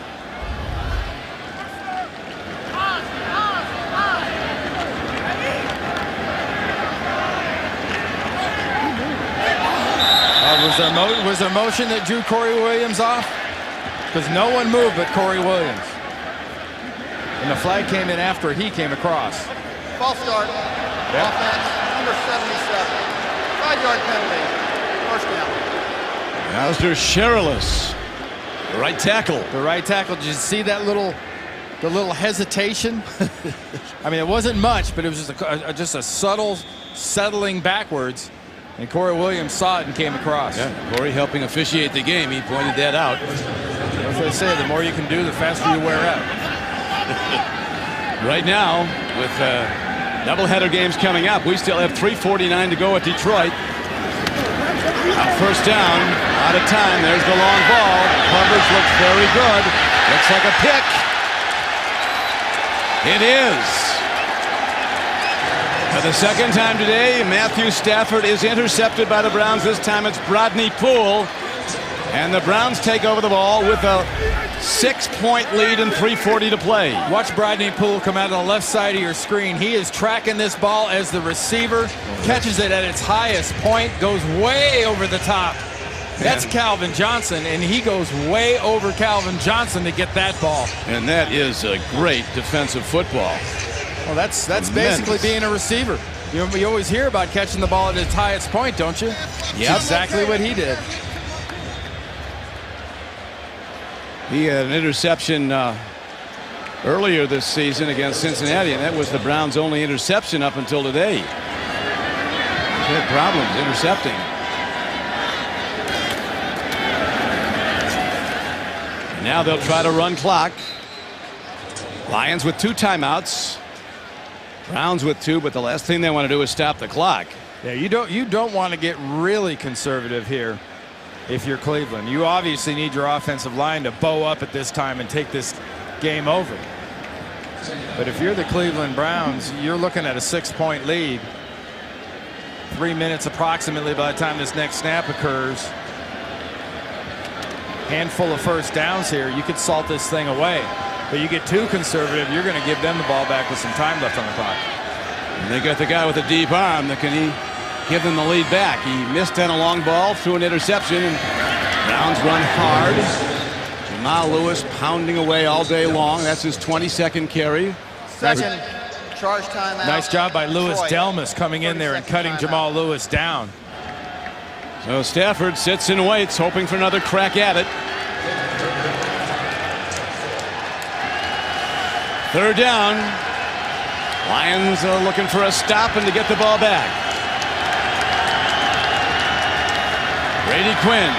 Was there motion that drew Corey Williams off? Because no one moved but Corey Williams. And the flag came in after he came across. False start. Yep. Offense, number 77. 5-yard penalty. First down. Asder Sherilis, the right tackle. The right tackle. Did you see that the little hesitation? I mean, it wasn't much, but it was just a subtle settling backwards. And Corey Williams saw it and came across. Yeah, Corey helping officiate the game. He pointed that out. As I say, the more you can do, the faster you wear out. Right now, with doubleheader games coming up, we still have 3:49 to go at Detroit. First down, out of time. There's the long ball. Coverage looks very good. Looks like a pick. It is. For the second time today, Matthew Stafford is intercepted by the Browns. This time it's Brodney Poole. And the Browns take over the ball with a 6-point lead and 3:40 to play. Watch Brodney Poole come out on the left side of your screen. He is tracking this ball as the receiver, catches it at its highest point, goes way over the top. That's Calvin Johnson, and he goes way over Calvin Johnson to get that ball. And that is a great defensive football. Well, that's basically being a receiver. You always hear about catching the ball at its highest point, don't you? Yeah, exactly what he did. He had an interception earlier this season against Cincinnati, and that was the Browns' only interception up until today. They had problems intercepting. And now they'll try to run clock. Lions with 2 timeouts. Browns with 2, but the last thing they want to do is stop the clock. Yeah, you don't want to get really conservative here. If you're Cleveland, you obviously need your offensive line to bow up at this time and take this game over. But if you're the Cleveland Browns, you're looking at a 6-point lead. 3 minutes approximately by the time this next snap occurs. Handful of first downs here. You could salt this thing away. But you get too conservative, you're going to give them the ball back with some time left on the clock. And they got the guy with a deep arm that can give them the lead back. He missed on a long ball, threw an interception, and Browns run hard. Jamal Lewis pounding away all day long. That's his 22nd carry. Second charge timeout. Nice job by Louis Delmas coming in there and cutting Jamal Lewis down. So Stafford sits and waits, hoping for another crack at it. Third down. Lions are looking for a stop and to get the ball back. Brady Quinn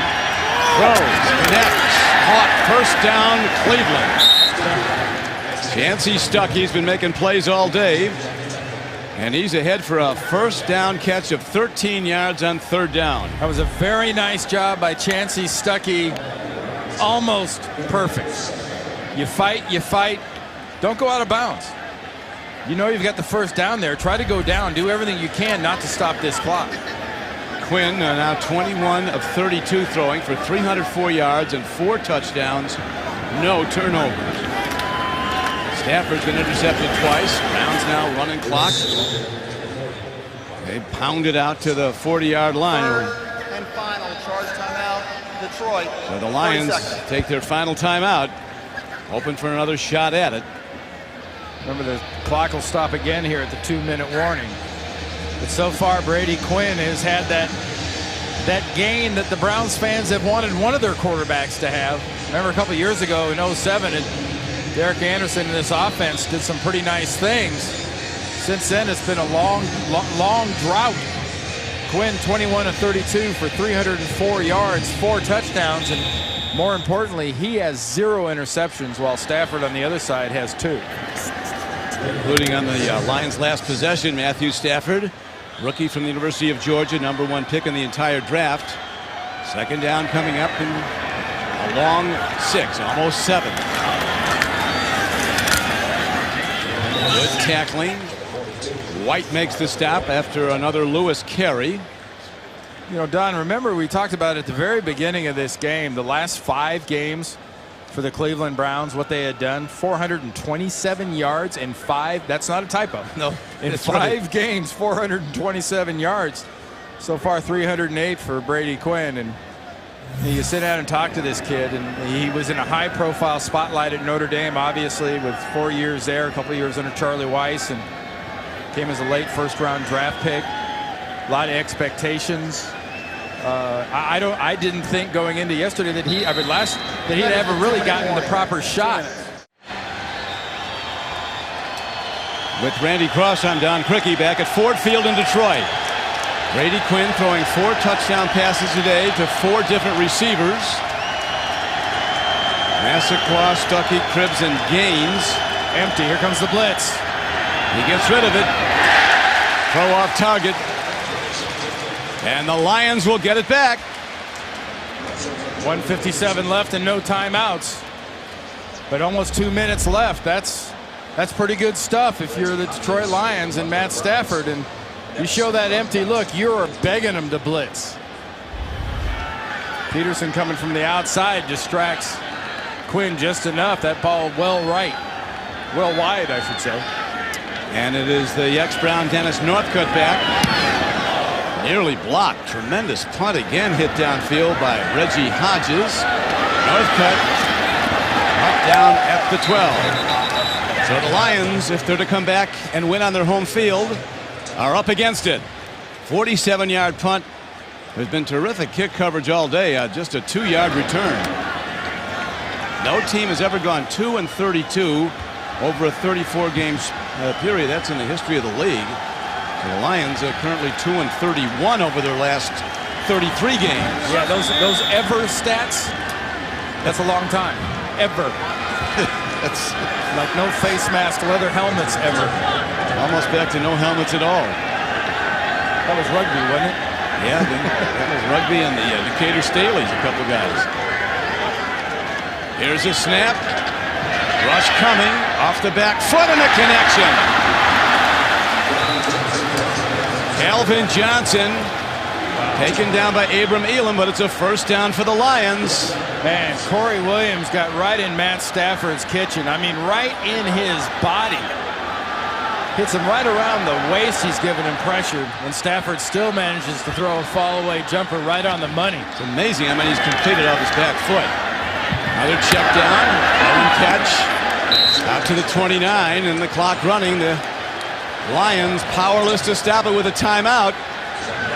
throws, connects, caught, first down, Cleveland. Chancey Stuckey's been making plays all day, and he's ahead for a first down catch of 13 yards on third down. That was a very nice job by Chancey Stuckey. Almost perfect. You fight. Don't go out of bounds. You know you've got the first down there. Try to go down. Do everything you can not to stop this clock. Quinn now 21 of 32 throwing for 304 yards and 4 touchdowns. No turnovers. Stafford's been intercepted twice. Browns now running clock. They pound it out to the 40-yard line. Third and final charge timeout, Detroit. So the Lions take their final timeout, hoping for another shot at it. Remember, the clock will stop again here at the 2-minute warning. But so far, Brady Quinn has had that gain that the Browns fans have wanted one of their quarterbacks to have. Remember a couple years ago in 07, and Derek Anderson in this offense did some pretty nice things. Since then, it's been a long drought. Quinn 21 of 32 for 304 yards, 4 touchdowns, and more importantly, he has 0 interceptions, while Stafford on the other side has 2. Including on the Lions' last possession, Matthew Stafford, rookie from the University of Georgia, #1 pick in the entire draft. Second down coming up in a long 6, almost 7. Good tackling. White makes the stop after another Lewis carry. You know, Don, remember we talked about at the very beginning of this game, the last 5 games for the Cleveland Browns, what they had done. 427 yards in 5. That's not a typo. No. In 5 games, 427 yards. So far 308 for Brady Quinn, and you sit down and talk to this kid, and he was in a high-profile spotlight at Notre Dame, obviously, with 4 years there, a couple of years under Charlie Weiss, and came as a late first-round draft pick. A lot of expectations. I didn't think going into yesterday that he'd ever really gotten the proper shot. With Randy Cross, I'm Don Criqui back at Ford Field in Detroit. Brady Quinn throwing 4 touchdown passes today to 4 different receivers. Massaquoi, Stuckey, Cribbs, and Gaines. Empty. Here comes the blitz. He gets rid of it. Throw off target. And the Lions will get it back. 1:57 left and no timeouts. But almost 2 minutes left. That's pretty good stuff if you're the Detroit Lions and Matt Stafford. And you show that empty look, you're begging him to blitz. Peterson coming from the outside distracts Quinn just enough. That ball well wide, I should say. And it is the ex-Brown Dennis Northcutt back. Nearly blocked. Tremendous punt again, hit downfield by Reggie Hodges. Northcutt up down at the 12. So the Lions, if they're to come back and win on their home field, are up against it. 47-yard punt. There's been terrific kick coverage all day. Just a 2-yard return. No team has ever gone 2-32 over a 34-game period. That's in the history of the league. So the Lions are currently 2-31 over their last 33 games. Yeah, those ever stats. That's a long time. Ever. That's like no face mask, leather helmets ever. Almost back to no helmets at all. That was rugby, wasn't it? Yeah, that was rugby and the Decatur Staleys, a couple guys. Here's a snap. Rush coming off the back foot and a connection. Calvin Johnson taken down by Abram Elam, but it's a first down for the Lions. Man, Corey Williams got right in Matt Stafford's kitchen. I mean, right in his body. Hits him right around the waist. He's giving him pressure, and Stafford still manages to throw a fall-away jumper right on the money. It's amazing how many he's completed off his back foot. Another check down, and catch out to the 29, and the clock running. The Lions powerless to stop it with a timeout.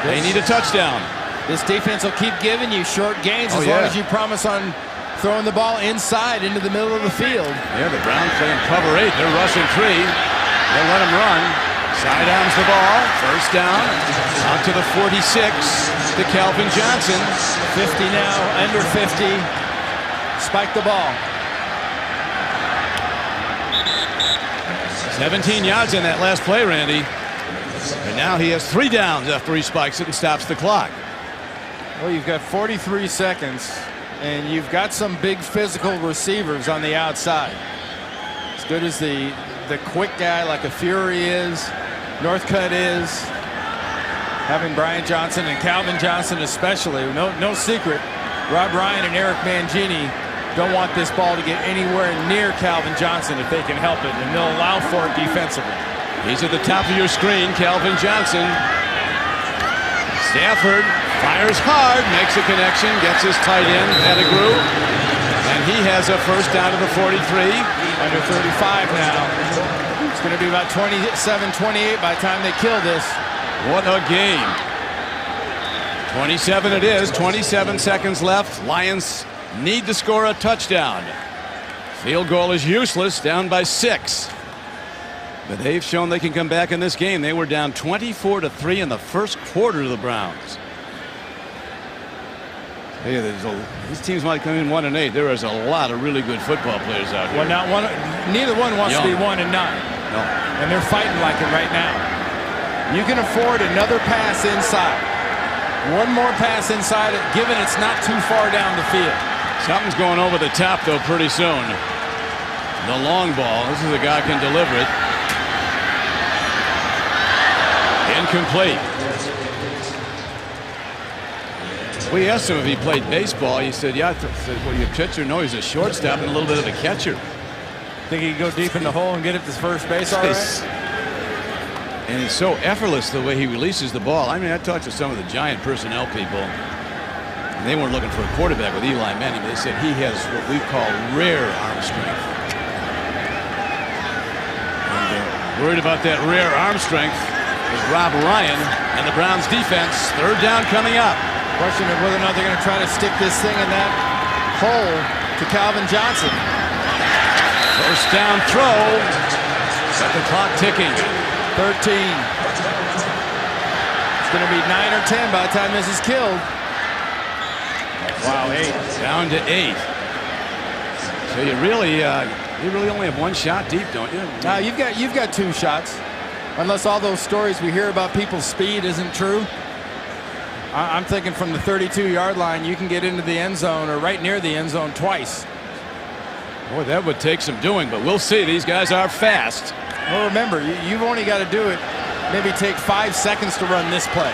They need a touchdown. This defense will keep giving you short gains as long as you promise on throwing the ball inside into the middle of the field. Yeah, the Browns playing cover 8. They're rushing 3. They'll let him run. Sidearms the ball. First down. Out to the 46 to Calvin Johnson. 50 now, under 50. Spike the ball. 17 yards in that last play, Randy. And now he has 3 downs after he spikes it and stops the clock. Well, you've got 43 seconds, and you've got some big physical receivers on the outside. As good as the quick guy like a Fury is, Northcutt is, having Brian Johnson and Calvin Johnson especially, no secret, Rob Ryan and Eric Mangini don't want this ball to get anywhere near Calvin Johnson if they can help it, and they'll allow for it defensively. He's at the top of your screen, Calvin Johnson. Stafford fires hard, makes a connection, gets his tight end, Pettigrew, and he has a first down to the 43. Under 35 now. It's going to be about 27-28 by the time they kill this. What a game. 27 it is, 27 seconds left. Lions need to score a touchdown. Field goal is useless, down by 6. But they've shown they can come back in this game. They were down 24-3 in the first quarter to the Browns. Hey, these teams might come in 1-8. There is a lot of really good football players out here. Well, neither one wants to be 1-9. No. And they're fighting like it right now. You can afford another pass inside. One more pass inside, given it's not too far down the field. Something's going over the top, though, pretty soon. The long ball. This is a guy who can deliver it. Incomplete. We asked him if he played baseball. He said, yeah. I said, well, you a pitcher? No, he's a shortstop and a little bit of a catcher. Think he could go deep in the hole and get it to first base all right? And it's so effortless the way he releases the ball. I mean, I talked to some of the Giant personnel people, and they weren't looking for a quarterback with Eli Manning, but they said he has what we call rare arm strength. And worried about that rare arm strength is Rob Ryan and the Browns defense. Third down coming up. Question of whether or not they're going to try to stick this thing in that hole to Calvin Johnson. First down throw. Got the clock ticking. 13. It's going to be 9 or 10 by the time this is killed. Wow, 8. Down to 8. So you really only have one shot deep, don't you? Now you've got 2 shots, unless all those stories we hear about people's speed isn't true. I'm thinking from the 32-yard line, you can get into the end zone or right near the end zone twice. Boy, that would take some doing, but we'll see. These guys are fast. Well, remember, you've only got to do it, maybe take 5 seconds to run this play.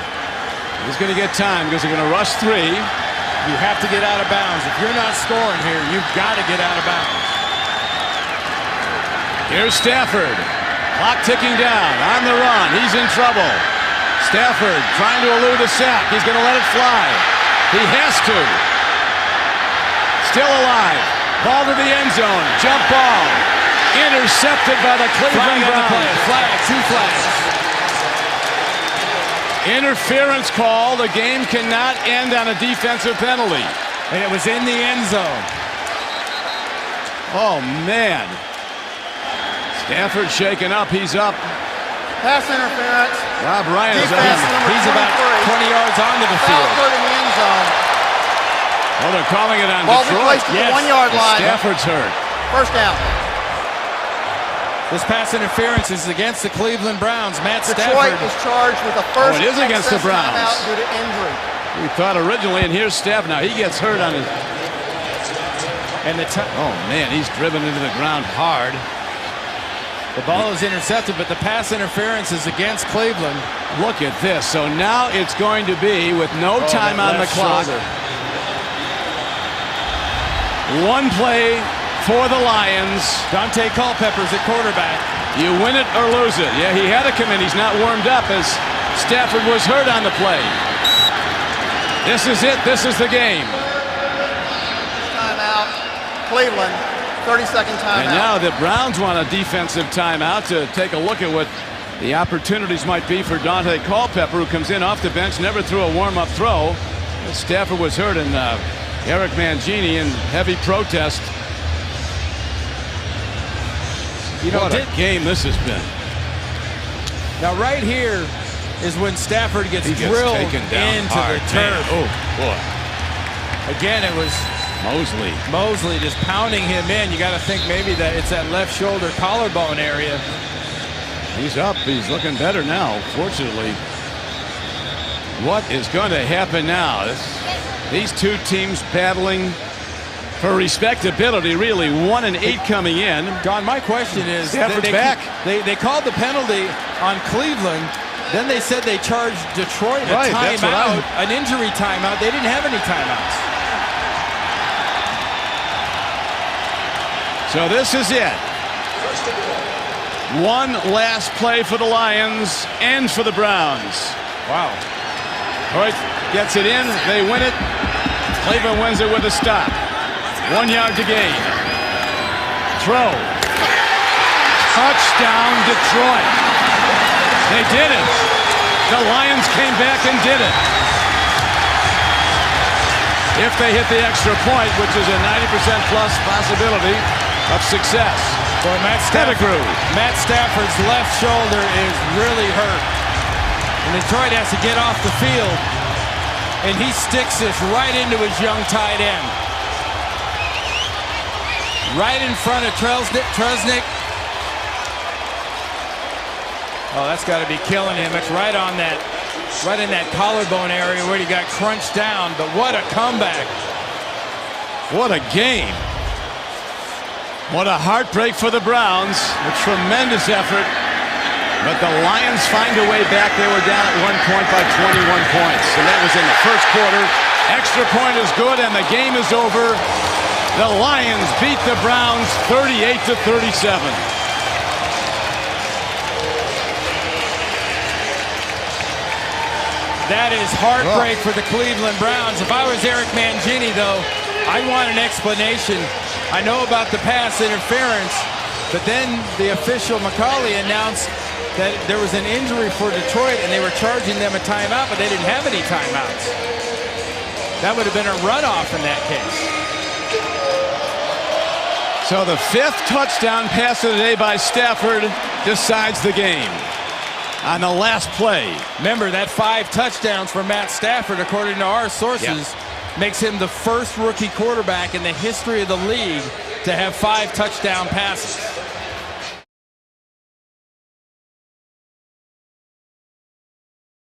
He's going to get time because they're going to rush 3. You have to get out of bounds. If you're not scoring here, you've got to get out of bounds. Here's Stafford. Clock ticking down. On the run. He's in trouble. Stafford trying to elude a sack. He's going to let it fly. He has to. Still alive. Ball to the end zone. Jump ball. Intercepted by the Cleveland Browns. Flag, 2 flags. Interference call. The game cannot end on a defensive penalty. And it was in the end zone. Oh, man. Stafford shaken up. He's up. Pass interference. Rob Ryan is Defense up. number He's about 20 yards onto the Foul field. occurred in the end zone. Oh, they're calling it on Ball be Detroit. placed at the 1-yard line. Stafford's hurt. First down. This pass interference is against the Cleveland Browns. Matt Detroit Stafford. is charged with a first it is against the excess Browns. timeout due to injury. We thought originally, and here's Stafford. Now he gets hurt on his. And Oh man, he's driven into the ground hard. the ball is intercepted, but the pass interference is against Cleveland. Look at this. So now it's going to be with no time on the clock. Shoulder. One play for the Lions. Dante Culpepper's at quarterback. You win it or lose it. Yeah, he had to come in. He's not warmed up as Stafford was hurt on the play. This is it. This is the game. Timeout. Cleveland. 30-second timeout. And now the Browns want a defensive timeout to take a look at what the opportunities might be for Dante Culpepper, who comes in off the bench, never threw a warm-up throw. Stafford was hurt, and Eric Mangini in heavy protest. You know, what a game this has been. Now right here is when Stafford gets He gets drilled taken down into hard. the turf. Man. Oh, boy. Again, it was Mosley just pounding him in. You got to think maybe that it's that left shoulder collarbone area. He's up. He's looking better now, fortunately. What is going to happen now? These two teams battling for respectability, really. 1-8 coming in. Don, my question is, Stafford's back. They called the penalty on Cleveland. Then they said they charged Detroit a timeout, an injury timeout. They didn't have any timeouts. So this is it. One last play for the Lions and for the Browns. Wow. Detroit gets it in. They win it. Cleveland wins it with a stop. 1 yard to gain. Throw. Touchdown, Detroit. They did it. The Lions came back and did it. If they hit the extra point, which is a 90% plus possibility of success. Boy, Matt Stafford's left shoulder is really hurt. And Detroit has to get off the field. And he sticks this right into his young tight end. Right in front of Trusnick. Oh, that's got to be killing him. It's right on that, right in that collarbone area where he got crunched down. But what a comeback. What a game. What a heartbreak for the Browns. A tremendous effort. But the Lions find a way back. They were down at one point by 21 points. And that was in the first quarter. Extra point is good, and the game is over. The Lions beat the Browns 38-37. That is heartbreak for the Cleveland Browns. If I was Eric Mangini, though, I'd want an explanation. I know about the pass interference, but then the official McCauley announced that there was an injury for Detroit and they were charging them a timeout, but they didn't have any timeouts. That would have been a runoff in that case. So the 5th touchdown pass of the day by Stafford decides the game on the last play. Remember, that 5 touchdowns for Matt Stafford, according to our sources, makes him the first rookie quarterback in the history of the league to have 5 touchdown passes.